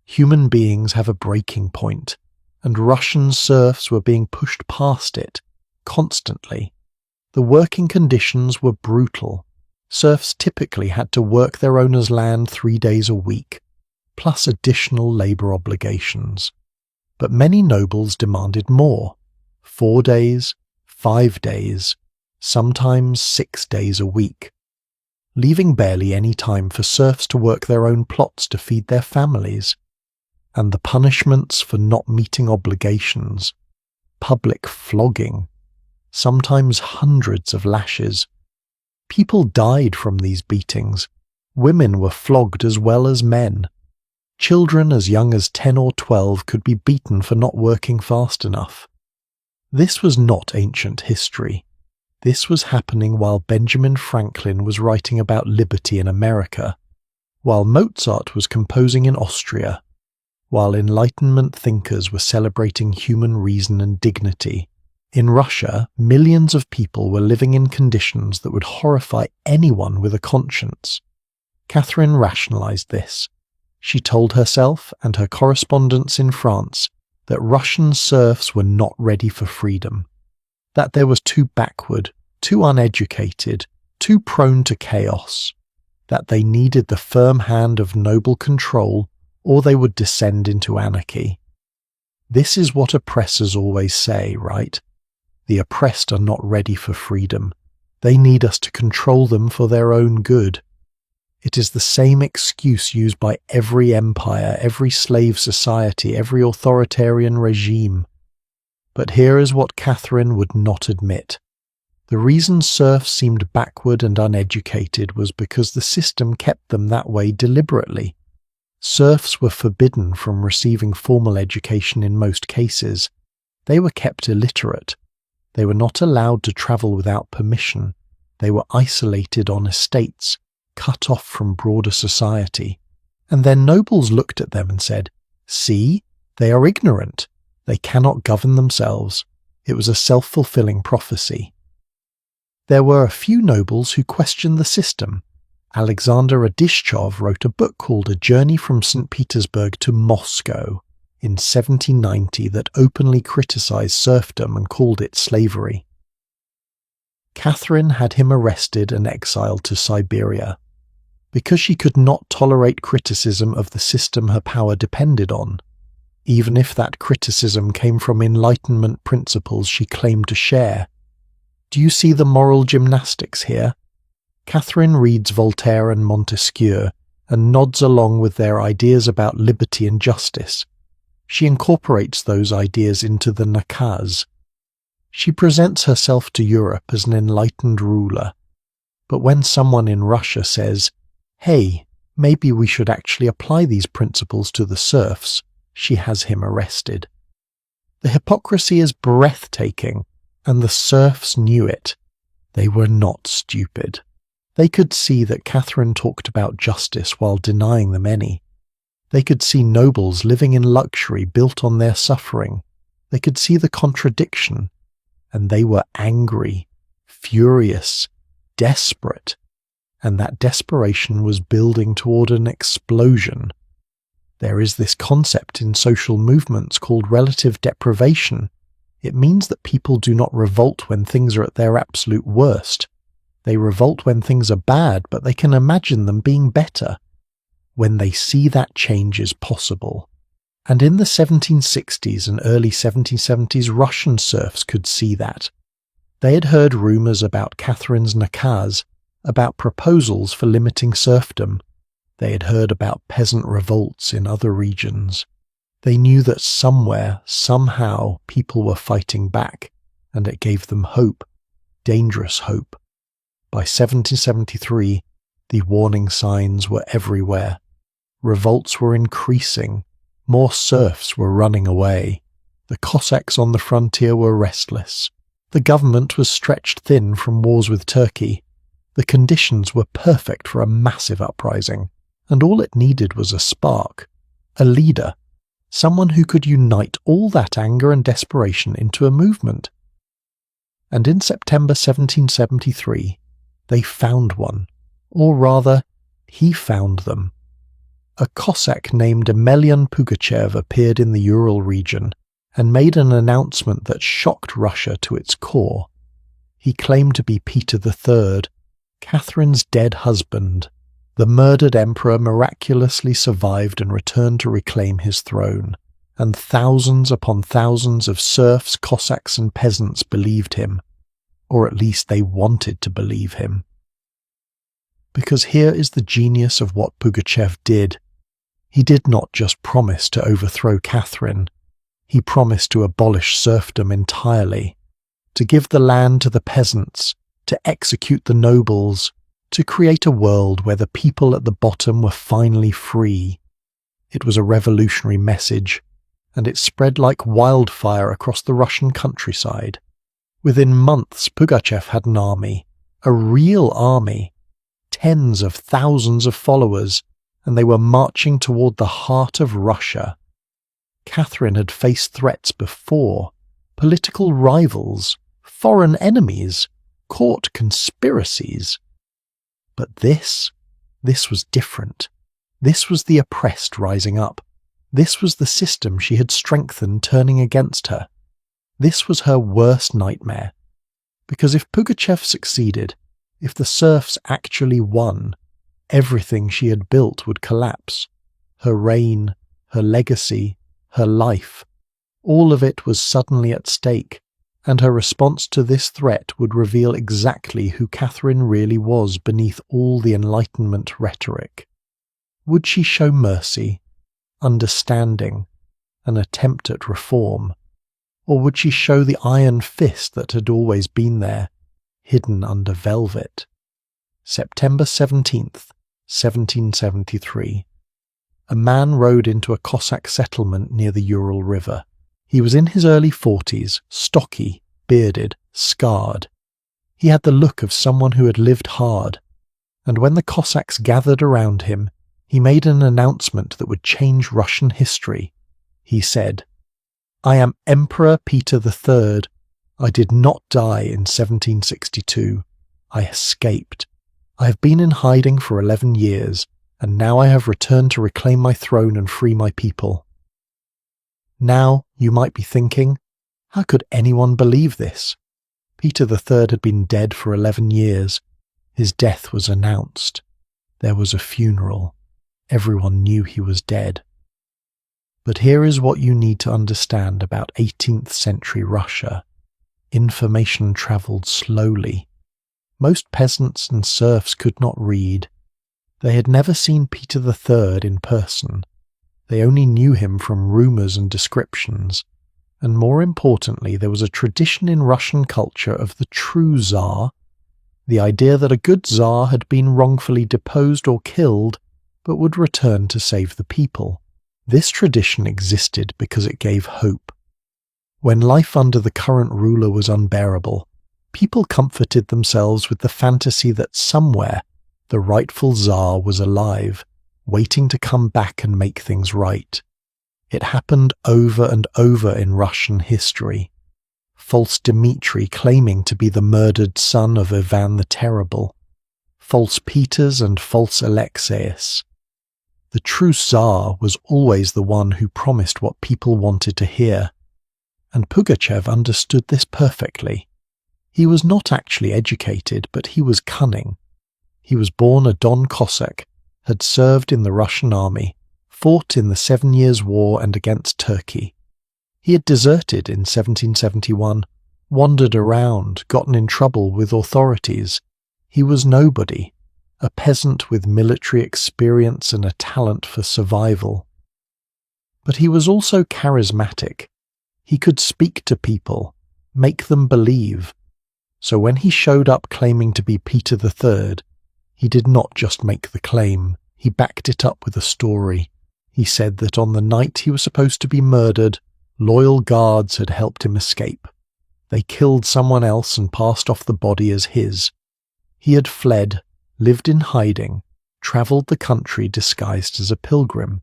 Human beings have a breaking point, and Russian serfs were being pushed past it, constantly. The working conditions were brutal. Serfs typically had to work their owner's land 3 days a week, plus additional labor obligations. But many nobles demanded more. 4 days, 5 days, sometimes 6 days a week, leaving barely any time for serfs to work their own plots to feed their families. And the punishments for not meeting obligations, public flogging, sometimes hundreds of lashes. People died from these beatings. Women were flogged as well as men. Children as young as 10 or 12 could be beaten for not working fast enough. This was not ancient history. This was happening while Benjamin Franklin was writing about liberty in America, while Mozart was composing in Austria, while Enlightenment thinkers were celebrating human reason and dignity. In Russia, millions of people were living in conditions that would horrify anyone with a conscience. Catherine rationalized this. She told herself and her correspondents in France that Russian serfs were not ready for freedom, that they was too backward, too uneducated, too prone to chaos, that they needed the firm hand of noble control or they would descend into anarchy. This is what oppressors always say, right? The oppressed are not ready for freedom. They need us to control them for their own good. It is the same excuse used by every empire, every slave society, every authoritarian regime. But here is what Catherine would not admit. The reason serfs seemed backward and uneducated was because the system kept them that way deliberately. Serfs were forbidden from receiving formal education in most cases. They were kept illiterate. They were not allowed to travel without permission. They were isolated on estates, cut off from broader society. And then nobles looked at them and said, "See, they are ignorant. They cannot govern themselves." It was a self-fulfilling prophecy. There were a few nobles who questioned the system. Alexander Radishchov wrote a book called A Journey from St. Petersburg to Moscow in 1790 that openly criticized serfdom and called it slavery. Catherine had him arrested and exiled to Siberia. Because she could not tolerate criticism of the system her power depended on, even if that criticism came from Enlightenment principles she claimed to share. Do you see the moral gymnastics here? Catherine reads Voltaire and Montesquieu and nods along with their ideas about liberty and justice. She incorporates those ideas into the nakaz. She presents herself to Europe as an enlightened ruler. But when someone in Russia says, "Hey, maybe we should actually apply these principles to the serfs," she has him arrested. The hypocrisy is breathtaking, and the serfs knew it. They were not stupid. They could see that Catherine talked about justice while denying them any. They could see nobles living in luxury built on their suffering. They could see the contradiction, and they were angry, furious, desperate, and that desperation was building toward an explosion. There is this concept in social movements called relative deprivation. It means that people do not revolt when things are at their absolute worst. They revolt when things are bad, but they can imagine them being better, when they see that change is possible. And in the 1760s and early 1770s, Russian serfs could see that. They had heard rumours about Catherine's nakaz, about proposals for limiting serfdom. They had heard about peasant revolts in other regions. They knew that somewhere, somehow, people were fighting back, and it gave them hope, dangerous hope. By 1773, the warning signs were everywhere. Revolts were increasing. More serfs were running away. The Cossacks on the frontier were restless. The government was stretched thin from wars with Turkey. The conditions were perfect for a massive uprising, and all it needed was a spark, a leader, someone who could unite all that anger and desperation into a movement. And in September 1773, they found one, or rather, he found them. A Cossack named Emelian Pugachev appeared in the Ural region and made an announcement that shocked Russia to its core. He claimed to be Peter III, Catherine's dead husband. The murdered emperor miraculously survived and returned to reclaim his throne, and thousands upon thousands of serfs, Cossacks and peasants believed him, or at least they wanted to believe him. Because here is the genius of what Pugachev did. He did not just promise to overthrow Catherine, he promised to abolish serfdom entirely, to give the land to the peasants, to execute the nobles, to create a world where the people at the bottom were finally free. It was a revolutionary message, and it spread like wildfire across the Russian countryside. Within months, Pugachev had an army, a real army, tens of thousands of followers, and they were marching toward the heart of Russia. Catherine had faced threats before, political rivals, foreign enemies, court conspiracies. But this was different. This was the oppressed rising up. This was the system she had strengthened turning against her. This was her worst nightmare. Because if Pugachev succeeded, if the serfs actually won, everything she had built would collapse. Her reign, her legacy, her life, all of it was suddenly at stake, and her response to this threat would reveal exactly who Catherine really was beneath all the Enlightenment rhetoric. Would she show mercy, understanding, an attempt at reform, or would she show the iron fist that had always been there, hidden under velvet. September 17th, 1773. A man rode into a Cossack settlement near the Ural River. He was in his early 40s, stocky, bearded, scarred. He had the look of someone who had lived hard, and when the Cossacks gathered around him, he made an announcement that would change Russian history. He said, "I am Emperor Peter III. I did not die in 1762. I escaped. I have been in hiding for 11 years, and now I have returned to reclaim my throne and free my people." Now, you might be thinking, how could anyone believe this? Peter III had been dead for 11 years. His death was announced. There was a funeral. Everyone knew he was dead. But here is what you need to understand about 18th century Russia. Information travelled slowly. Most peasants and serfs could not read. They had never seen Peter III in person. They only knew him from rumours and descriptions. And more importantly, there was a tradition in Russian culture of the true Tsar, the idea that a good Tsar had been wrongfully deposed or killed, but would return to save the people. This tradition existed because it gave hope. When life under the current ruler was unbearable, people comforted themselves with the fantasy that somewhere the rightful Tsar was alive, waiting to come back and make things right. It happened over and over in Russian history. False Dmitri claiming to be the murdered son of Ivan the Terrible. False Peters and false Alexeis. The true Tsar was always the one who promised what people wanted to hear. And Pugachev understood this perfectly. He was not actually educated, but he was cunning. He was born a Don Cossack, had served in the Russian army, fought in the 7 Years' War and against Turkey. He had deserted in 1771, wandered around, gotten in trouble with authorities. He was nobody, a peasant with military experience and a talent for survival. But he was also charismatic. He could speak to people, make them believe. So when he showed up claiming to be Peter III, he did not just make the claim, he backed it up with a story. He said that on the night he was supposed to be murdered, loyal guards had helped him escape. They killed someone else and passed off the body as his. He had fled, lived in hiding, travelled the country disguised as a pilgrim.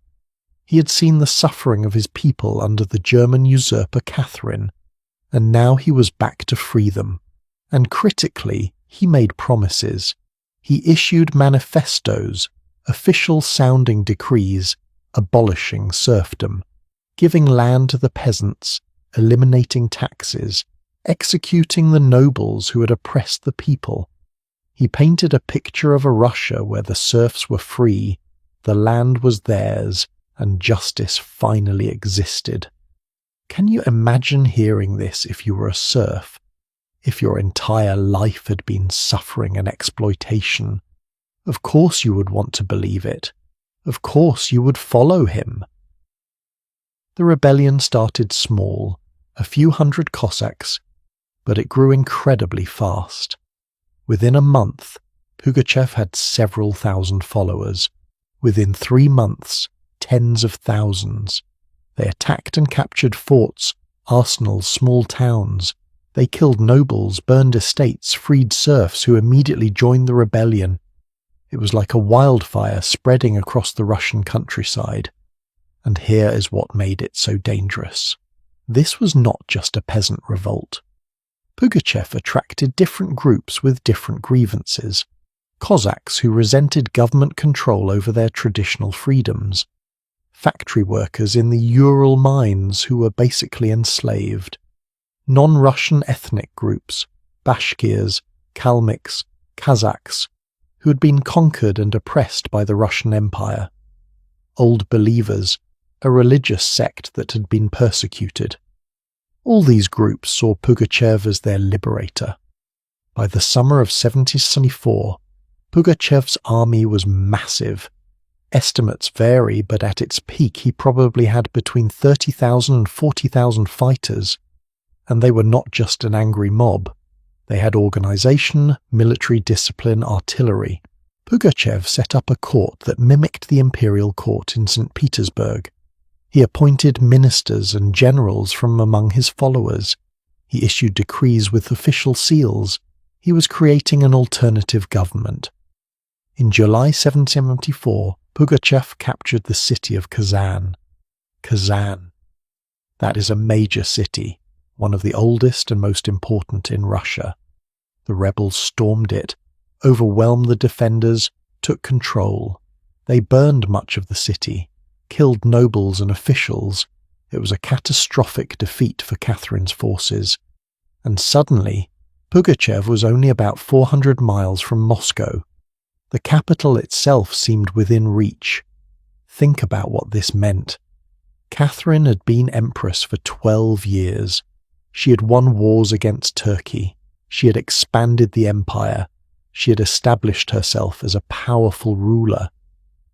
He had seen the suffering of his people under the German usurper Catherine, and now he was back to free them. And critically, he made promises. He issued manifestos, official-sounding decrees, abolishing serfdom, giving land to the peasants, eliminating taxes, executing the nobles who had oppressed the people. He painted a picture of a Russia where the serfs were free, the land was theirs, and justice finally existed. Can you imagine hearing this if you were a serf? If your entire life had been suffering and exploitation? Of course you would want to believe it. Of course you would follow him. The rebellion started small, a few hundred Cossacks, but it grew incredibly fast. Within a month, Pugachev had several thousand followers. Within 3 months, tens of thousands. They attacked and captured forts, arsenals, small towns. They killed nobles, burned estates, freed serfs who immediately joined the rebellion. It was like a wildfire spreading across the Russian countryside. And here is what made it so dangerous. This was not just a peasant revolt. Pugachev attracted different groups with different grievances. Cossacks who resented government control over their traditional freedoms. Factory workers in the Ural mines who were basically enslaved. Non-Russian ethnic groups, Bashkirs, Kalmyks, Kazakhs, who had been conquered and oppressed by the Russian Empire. Old Believers, a religious sect that had been persecuted. All these groups saw Pugachev as their liberator. By the summer of 1774, Pugachev's army was massive. Estimates vary, but at its peak he probably had between 30,000 and 40,000 fighters. And they were not just an angry mob. They had organization, military discipline, artillery. Pugachev set up a court that mimicked the Imperial court in St. Petersburg. He appointed ministers and generals from among his followers. He issued decrees with official seals. He was creating an alternative government. In July 1774, Pugachev captured the city of Kazan. Kazan. That is a major city, one of the oldest and most important in Russia. The rebels stormed it, overwhelmed the defenders, took control. They burned much of the city, killed nobles and officials. It was a catastrophic defeat for Catherine's forces. And suddenly, Pugachev was only about 400 miles from Moscow. The capital itself seemed within reach. Think about what this meant. Catherine had been empress for 12 years. She had won wars against Turkey. She had expanded the empire. She had established herself as a powerful ruler.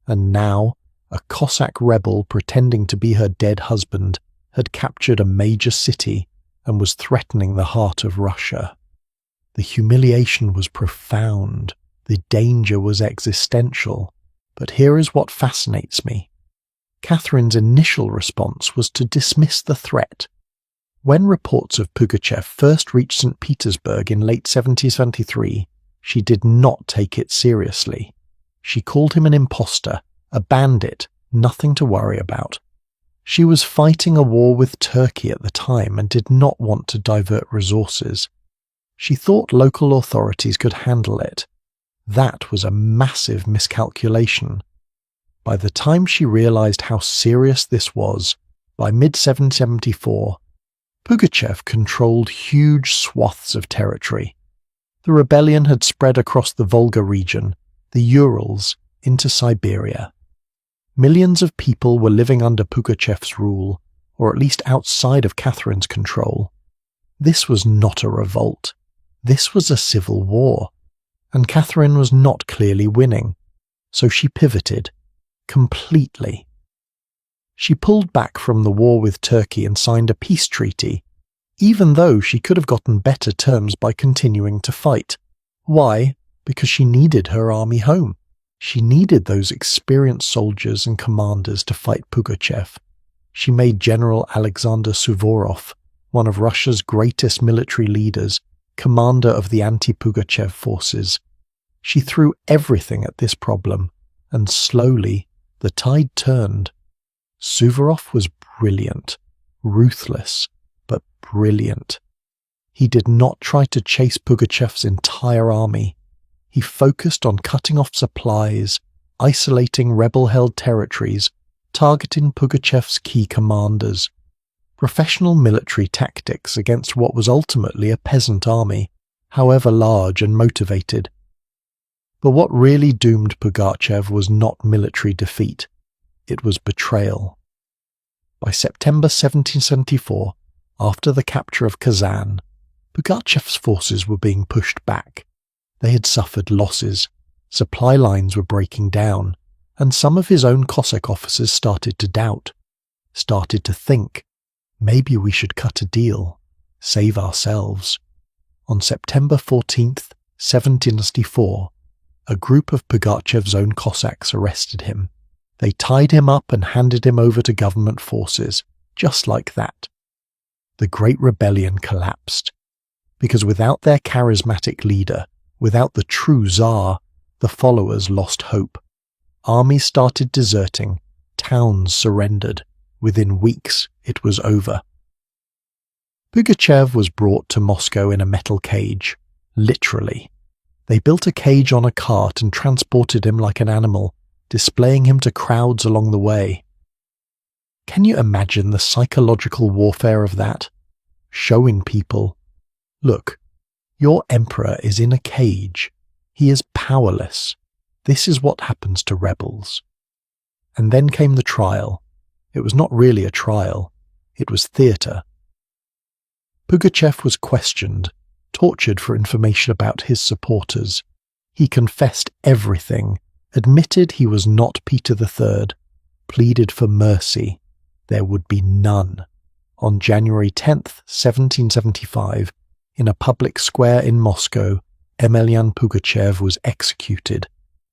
And now, a Cossack rebel pretending to be her dead husband had captured a major city and was threatening the heart of Russia. The humiliation was profound. The danger was existential. But here is what fascinates me. Catherine's initial response was to dismiss the threat. When reports of Pugachev first reached St. Petersburg in late 1773, she did not take it seriously. She called him an impostor, a bandit, nothing to worry about. She was fighting a war with Turkey at the time and did not want to divert resources. She thought local authorities could handle it. That was a massive miscalculation. By the time she realized how serious this was, by mid-1774, Pugachev controlled huge swaths of territory. The rebellion had spread across the Volga region, the Urals, into Siberia. Millions of people were living under Pugachev's rule, or at least outside of Catherine's control. This was not a revolt. This was a civil war, and Catherine was not clearly winning, so she pivoted, completely. She pulled back from the war with Turkey and signed a peace treaty, even though she could have gotten better terms by continuing to fight. Why? Because she needed her army home. She needed those experienced soldiers and commanders to fight Pugachev. She made General Alexander Suvorov, one of Russia's greatest military leaders, commander of the anti-Pugachev forces. She threw everything at this problem, and slowly the tide turned. Suvorov was brilliant, ruthless, but brilliant. He did not try to chase Pugachev's entire army. He focused on cutting off supplies, isolating rebel-held territories, targeting Pugachev's key commanders. Professional military tactics against what was ultimately a peasant army, however large and motivated. But what really doomed Pugachev was not military defeat. It was betrayal. By September 1774, after the capture of Kazan, Pugachev's forces were being pushed back. They had suffered losses, supply lines were breaking down, and some of his own Cossack officers started to doubt, started to think, maybe we should cut a deal, save ourselves. On September 14th, 1764, a group of Pugachev's own Cossacks arrested him. They tied him up and handed him over to government forces, just like that. The Great Rebellion collapsed, because without their charismatic leader, without the true Tsar, the followers lost hope. Armies started deserting, towns surrendered. Within weeks, it was over. Pugachev was brought to Moscow in a metal cage, literally. They built a cage on a cart and transported him like an animal, displaying him to crowds along the way. Can you imagine the psychological warfare of that? Showing people, look, your emperor is in a cage. He is powerless. This is what happens to rebels. And then came the trial. It was not really a trial. It was theatre. Pugachev was questioned, tortured for information about his supporters. He confessed everything, admitted he was not Peter III, pleaded for mercy. There would be none. On January 10th, 1775, In a public square in Moscow, Emelyan Pugachev was executed.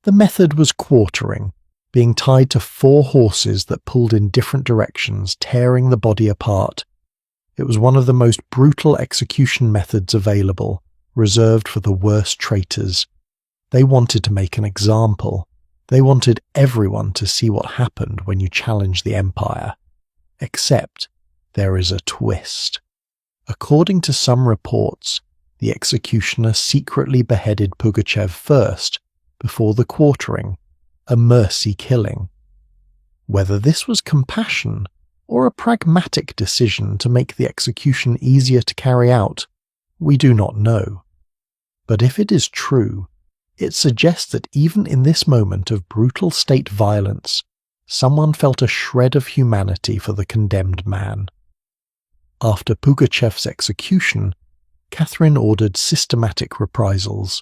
The method was quartering, being tied to 4 horses that pulled in different directions, tearing the body apart. It was one of the most brutal execution methods available, reserved for the worst traitors. They wanted to make an example. They wanted everyone to see what happened when you challenge the empire. Except there is a twist. According to some reports, the executioner secretly beheaded Pugachev first, before the quartering, a mercy killing. Whether this was compassion or a pragmatic decision to make the execution easier to carry out, we do not know. But if it is true, it suggests that even in this moment of brutal state violence, someone felt a shred of humanity for the condemned man. After Pugachev's execution, Catherine ordered systematic reprisals.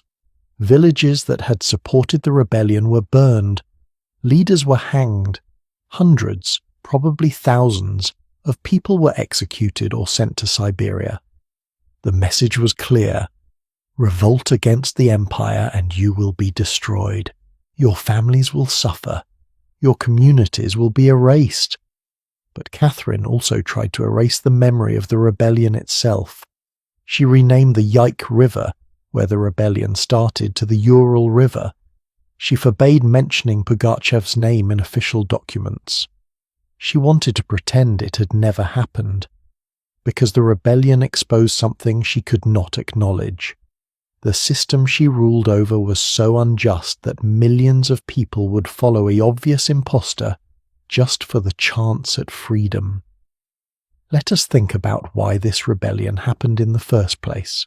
Villages that had supported the rebellion were burned. Leaders were hanged. Hundreds, probably thousands, of people were executed or sent to Siberia. The message was clear. Revolt against the empire and you will be destroyed. Your families will suffer. Your communities will be erased. But Catherine also tried to erase the memory of the rebellion itself. She renamed the Yaik River, where the rebellion started, to the Ural River. She forbade mentioning Pugachev's name in official documents. She wanted to pretend it had never happened, because the rebellion exposed something she could not acknowledge. The system she ruled over was so unjust that millions of people would follow an obvious impostor just for the chance at freedom. Let us think about why this rebellion happened in the first place.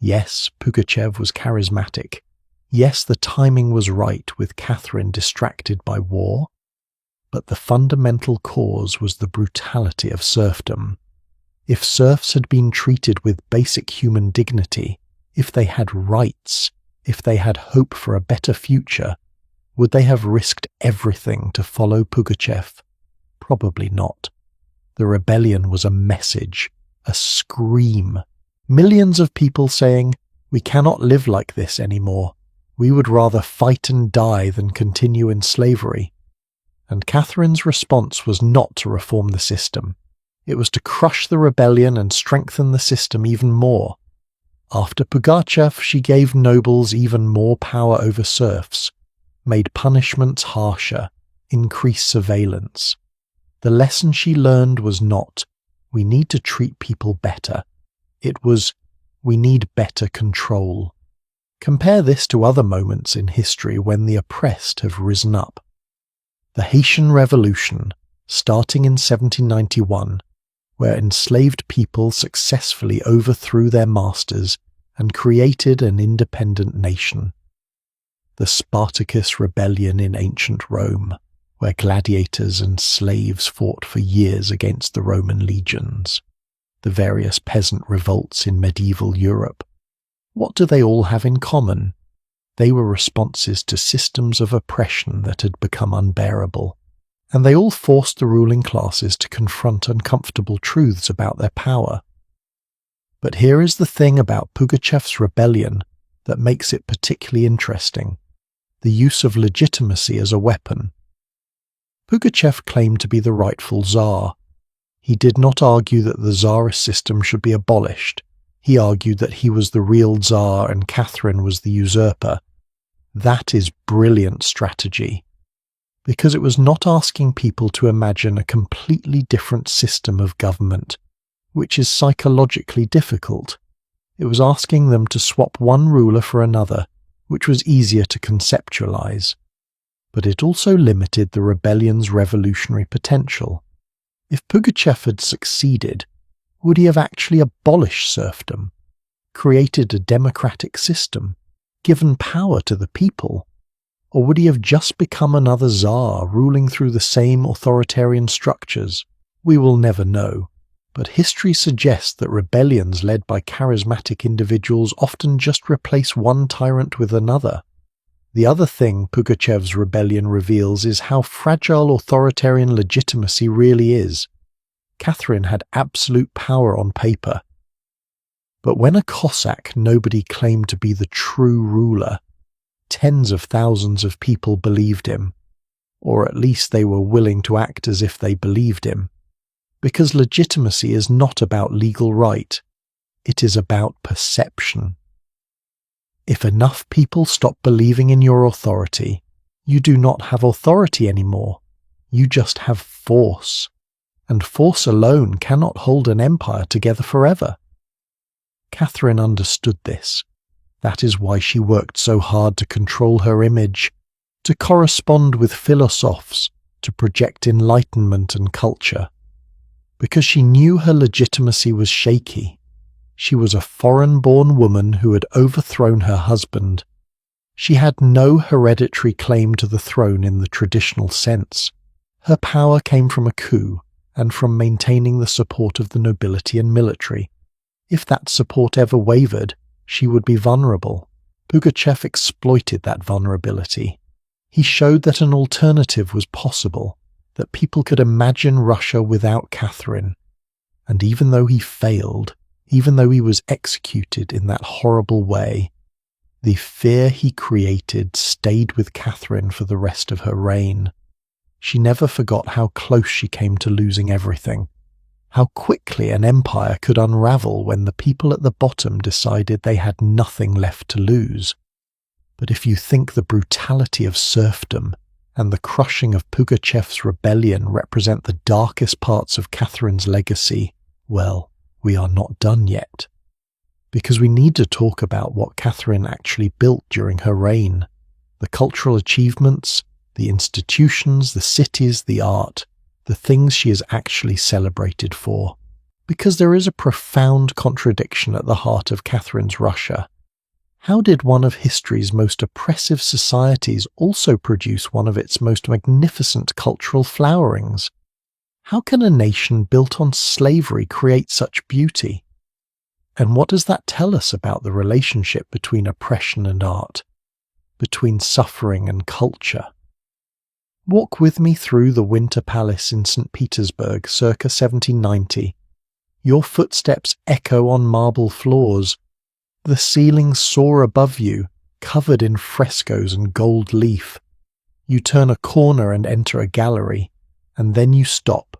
Yes, Pugachev was charismatic. Yes, the timing was right with Catherine distracted by war. But the fundamental cause was the brutality of serfdom. If serfs had been treated with basic human dignity, if they had rights, if they had hope for a better future, would they have risked everything to follow Pugachev? Probably not. The rebellion was a message, a scream. Millions of people saying, "We cannot live like this anymore. We would rather fight and die than continue in slavery." And Catherine's response was not to reform the system. It was to crush the rebellion and strengthen the system even more. After Pugachev, she gave nobles even more power over serfs, made punishments harsher, increased surveillance. The lesson she learned was not, "We need to treat people better." It was, "We need better control." Compare this to other moments in history when the oppressed have risen up. The Haitian Revolution, starting in 1791, where enslaved people successfully overthrew their masters and created an independent nation. The Spartacus Rebellion in ancient Rome, where gladiators and slaves fought for years against the Roman legions. The various peasant revolts in medieval Europe. What do they all have in common? They were responses to systems of oppression that had become unbearable, and they all forced the ruling classes to confront uncomfortable truths about their power. But here is the thing about Pugachev's rebellion that makes it particularly interesting: the use of legitimacy as a weapon. Pugachev claimed to be the rightful Tsar. He did not argue that the Tsarist system should be abolished. He argued that he was the real Tsar and Catherine was the usurper. That is brilliant strategy, because it was not asking people to imagine a completely different system of government, which is psychologically difficult. It was asking them to swap one ruler for another, which was easier to conceptualize. But it also limited the rebellion's revolutionary potential. If Pugachev had succeeded, would he have actually abolished serfdom, created a democratic system, given power to the people? Or would he have just become another Tsar ruling through the same authoritarian structures? We will never know, but history suggests that rebellions led by charismatic individuals often just replace one tyrant with another. The other thing Pugachev's rebellion reveals is how fragile authoritarian legitimacy really is. Catherine had absolute power on paper. But when a Cossack nobody claimed to be the true ruler, tens of thousands of people believed him, or at least they were willing to act as if they believed him, because legitimacy is not about legal right, it is about perception. If enough people stop believing in your authority, you do not have authority anymore, you just have force, and force alone cannot hold an empire together forever. Catherine understood this. That is why she worked so hard to control her image, to correspond with philosophers, to project enlightenment and culture. Because she knew her legitimacy was shaky. She was a foreign-born woman who had overthrown her husband. She had no hereditary claim to the throne in the traditional sense. Her power came from a coup and from maintaining the support of the nobility and military. If that support ever wavered, she would be vulnerable. Pugachev exploited that vulnerability. He showed that an alternative was possible, that people could imagine Russia without Catherine. And even though he failed, even though he was executed in that horrible way, the fear he created stayed with Catherine for the rest of her reign. She never forgot how close she came to losing everything, how quickly an empire could unravel when the people at the bottom decided they had nothing left to lose. But if you think the brutality of serfdom and the crushing of Pugachev's rebellion represent the darkest parts of Catherine's legacy, well, we are not done yet. Because we need to talk about what Catherine actually built during her reign, the cultural achievements, the institutions, the cities, the art, the things she is actually celebrated for. Because there is a profound contradiction at the heart of Catherine's Russia. How did one of history's most oppressive societies also produce one of its most magnificent cultural flowerings? How can a nation built on slavery create such beauty? And what does that tell us about the relationship between oppression and art, between suffering and culture? Walk with me through the Winter Palace in St. Petersburg circa 1790. Your footsteps echo on marble floors. The ceilings soar above you, covered in frescoes and gold leaf. You turn a corner and enter a gallery, and then you stop.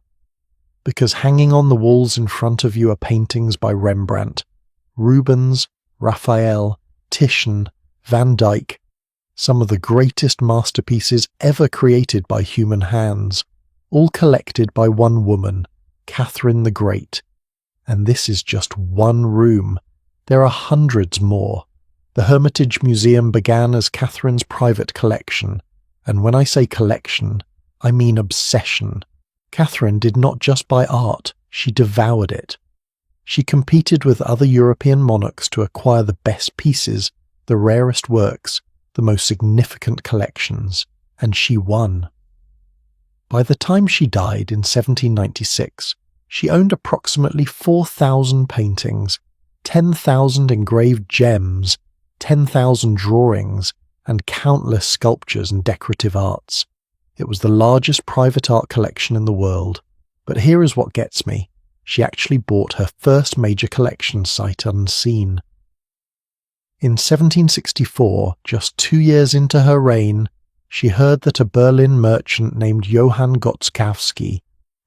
Because hanging on the walls in front of you are paintings by Rembrandt, Rubens, Raphael, Titian, Van Dyck, some of the greatest masterpieces ever created by human hands, all collected by one woman, Catherine the Great. And this is just one room. There are hundreds more. The Hermitage Museum began as Catherine's private collection, and when I say collection, I mean obsession. Catherine did not just buy art, she devoured it. She competed with other European monarchs to acquire the best pieces, the rarest works, the most significant collections, and she won. By the time she died in 1796, she owned approximately 4,000 paintings, 10,000 engraved gems, 10,000 drawings, and countless sculptures and decorative arts. It was the largest private art collection in the world. But here is what gets me. She actually bought her first major collection sight unseen. In 1764, just 2 years into her reign, she heard that a Berlin merchant named Johann Gotskowski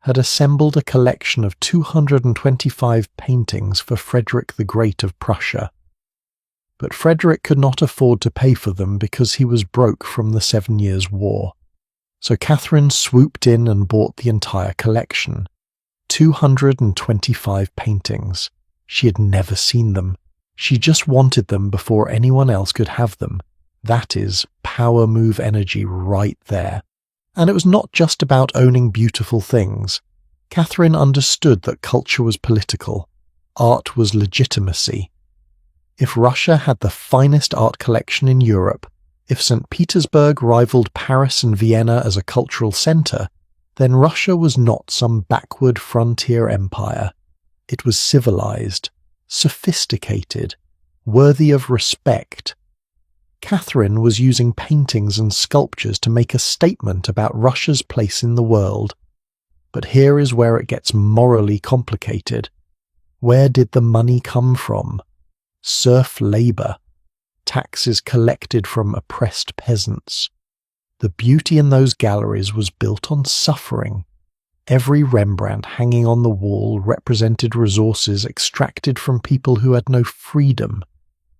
had assembled a collection of 225 paintings for Frederick the Great of Prussia. But Frederick could not afford to pay for them because he was broke from the 7 Years' War. So Catherine swooped in and bought the entire collection. 225 paintings. She had never seen them. She just wanted them before anyone else could have them. That is power move energy right there. And it was not just about owning beautiful things. Catherine understood that culture was political. Art was legitimacy. If Russia had the finest art collection in Europe, if St. Petersburg rivaled Paris and Vienna as a cultural centre, then Russia was not some backward frontier empire. It was civilized, sophisticated, worthy of respect. Catherine was using paintings and sculptures to make a statement about Russia's place in the world. But here is where it gets morally complicated. Where did the money come from? Serf labour, taxes collected from oppressed peasants. The beauty in those galleries was built on suffering. Every Rembrandt hanging on the wall represented resources extracted from people who had no freedom,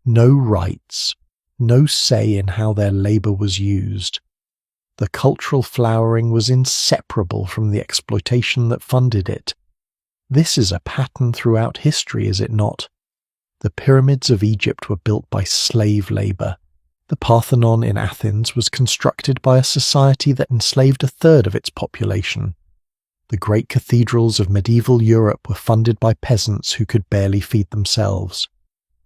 no rights, no say in how their labour was used. The cultural flowering was inseparable from the exploitation that funded it. This is a pattern throughout history, is it not? The pyramids of Egypt were built by slave labour. The Parthenon in Athens was constructed by a society that enslaved a third of its population. The great cathedrals of medieval Europe were funded by peasants who could barely feed themselves.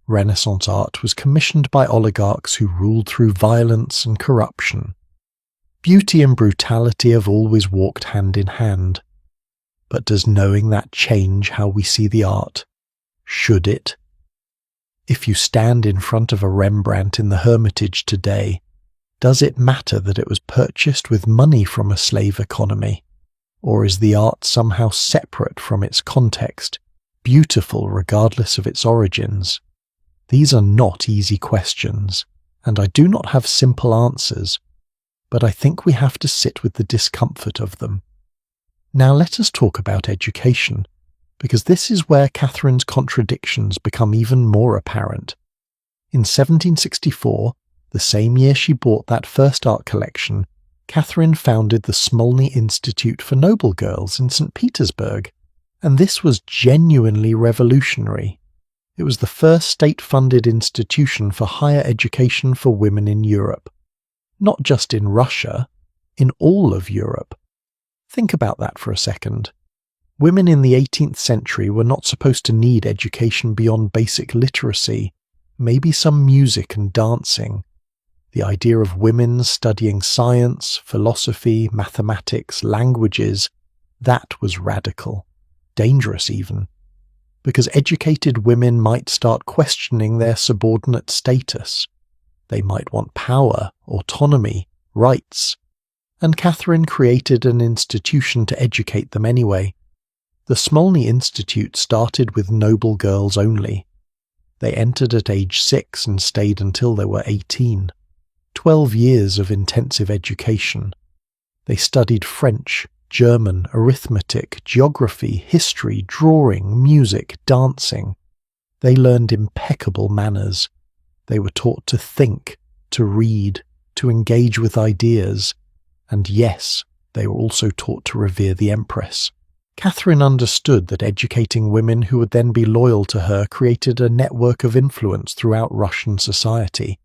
Renaissance art was commissioned by oligarchs who ruled through violence and corruption. Beauty and brutality have always walked hand in hand. But does knowing that change how we see the art? Should it? If you stand in front of a Rembrandt in the Hermitage today, does it matter that it was purchased with money from a slave economy? Or is the art somehow separate from its context, beautiful regardless of its origins? These are not easy questions, and I do not have simple answers, but I think we have to sit with the discomfort of them. Now let us talk about education, because this is where Catherine's contradictions become even more apparent. In 1764, the same year she bought that first art collection, Catherine founded the Smolny Institute for Noble Girls in St. Petersburg, and this was genuinely revolutionary. It was the first state-funded institution for higher education for women in Europe. Not just in Russia, in all of Europe. Think about that for a second. Women in the 18th century were not supposed to need education beyond basic literacy, maybe some music and dancing. The idea of women studying science, philosophy, mathematics, languages, that was radical, dangerous even, because educated women might start questioning their subordinate status. They might want power, autonomy, rights. And Catherine created an institution to educate them anyway. The Smolny Institute started with noble girls only. They entered at age 6 and stayed until they were 18. 12 years of intensive education. They studied French, German, arithmetic, geography, history, drawing, music, dancing. They learned impeccable manners. They were taught to think, to read, to engage with ideas. And yes, they were also taught to revere the Empress. Catherine understood that educating women who would then be loyal to her created a network of influence throughout Russian society.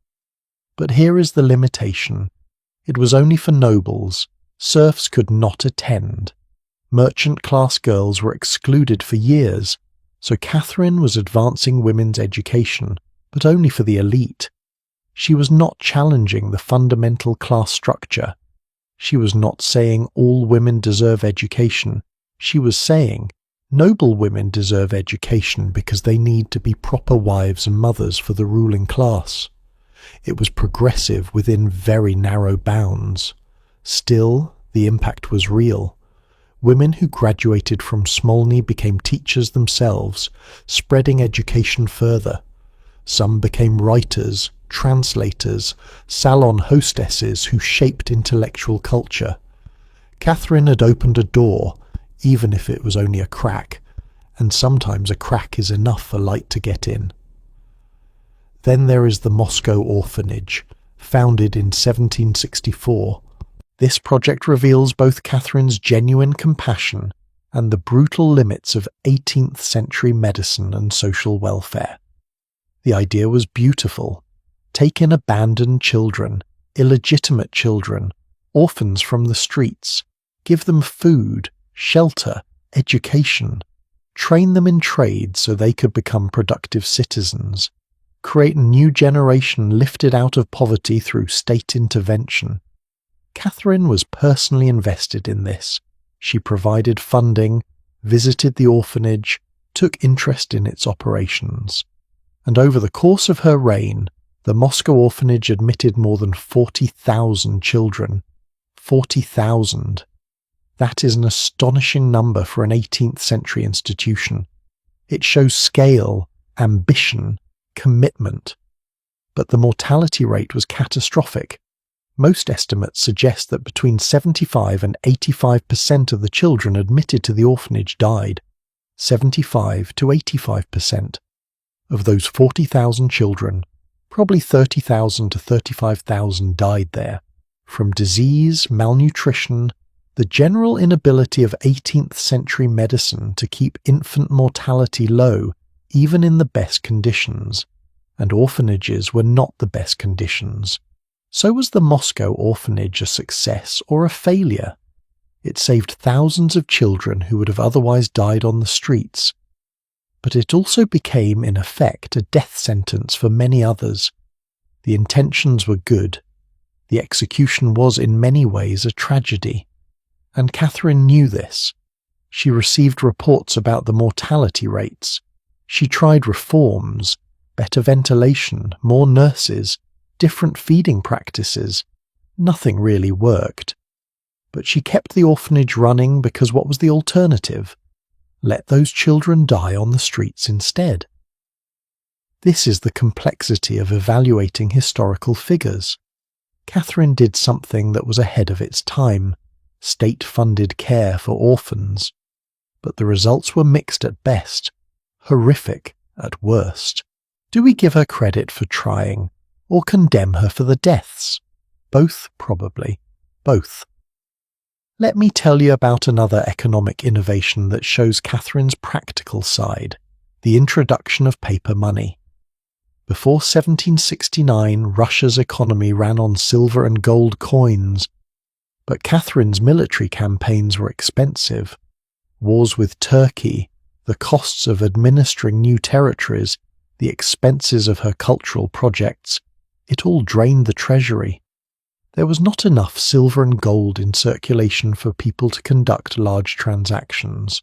But here is the limitation. It was only for nobles. Serfs could not attend. Merchant-class girls were excluded for years, so Catherine was advancing women's education, but only for the elite. She was not challenging the fundamental class structure. She was not saying all women deserve education. She was saying noble women deserve education because they need to be proper wives and mothers for the ruling class. It was progressive within very narrow bounds. Still, the impact was real. Women who graduated from Smolny became teachers themselves, spreading education further. Some became writers, translators, salon hostesses who shaped intellectual culture. Catherine had opened a door, even if it was only a crack, and sometimes a crack is enough for light to get in. Then there is the Moscow Orphanage, founded in 1764. This project reveals both Catherine's genuine compassion and the brutal limits of 18th century medicine and social welfare. The idea was beautiful. Take in abandoned children, illegitimate children, orphans from the streets, give them food, shelter, education, train them in trade so they could become productive citizens, create a new generation lifted out of poverty through state intervention. Catherine was personally invested in this. She provided funding, visited the orphanage, took interest in its operations. And over the course of her reign, the Moscow orphanage admitted more than 40,000 children. 40,000. That is an astonishing number for an 18th century institution. It shows scale, ambition, commitment. But the mortality rate was catastrophic. Most estimates suggest that between 75 and 85% of the children admitted to the orphanage died. 75 to 85%. Of those 40,000 children, probably 30,000 to 35,000 died there, from disease, malnutrition, the general inability of 18th century medicine to keep infant mortality low even in the best conditions, and orphanages were not the best conditions. So was the Moscow orphanage a success or a failure? It saved thousands of children who would have otherwise died on the streets. But it also became, in effect, a death sentence for many others. The intentions were good. The execution was in many ways a tragedy. And Catherine knew this. She received reports about the mortality rates. She tried reforms, better ventilation, more nurses, different feeding practices. Nothing really worked. But she kept the orphanage running because what was the alternative? Let those children die on the streets instead. This is the complexity of evaluating historical figures. Catherine did something that was ahead of its time, state-funded care for orphans. But the results were mixed at best, horrific at worst. Do we give her credit for trying, or condemn her for the deaths? Both, probably. Both. Let me tell you about another economic innovation that shows Catherine's practical side, the introduction of paper money. Before 1769, Russia's economy ran on silver and gold coins, but Catherine's military campaigns were expensive. Wars with Turkey, the costs of administering new territories, the expenses of her cultural projects, it all drained the treasury. There was not enough silver and gold in circulation for people to conduct large transactions.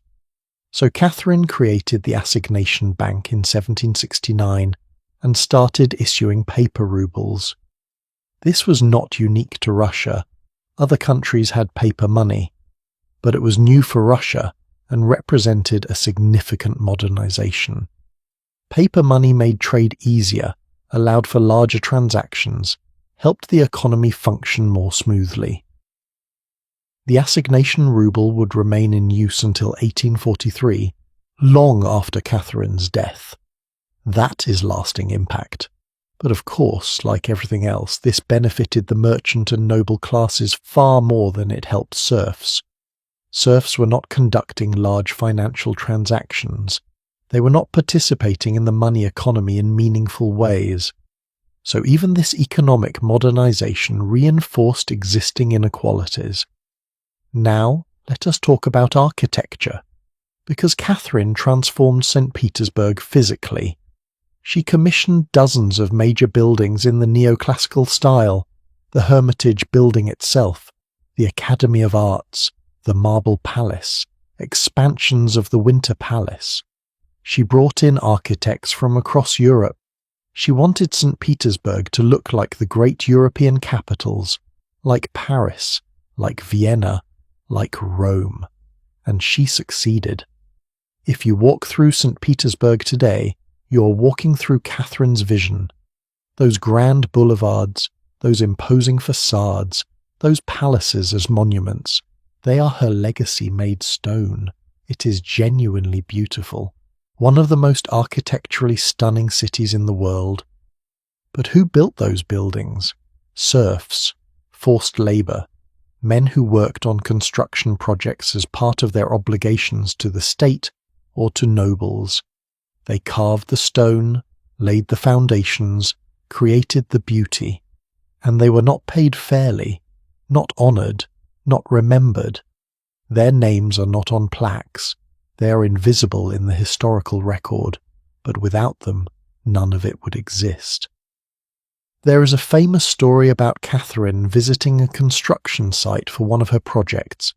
So Catherine created the Assignation Bank in 1769 and started issuing paper rubles. This was not unique to Russia. Other countries had paper money, but it was new for Russia and represented a significant modernization. Paper money made trade easier, allowed for larger transactions, helped the economy function more smoothly. The assignation ruble would remain in use until 1843, long after Catherine's death. That is lasting impact. But of course, like everything else, this benefited the merchant and noble classes far more than it helped serfs. Serfs were not conducting large financial transactions. They were not participating in the money economy in meaningful ways. So even this economic modernization reinforced existing inequalities. Now, let us talk about architecture, because Catherine transformed St. Petersburg physically. She commissioned dozens of major buildings in the neoclassical style, the Hermitage building itself, the Academy of Arts, the Marble Palace, expansions of the Winter Palace. She brought in architects from across Europe. She wanted St. Petersburg to look like the great European capitals, like Paris, like Vienna, like Rome. And she succeeded. If you walk through St. Petersburg today, you're walking through Catherine's vision. Those grand boulevards, those imposing facades, those palaces as monuments, they are her legacy made stone. It is genuinely beautiful. One of the most architecturally stunning cities in the world. But who built those buildings? Serfs, forced labor, men who worked on construction projects as part of their obligations to the state or to nobles. They carved the stone, laid the foundations, created the beauty, and they were not paid fairly, not honored, not remembered. Their names are not on plaques. They are invisible in the historical record, but without them, none of it would exist. There is a famous story about Catherine visiting a construction site for one of her projects.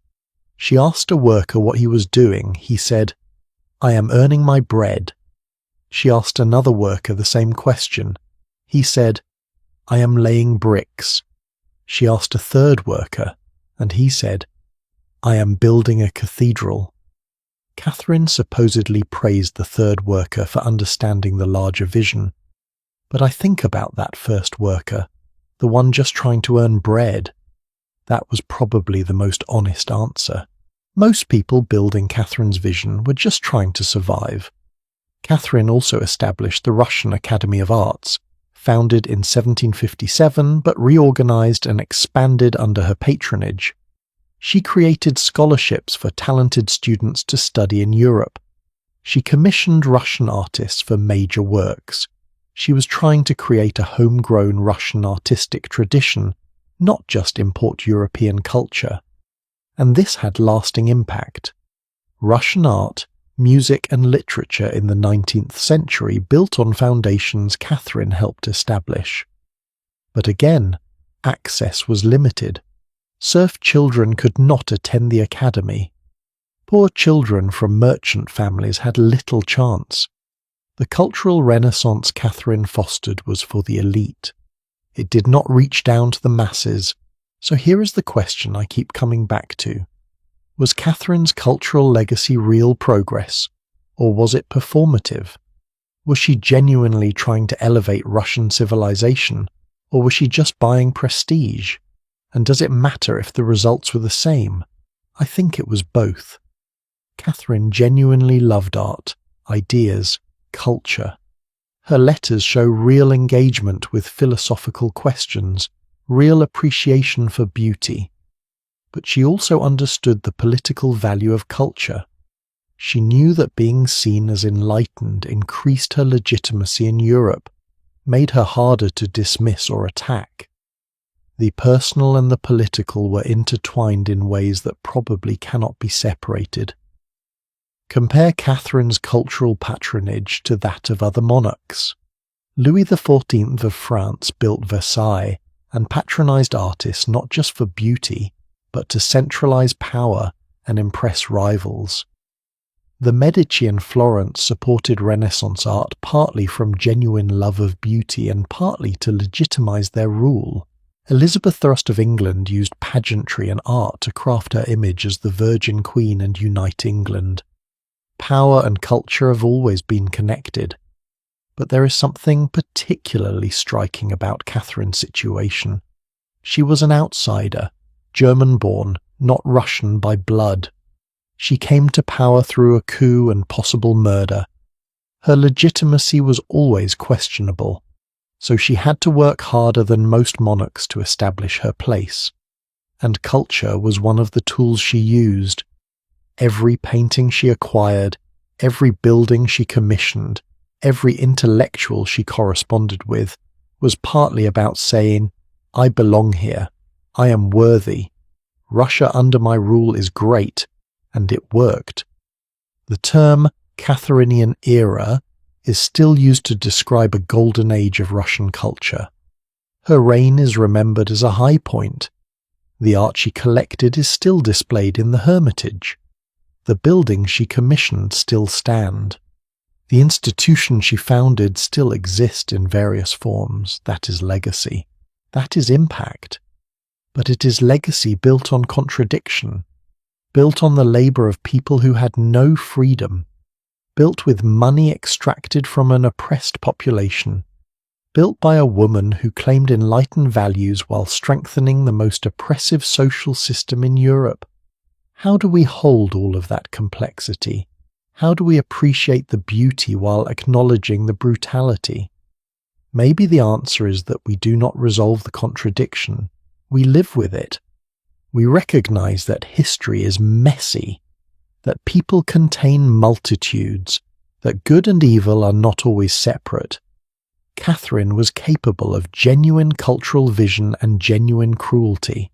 She asked a worker what he was doing. He said, "I am earning my bread." She asked another worker the same question. He said, "I am laying bricks." She asked a third worker, and he said, "I am building a cathedral." Catherine supposedly praised the third worker for understanding the larger vision. But I think about that first worker, the one just trying to earn bread. That was probably the most honest answer. Most people building Catherine's vision were just trying to survive. Catherine also established the Russian Academy of Arts, founded in 1757 but reorganized and expanded under her patronage. She created scholarships for talented students to study in Europe. She commissioned Russian artists for major works. She was trying to create a homegrown Russian artistic tradition, not just import European culture. And this had lasting impact. Russian art, music and literature in the 19th century built on foundations Catherine helped establish. But again, access was limited. Serf children could not attend the academy. Poor children from merchant families had little chance. The cultural renaissance Catherine fostered was for the elite. It did not reach down to the masses, so here is the question I keep coming back to. Was Catherine's cultural legacy real progress, or was it performative? Was she genuinely trying to elevate Russian civilization, or was she just buying prestige? And does it matter if the results were the same? I think it was both. Catherine genuinely loved art, ideas, culture. Her letters show real engagement with philosophical questions, real appreciation for beauty. But she also understood the political value of culture. She knew that being seen as enlightened increased her legitimacy in Europe, made her harder to dismiss or attack. The personal and the political were intertwined in ways that probably cannot be separated. Compare Catherine's cultural patronage to that of other monarchs. Louis XIV of France built Versailles and patronized artists not just for beauty, but to centralize power and impress rivals. The Medici in Florence supported Renaissance art partly from genuine love of beauty and partly to legitimize their rule. Elizabeth I of England used pageantry and art to craft her image as the Virgin Queen and unite England. Power and culture have always been connected. But there is something particularly striking about Catherine's situation. She was an outsider, German-born, not Russian by blood. She came to power through a coup and possible murder. Her legitimacy was always questionable, so she had to work harder than most monarchs to establish her place. And culture was one of the tools she used. Every painting she acquired, every building she commissioned, every intellectual she corresponded with, was partly about saying, I belong here, I am worthy, Russia under my rule is great, and it worked. The term Catherinian era is still used to describe a golden age of Russian culture. Her reign is remembered as a high point. The art she collected is still displayed in the Hermitage. The buildings she commissioned still stand. The institutions she founded still exist in various forms. That is legacy. That is impact. But it is legacy built on contradiction, built on the labor of people who had no freedom, built with money extracted from an oppressed population, built by a woman who claimed enlightened values while strengthening the most oppressive social system in Europe. How do we hold all of that complexity? How do we appreciate the beauty while acknowledging the brutality? Maybe the answer is that we do not resolve the contradiction. We live with it. We recognize that history is messy, that people contain multitudes, that good and evil are not always separate. Catherine was capable of genuine cultural vision and genuine cruelty,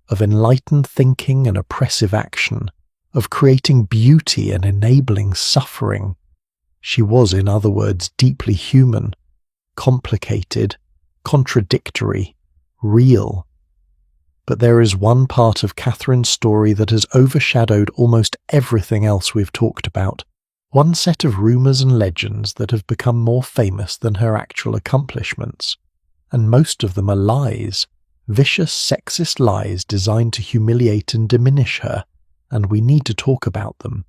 of enlightened thinking and oppressive action, of creating beauty and enabling suffering. She was, in other words, deeply human, complicated, contradictory, real. But there is one part of Catherine's story that has overshadowed almost everything else we've talked about, one set of rumours and legends that have become more famous than her actual accomplishments, and most of them are lies, vicious sexist lies designed to humiliate and diminish her, and we need to talk about them.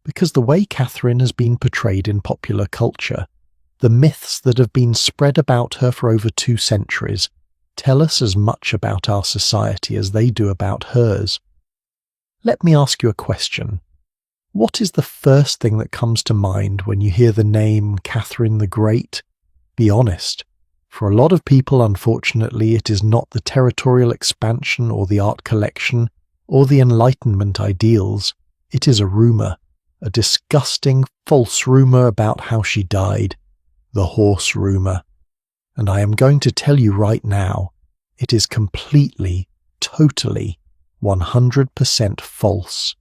Because the way Catherine has been portrayed in popular culture, the myths that have been spread about her for over 2 centuries, tell us as much about our society as they do about hers. Let me ask you a question. What is the first thing that comes to mind when you hear the name Catherine the Great? Be honest. For a lot of people, unfortunately, it is not the territorial expansion or the art collection or the Enlightenment ideals. It is a rumour, a disgusting, false rumour about how she died. The horse rumour. And I am going to tell you right now, it is completely, totally, 100% false.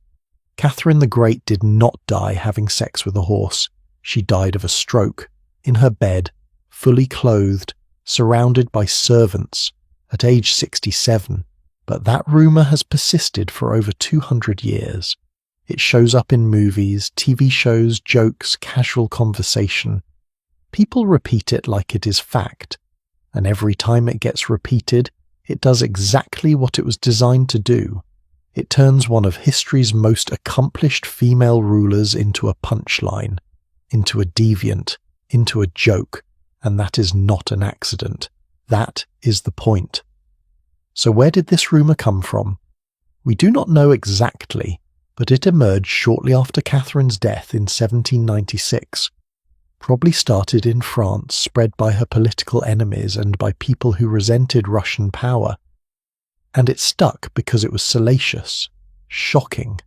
Catherine the Great did not die having sex with a horse. She died of a stroke, in her bed, fully clothed, surrounded by servants, at age 67. But that rumour has persisted for over 200 years. It shows up in movies, TV shows, jokes, casual conversation. People repeat it like it is fact, and every time it gets repeated, it does exactly what it was designed to do. It turns one of history's most accomplished female rulers into a punchline, into a deviant, into a joke, and that is not an accident. That is the point. So where did this rumour come from? We do not know exactly, but it emerged shortly after Catherine's death in 1796. Probably started in France, spread by her political enemies and by people who resented Russian power. And it stuck because it was salacious, shocking,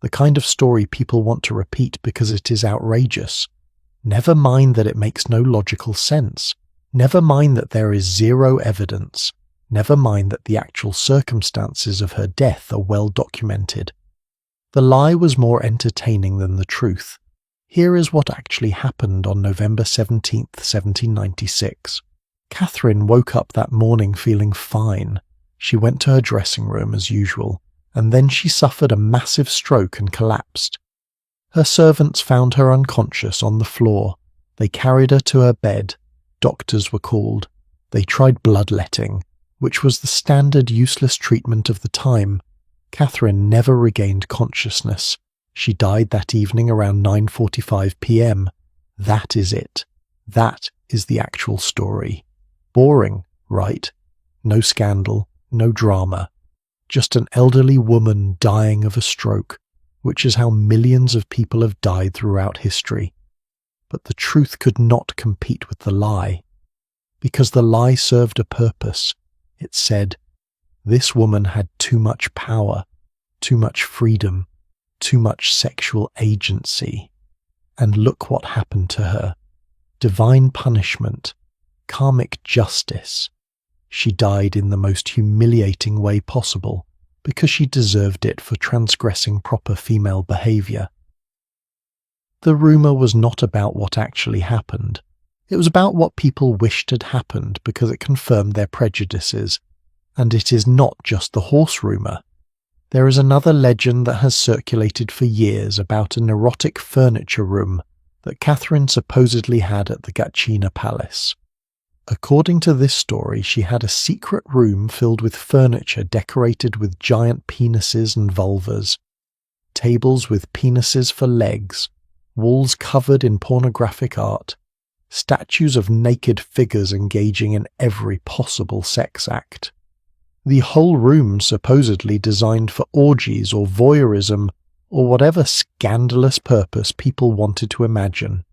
the kind of story people want to repeat because it is outrageous. Never mind that it makes no logical sense. Never mind that there is zero evidence. Never mind that the actual circumstances of her death are well documented. The lie was more entertaining than the truth. Here is what actually happened on November 17th, 1796. Catherine woke up that morning feeling fine. She went to her dressing room as usual, and then she suffered a massive stroke and collapsed. Her servants found her unconscious on the floor. They carried her to her bed. Doctors were called. They tried bloodletting, which was the standard useless treatment of the time. Catherine never regained consciousness. She died that evening around 9:45 p.m. That is it. That is the actual story. Boring, right? No scandal, no drama. Just an elderly woman dying of a stroke, which is how millions of people have died throughout history. But the truth could not compete with the lie, because the lie served a purpose. It said, this woman had too much power, too much freedom, too much sexual agency. And look what happened to her. Divine punishment, karmic justice. She died in the most humiliating way possible, because she deserved it for transgressing proper female behaviour. The rumour was not about what actually happened. It was about what people wished had happened because it confirmed their prejudices. And it is not just the horse rumour. There is another legend that has circulated for years about an erotic furniture room that Catherine supposedly had at the Gatchina Palace. According to this story, she had a secret room filled with furniture decorated with giant penises and vulvas, tables with penises for legs, walls covered in pornographic art, statues of naked figures engaging in every possible sex act. The whole room supposedly designed for orgies or voyeurism or whatever scandalous purpose people wanted to imagine.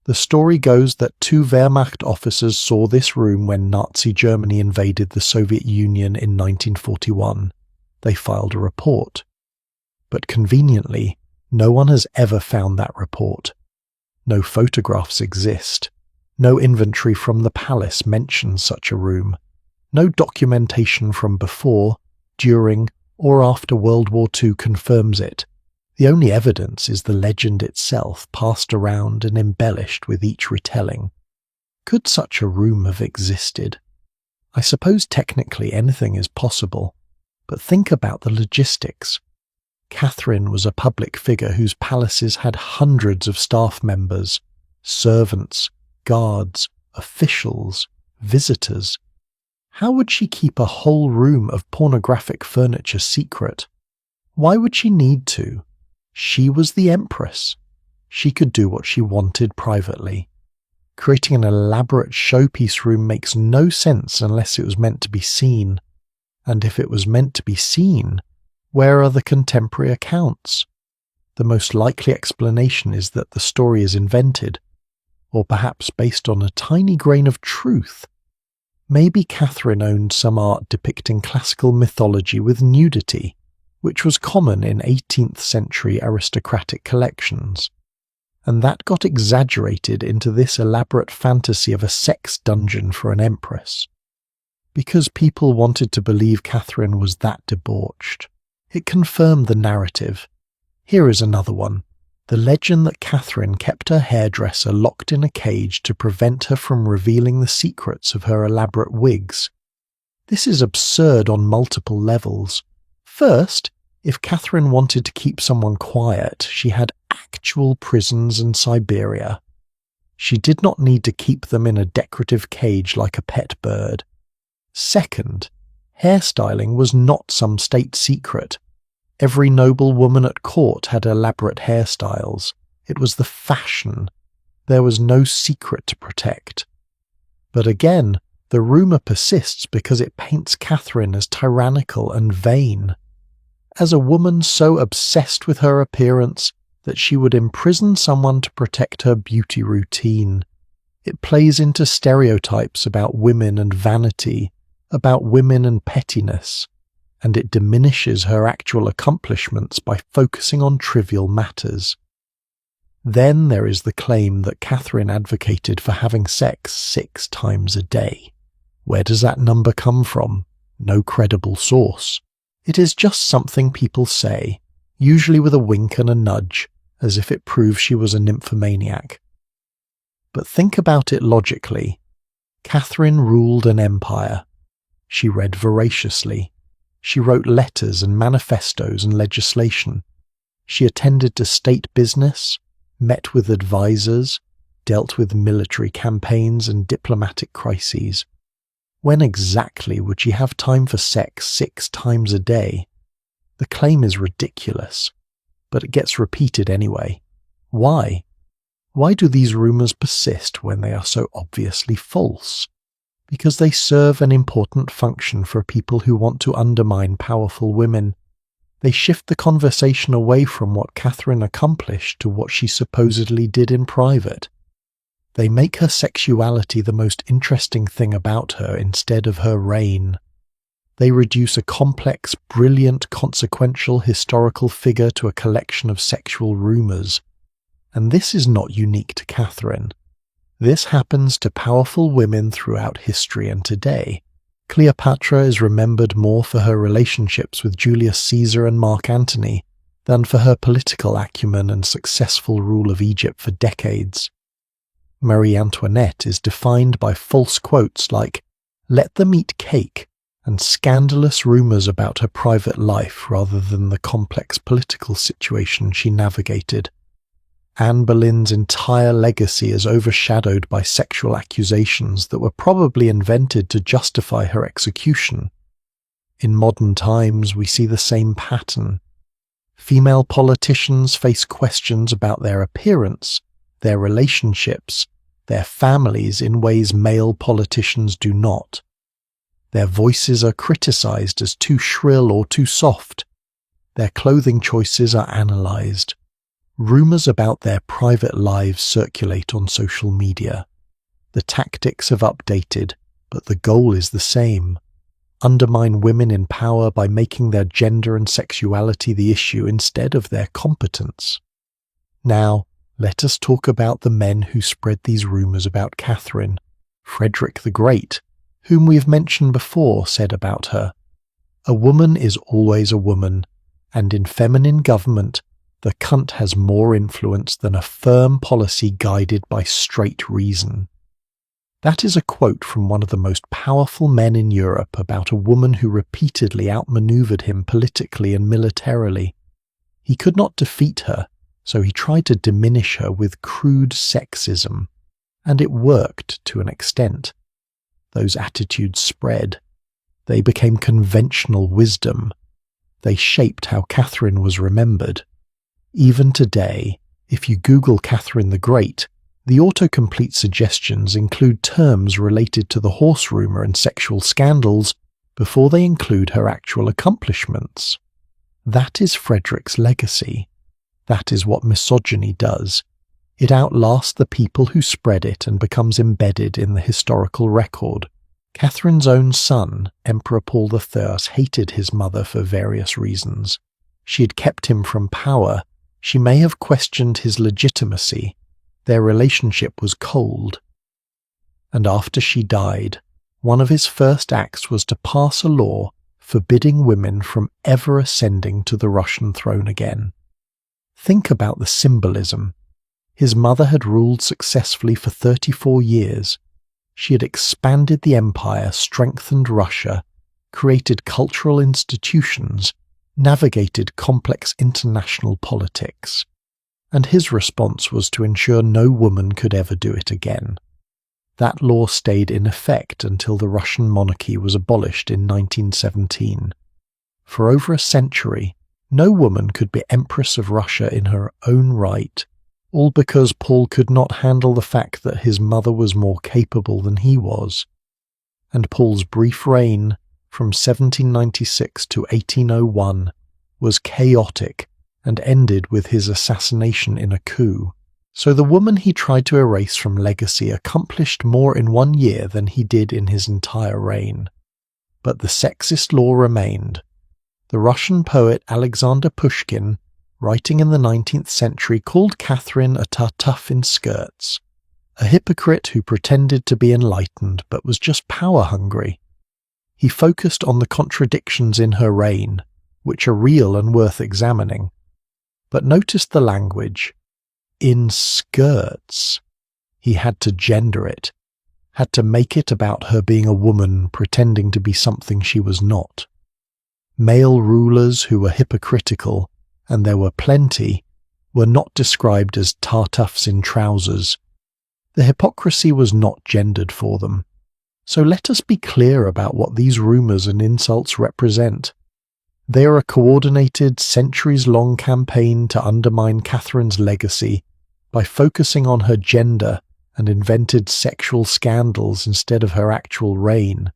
The story goes that 2 Wehrmacht officers saw this room when Nazi Germany invaded the Soviet Union in 1941. They filed a report. But conveniently, no one has ever found that report. No photographs exist. No inventory from the palace mentions such a room. No documentation from before, during, or after World War II confirms it. The only evidence is the legend itself, passed around and embellished with each retelling. Could such a room have existed? I suppose technically anything is possible, but think about the logistics. Catherine was a public figure whose palaces had hundreds of staff members, servants, guards, officials, visitors. How would she keep a whole room of pornographic furniture secret? Why would she need to? She was the empress. She could do what she wanted privately. Creating an elaborate showpiece room makes no sense unless it was meant to be seen. And if it was meant to be seen, where are the contemporary accounts? The most likely explanation is that the story is invented, or perhaps based on a tiny grain of truth. Maybe Catherine owned some art depicting classical mythology with nudity, which was common in 18th century aristocratic collections, and that got exaggerated into this elaborate fantasy of a sex dungeon for an empress. Because people wanted to believe Catherine was that debauched, it confirmed the narrative. Here is another one. The legend that Catherine kept her hairdresser locked in a cage to prevent her from revealing the secrets of her elaborate wigs. This is absurd on multiple levels. First, if Catherine wanted to keep someone quiet, she had actual prisons in Siberia. She did not need to keep them in a decorative cage like a pet bird. Second, hairstyling was not some state secret. Every noble woman at court had elaborate hairstyles. It was the fashion. There was no secret to protect. But again, the rumour persists because it paints Catherine as tyrannical and vain. As a woman so obsessed with her appearance that she would imprison someone to protect her beauty routine. It plays into stereotypes about women and vanity, about women and pettiness, and it diminishes her actual accomplishments by focusing on trivial matters. Then there is the claim that Catherine advocated for having sex 6 times a day. Where does that number come from? No credible source. It is just something people say, usually with a wink and a nudge, as if it proves she was a nymphomaniac. But think about it logically. Catherine ruled an empire. She read voraciously. She wrote letters and manifestos and legislation. She attended to state business, met with advisors, dealt with military campaigns and diplomatic crises. When exactly would she have time for sex 6 times a day? The claim is ridiculous, but it gets repeated anyway. Why? Why do these rumours persist when they are so obviously false? Because they serve an important function for people who want to undermine powerful women. They shift the conversation away from what Catherine accomplished to what she supposedly did in private. They make her sexuality the most interesting thing about her instead of her reign. They reduce a complex, brilliant, consequential historical figure to a collection of sexual rumours. And this is not unique to Catherine. This happens to powerful women throughout history and today. Cleopatra is remembered more for her relationships with Julius Caesar and Mark Antony than for her political acumen and successful rule of Egypt for decades. Marie Antoinette is defined by false quotes like, "Let them eat cake," and scandalous rumours about her private life rather than the complex political situation she navigated. Anne Boleyn's entire legacy is overshadowed by sexual accusations that were probably invented to justify her execution. In modern times, we see the same pattern. Female politicians face questions about their appearance, their relationships, their families in ways male politicians do not. Their voices are criticized as too shrill or too soft. Their clothing choices are analyzed. Rumors about their private lives circulate on social media. The tactics have updated, but the goal is the same. Undermine women in power by making their gender and sexuality the issue instead of their competence. Now, let us talk about the men who spread these rumors about Catherine. Frederick the Great, whom we have mentioned before, said about her, "A woman is always a woman, and in feminine government, the cunt has more influence than a firm policy guided by straight reason." That is a quote from one of the most powerful men in Europe about a woman who repeatedly outmaneuvered him politically and militarily. He could not defeat her, so he tried to diminish her with crude sexism, and it worked to an extent. Those attitudes spread. They became conventional wisdom. They shaped how Catherine was remembered. Even today, if you Google Catherine the Great, the autocomplete suggestions include terms related to the horse rumour and sexual scandals before they include her actual accomplishments. That is Frederick's legacy. That is what misogyny does. It outlasts the people who spread it and becomes embedded in the historical record. Catherine's own son, Emperor Paul III, hated his mother for various reasons. She had kept him from power. She may have questioned his legitimacy. Their relationship was cold. And after she died, one of his first acts was to pass a law forbidding women from ever ascending to the Russian throne again. Think about the symbolism. His mother had ruled successfully for 34 years. She had expanded the empire, strengthened Russia, created cultural institutions, navigated complex international politics. And his response was to ensure no woman could ever do it again. That law stayed in effect until the Russian monarchy was abolished in 1917. For over a century, no woman could be Empress of Russia in her own right, all because Paul could not handle the fact that his mother was more capable than he was. And Paul's brief reign, from 1796 to 1801, was chaotic and ended with his assassination in a coup. So the woman he tried to erase from legacy accomplished more in 1 year than he did in his entire reign. But the sexist law remained. The Russian poet Alexander Pushkin, writing in the 19th century, called Catherine a tartuffe in skirts, a hypocrite who pretended to be enlightened but was just power-hungry. He focused on the contradictions in her reign, which are real and worth examining. But notice the language. In skirts. He had to gender it, had to make it about her being a woman pretending to be something she was not. Male rulers who were hypocritical, and there were plenty, were not described as tartuffes in trousers. The hypocrisy was not gendered for them. So let us be clear about what these rumours and insults represent. They are a coordinated, centuries-long campaign to undermine Catherine's legacy by focusing on her gender and invented sexual scandals instead of her actual reign,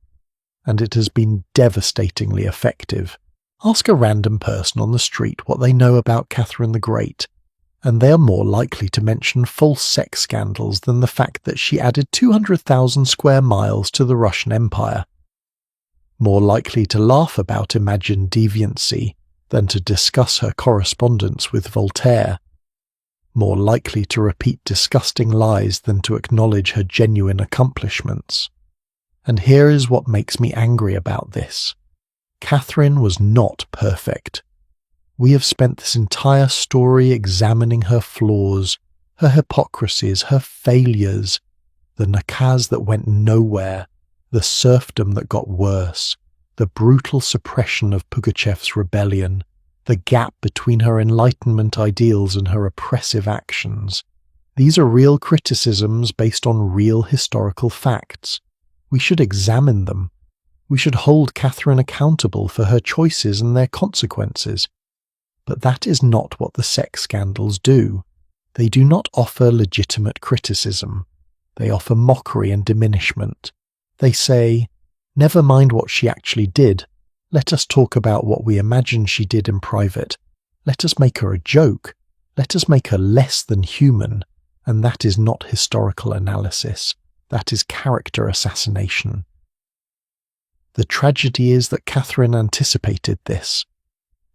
and it has been devastatingly effective. Ask a random person on the street what they know about Catherine the Great, and they are more likely to mention false sex scandals than the fact that she added 200,000 square miles to the Russian Empire. More likely to laugh about imagined deviancy than to discuss her correspondence with Voltaire. More likely to repeat disgusting lies than to acknowledge her genuine accomplishments. And here is what makes me angry about this. Catherine was not perfect. We have spent this entire story examining her flaws, her hypocrisies, her failures, the nakaz that went nowhere, the serfdom that got worse, the brutal suppression of Pugachev's rebellion, the gap between her Enlightenment ideals and her oppressive actions. These are real criticisms based on real historical facts. We should examine them. We should hold Catherine accountable for her choices and their consequences. But that is not what the sex scandals do. They do not offer legitimate criticism. They offer mockery and diminishment. They say, never mind what she actually did. Let us talk about what we imagine she did in private. Let us make her a joke. Let us make her less than human. And that is not historical analysis. That is character assassination. The tragedy is that Catherine anticipated this.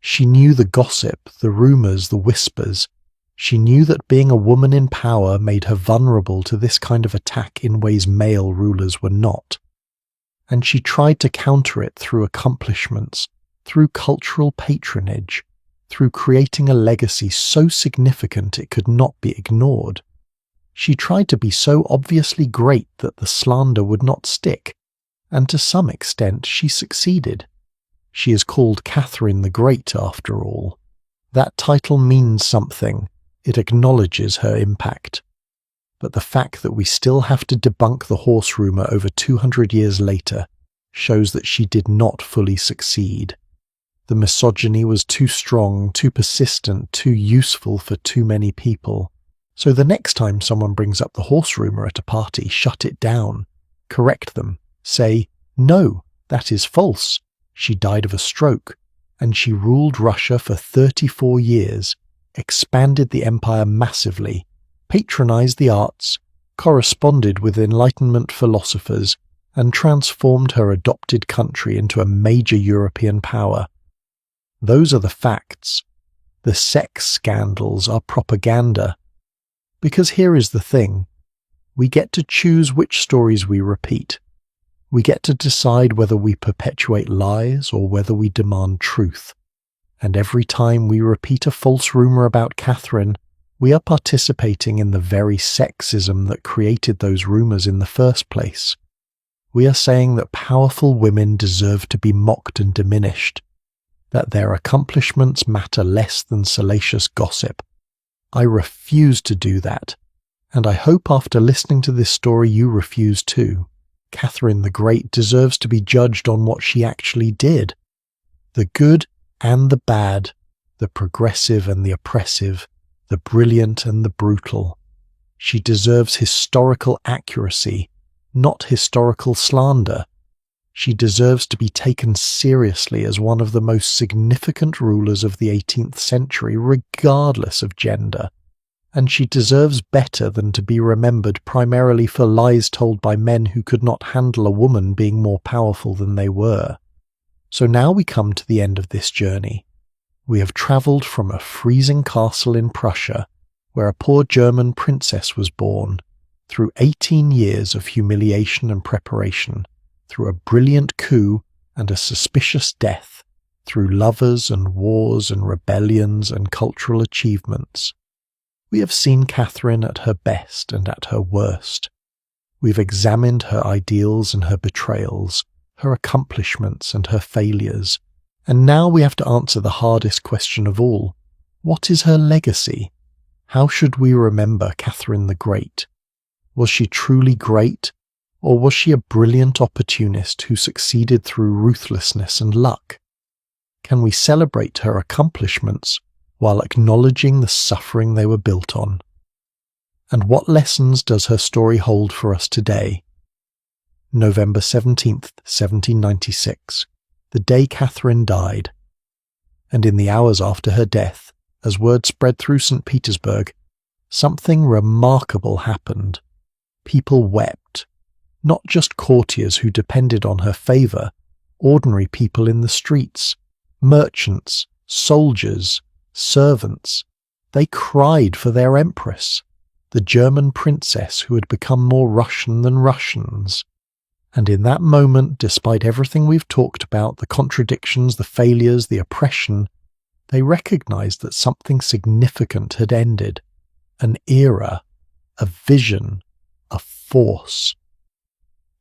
She knew the gossip, the rumours, the whispers. She knew that being a woman in power made her vulnerable to this kind of attack in ways male rulers were not. And she tried to counter it through accomplishments, through cultural patronage, through creating a legacy so significant it could not be ignored. She tried to be so obviously great that the slander would not stick, and to some extent she succeeded. She is called Catherine the Great after all. That title means something. It acknowledges her impact. But the fact that we still have to debunk the horse rumour over 200 years later shows that she did not fully succeed. The misogyny was too strong, too persistent, too useful for too many people. So the next time someone brings up the horse rumor at a party, shut it down, correct them, say, "No, that is false. She died of a stroke, and she ruled Russia for 34 years, expanded the empire massively, patronized the arts, corresponded with Enlightenment philosophers, and transformed her adopted country into a major European power." Those are the facts. The sex scandals are propaganda. Because here is the thing. We get to choose which stories we repeat. We get to decide whether we perpetuate lies or whether we demand truth. And every time we repeat a false rumor about Catherine, we are participating in the very sexism that created those rumors in the first place. We are saying that powerful women deserve to be mocked and diminished, that their accomplishments matter less than salacious gossip. I refuse to do that, and I hope after listening to this story you refuse too. Catherine the Great deserves to be judged on what she actually did. The good and the bad, the progressive and the oppressive, the brilliant and the brutal. She deserves historical accuracy, not historical slander. She deserves to be taken seriously as one of the most significant rulers of the 18th century, regardless of gender. And she deserves better than to be remembered primarily for lies told by men who could not handle a woman being more powerful than they were. So now we come to the end of this journey. We have travelled from a freezing castle in Prussia, where a poor German princess was born, through 18 years of humiliation and preparation, through a brilliant coup and a suspicious death, through lovers and wars and rebellions and cultural achievements. We have seen Catherine at her best and at her worst. We've examined her ideals and her betrayals, her accomplishments and her failures, and now we have to answer the hardest question of all. What is her legacy? How should we remember Catherine the Great? Was she truly great? Or was she a brilliant opportunist who succeeded through ruthlessness and luck? Can we celebrate her accomplishments while acknowledging the suffering they were built on? And what lessons does her story hold for us today? November 17th, 1796, the day Catherine died. And in the hours after her death, as word spread through St. Petersburg, something remarkable happened. People wept. Not just courtiers who depended on her favour, ordinary people in the streets, merchants, soldiers, servants. They cried for their empress, the German princess who had become more Russian than Russians. And in that moment, despite everything we've talked about, the contradictions, the failures, the oppression, they recognised that something significant had ended. An era, a vision, a force.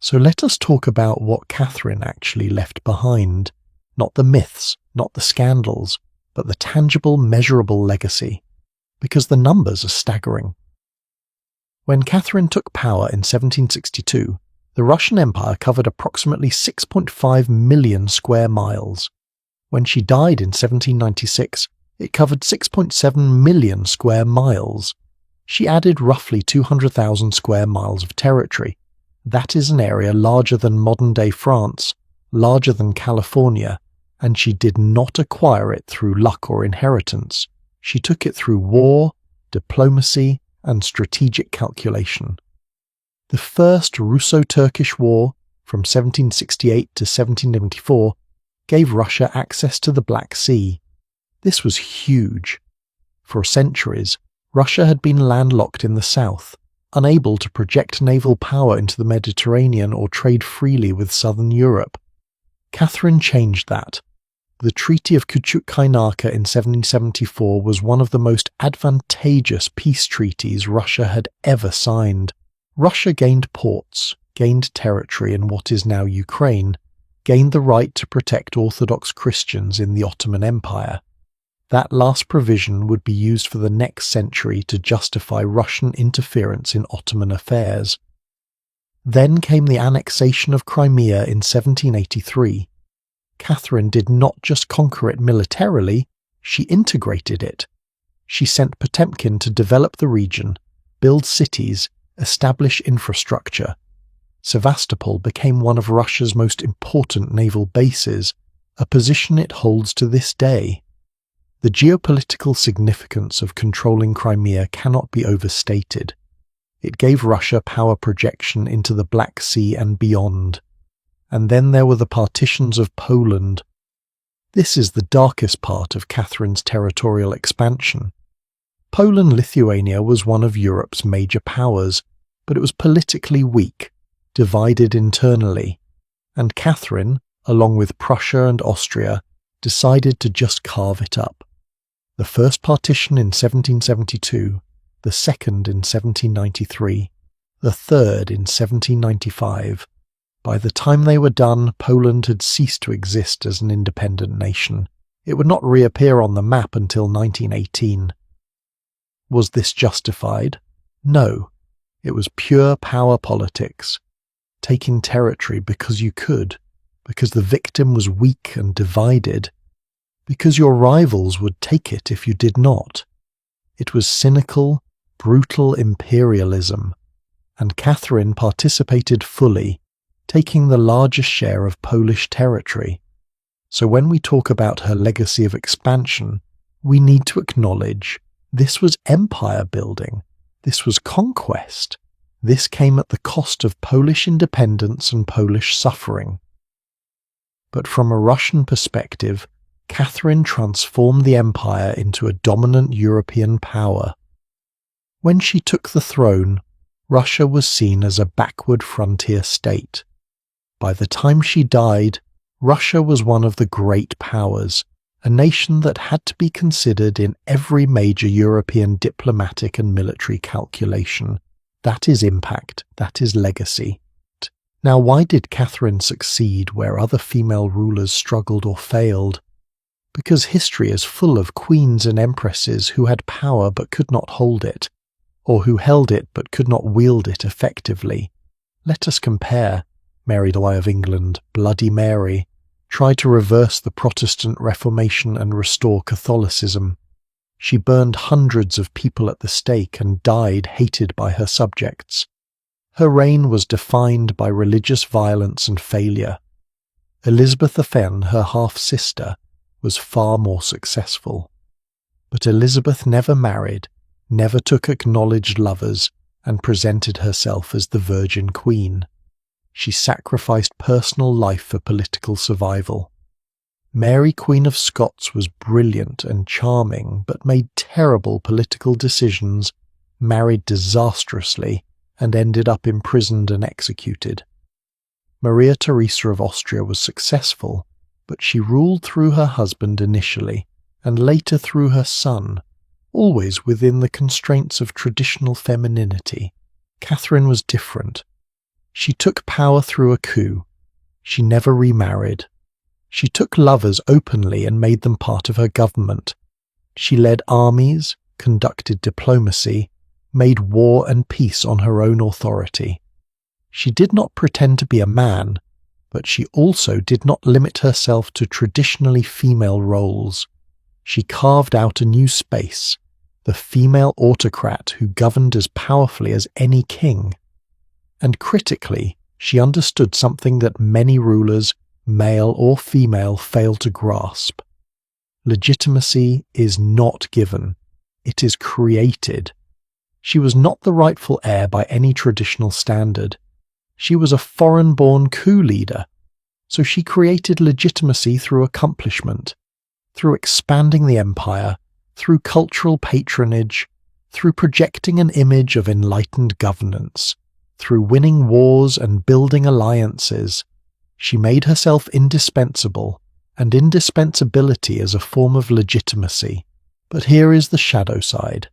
So let us talk about what Catherine actually left behind. Not the myths, not the scandals, but the tangible, measurable legacy. Because the numbers are staggering. When Catherine took power in 1762, the Russian Empire covered approximately 6.5 million square miles. When she died in 1796, it covered 6.7 million square miles. She added roughly 200,000 square miles of territory. That is an area larger than modern-day France, larger than California, and she did not acquire it through luck or inheritance. She took it through war, diplomacy, and strategic calculation. The First Russo-Turkish War, from 1768 to 1774, gave Russia access to the Black Sea. This was huge. For centuries, Russia had been landlocked in the south, unable to project naval power into the Mediterranean or trade freely with southern Europe. Catherine changed that. The Treaty of Küçük-Kaynarca in 1774 was one of the most advantageous peace treaties Russia had ever signed. Russia gained ports, gained territory in what is now Ukraine, gained the right to protect Orthodox Christians in the Ottoman Empire. That last provision would be used for the next century to justify Russian interference in Ottoman affairs. Then came the annexation of Crimea in 1783. Catherine did not just conquer it militarily, she integrated it. She sent Potemkin to develop the region, build cities, establish infrastructure. Sevastopol became one of Russia's most important naval bases, a position it holds to this day. The geopolitical significance of controlling Crimea cannot be overstated. It gave Russia power projection into the Black Sea and beyond. And then there were the partitions of Poland. This is the darkest part of Catherine's territorial expansion. Poland-Lithuania was one of Europe's major powers, but it was politically weak, divided internally, and Catherine, along with Prussia and Austria, decided to just carve it up. The first partition in 1772, the second in 1793, the third in 1795. By the time they were done, Poland had ceased to exist as an independent nation. It would not reappear on the map until 1918. Was this justified? No. It was pure power politics. Taking territory because you could, because the victim was weak and divided, because your rivals would take it if you did not. It was cynical, brutal imperialism, and Catherine participated fully, taking the largest share of Polish territory. So when we talk about her legacy of expansion, we need to acknowledge this was empire building, this was conquest, this came at the cost of Polish independence and Polish suffering. But from a Russian perspective, Catherine transformed the empire into a dominant European power. When she took the throne, Russia was seen as a backward frontier state. By the time she died, Russia was one of the great powers, a nation that had to be considered in every major European diplomatic and military calculation. That is impact, that is legacy. Now, why did Catherine succeed where other female rulers struggled or failed? Because history is full of queens and empresses who had power but could not hold it, or who held it but could not wield it effectively. Let us compare. Mary the Eye of England, Bloody Mary, tried to reverse the Protestant Reformation and restore Catholicism. She burned hundreds of people at the stake and died hated by her subjects. Her reign was defined by religious violence and failure. Elizabeth of Fenn, her half-sister, was far more successful. But Elizabeth never married, never took acknowledged lovers, and presented herself as the Virgin Queen. She sacrificed personal life for political survival. Mary, Queen of Scots, was brilliant and charming, but made terrible political decisions, married disastrously, and ended up imprisoned and executed. Maria Theresa of Austria was successful, but she ruled through her husband initially, and later through her son, always within the constraints of traditional femininity. Catherine was different. She took power through a coup. She never remarried. She took lovers openly and made them part of her government. She led armies, conducted diplomacy, made war and peace on her own authority. She did not pretend to be a man, but she also did not limit herself to traditionally female roles. She carved out a new space, the female autocrat who governed as powerfully as any king. And critically, she understood something that many rulers, male or female, fail to grasp. Legitimacy is not given. It is created. She was not the rightful heir by any traditional standard. She was a foreign-born coup leader, so she created legitimacy through accomplishment, through expanding the empire, through cultural patronage, through projecting an image of enlightened governance, through winning wars and building alliances. She made herself indispensable, and indispensability is a form of legitimacy. But here is the shadow side.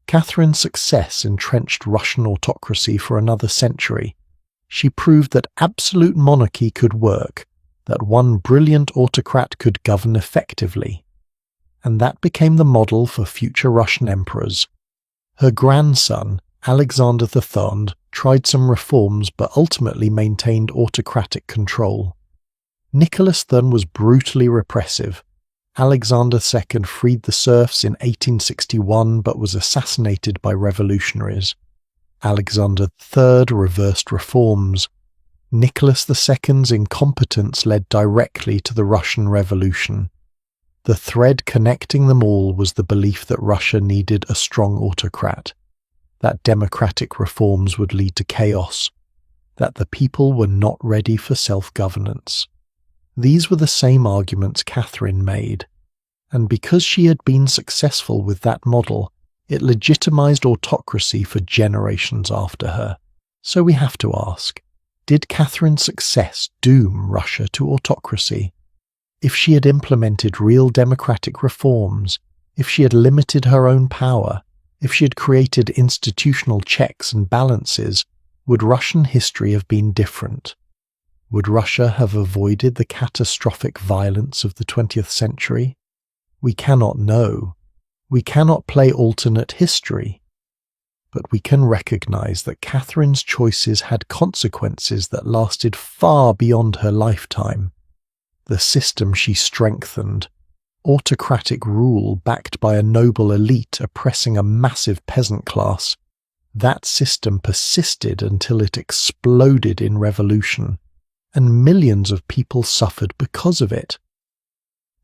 Catherine's success entrenched Russian autocracy for another century. She proved that absolute monarchy could work, that one brilliant autocrat could govern effectively. And that became the model for future Russian emperors. Her grandson, Alexander III, tried some reforms but ultimately maintained autocratic control. Nicholas then was brutally repressive. Alexander II freed the serfs in 1861 but was assassinated by revolutionaries. Alexander III reversed reforms. Nicholas II's incompetence led directly to the Russian Revolution. The thread connecting them all was the belief that Russia needed a strong autocrat, that democratic reforms would lead to chaos, that the people were not ready for self-governance. These were the same arguments Catherine made, and because she had been successful with that model, it legitimized autocracy for generations after her. So we have to ask, did Catherine's success doom Russia to autocracy? If she had implemented real democratic reforms, if she had limited her own power, if she had created institutional checks and balances, would Russian history have been different? Would Russia have avoided the catastrophic violence of the 20th century? We cannot know. We cannot play alternate history. But we can recognize that Catherine's choices had consequences that lasted far beyond her lifetime. The system she strengthened, autocratic rule backed by a noble elite oppressing a massive peasant class, that system persisted until it exploded in revolution, and millions of people suffered because of it.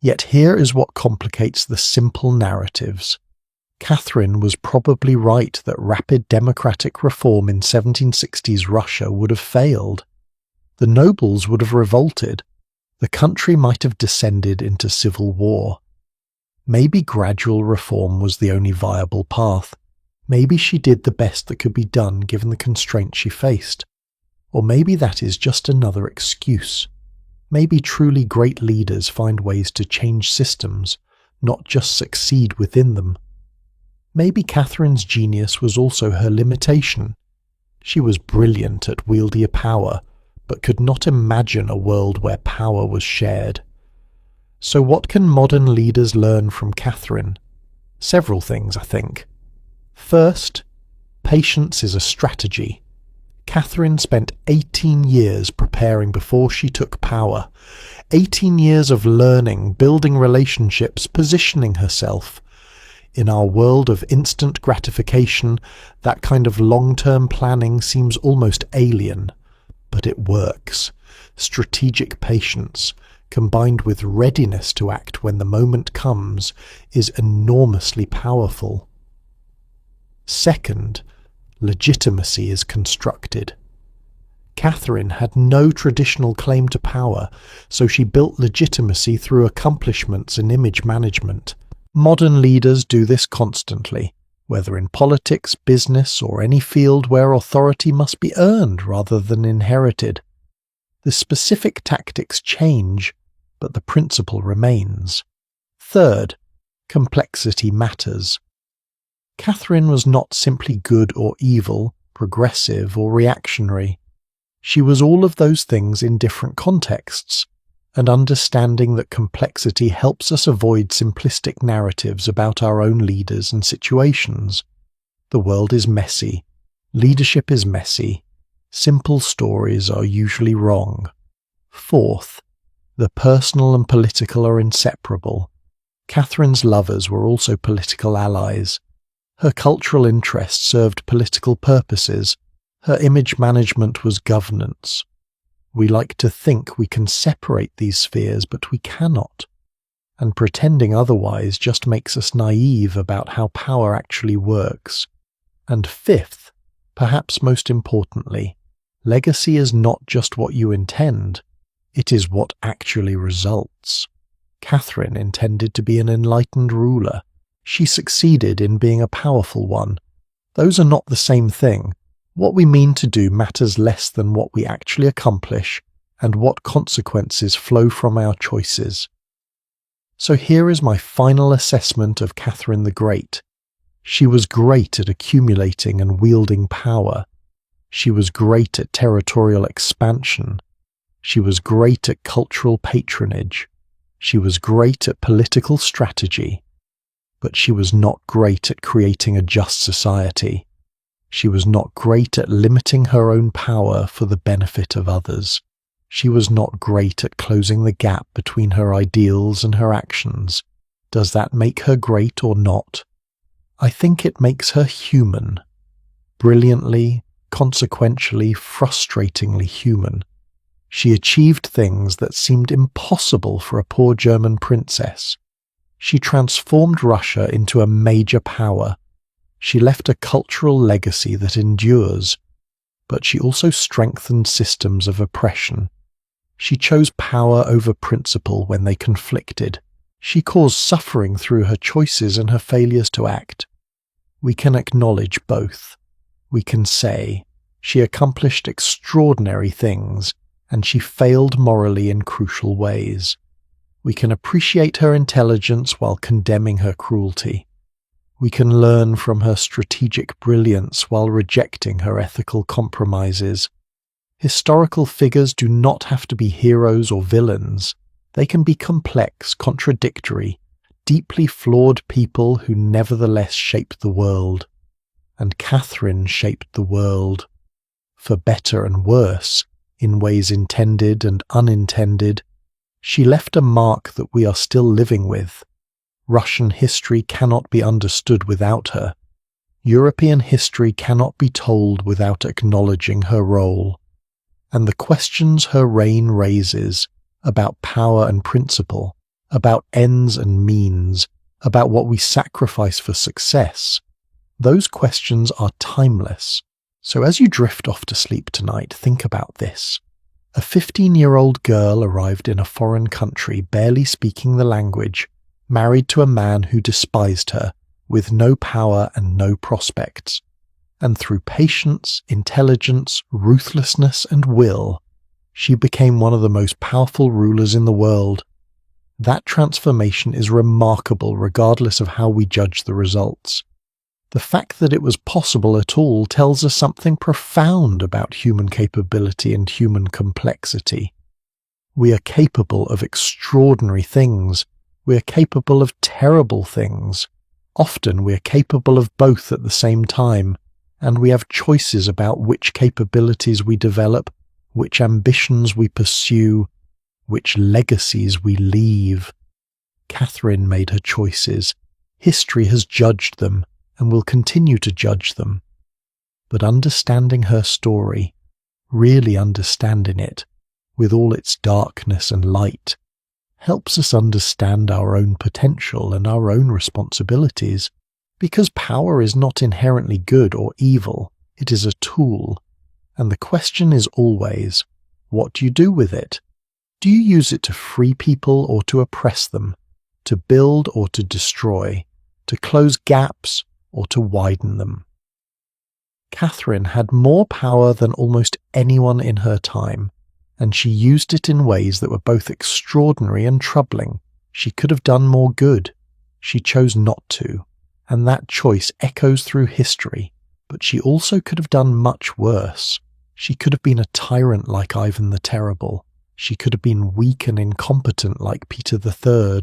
Yet here is what complicates the simple narratives. Catherine was probably right that rapid democratic reform in 1760s Russia would have failed. The nobles would have revolted. The country might have descended into civil war. Maybe gradual reform was the only viable path. Maybe she did the best that could be done given the constraints she faced. Or maybe that is just another excuse. Maybe truly great leaders find ways to change systems, not just succeed within them. Maybe Catherine's genius was also her limitation. She was brilliant at wielding power, but could not imagine a world where power was shared. So what can modern leaders learn from Catherine? Several things, I think. First, patience is a strategy. Catherine spent 18 years preparing before she took power. 18 years of learning, building relationships, positioning herself. In our world of instant gratification, that kind of long-term planning seems almost alien. But it works. Strategic patience, combined with readiness to act when the moment comes, is enormously powerful. Second, legitimacy is constructed. Catherine had no traditional claim to power, so she built legitimacy through accomplishments and image management. Modern leaders do this constantly, whether in politics, business, or any field where authority must be earned rather than inherited. The specific tactics change, but the principle remains. Third, complexity matters. Catherine was not simply good or evil, progressive or reactionary. She was all of those things in different contexts, and understanding that complexity helps us avoid simplistic narratives about our own leaders and situations. The world is messy. Leadership is messy. Simple stories are usually wrong. Fourth, the personal and political are inseparable. Catherine's lovers were also political allies. Her cultural interests served political purposes. Her image management was governance. We like to think we can separate these spheres, but we cannot. And pretending otherwise just makes us naive about how power actually works. And fifth, perhaps most importantly, legacy is not just what you intend, it is what actually results. Catherine intended to be an enlightened ruler. She succeeded in being a powerful one. Those are not the same thing. What we mean to do matters less than what we actually accomplish and what consequences flow from our choices. So here is my final assessment of Catherine the Great. She was great at accumulating and wielding power. She was great at territorial expansion. She was great at cultural patronage. She was great at political strategy. But she was not great at creating a just society. She was not great at limiting her own power for the benefit of others. She was not great at closing the gap between her ideals and her actions. Does that make her great or not? I think it makes her human. Brilliantly, consequentially, frustratingly human. She achieved things that seemed impossible for a poor German princess. She transformed Russia into a major power. She left a cultural legacy that endures, but she also strengthened systems of oppression. She chose power over principle when they conflicted. She caused suffering through her choices and her failures to act. We can acknowledge both. We can say, she accomplished extraordinary things, and she failed morally in crucial ways. We can appreciate her intelligence while condemning her cruelty. We can learn from her strategic brilliance while rejecting her ethical compromises. Historical figures do not have to be heroes or villains. They can be complex, contradictory, deeply flawed people who nevertheless shaped the world. And Catherine shaped the world. For better and worse, in ways intended and unintended, she left a mark that we are still living with. Russian history cannot be understood without her. European history cannot be told without acknowledging her role. And the questions her reign raises about power and principle, about ends and means, about what we sacrifice for success, those questions are timeless. So as you drift off to sleep tonight, think about this. A 15-year-old girl arrived in a foreign country, barely speaking the language, married to a man who despised her, with no power and no prospects. And through patience, intelligence, ruthlessness, and will, she became one of the most powerful rulers in the world. That transformation is remarkable regardless of how we judge the results. The fact that it was possible at all tells us something profound about human capability and human complexity. We are capable of extraordinary things. We are capable of terrible things. Often we are capable of both at the same time, and we have choices about which capabilities we develop, which ambitions we pursue, which legacies we leave. Catherine made her choices. History has judged them, and will continue to judge them. But understanding her story, really understanding it, with all its darkness and light, helps us understand our own potential and our own responsibilities, because power is not inherently good or evil, it is a tool, and the question is always, what do you do with it? Do you use it to free people or to oppress them, to build or to destroy, to close gaps or to widen them? Catherine had more power than almost anyone in her time, and she used it in ways that were both extraordinary and troubling. She could have done more good. She chose not to, and that choice echoes through history, but she also could have done much worse. She could have been a tyrant like Ivan the Terrible. She could have been weak and incompetent like Peter III.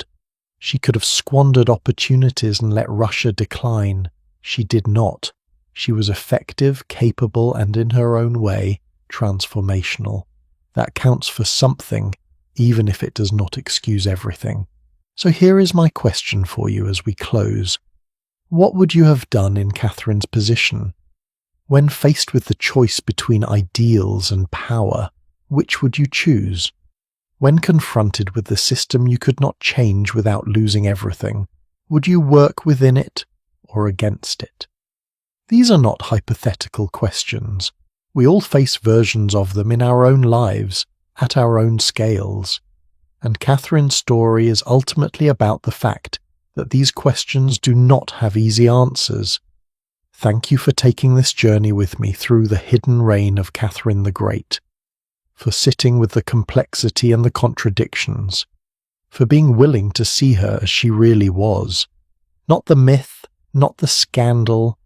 She could have squandered opportunities and let Russia decline. She did not. She was effective, capable, and in her own way, transformational. That counts for something, even if it does not excuse everything. So here is my question for you as we close. What would you have done in Catherine's position? When faced with the choice between ideals and power, which would you choose? When confronted with the system you could not change without losing everything, would you work within it or against it? These are not hypothetical questions. We all face versions of them in our own lives, at our own scales. And Catherine's story is ultimately about the fact that these questions do not have easy answers. Thank you for taking this journey with me through the hidden reign of Catherine the Great, for sitting with the complexity and the contradictions, for being willing to see her as she really was. Not the myth, not the scandal,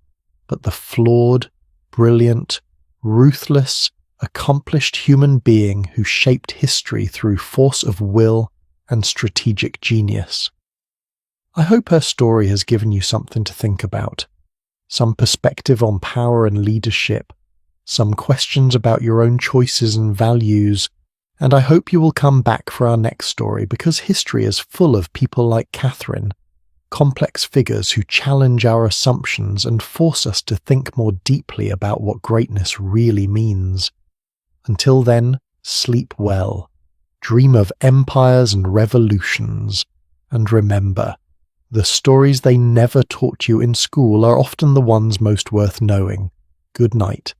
but the flawed, brilliant, ruthless, accomplished human being who shaped history through force of will and strategic genius. I hope her story has given you something to think about, some perspective on power and leadership, some questions about your own choices and values, And I hope you will come back for our next story, because history is full of people like Catherine, complex figures who challenge our assumptions and force us to think more deeply about what greatness really means. Until then, sleep well, dream of empires and revolutions, and remember, the stories they never taught you in school are often the ones most worth knowing. Good night.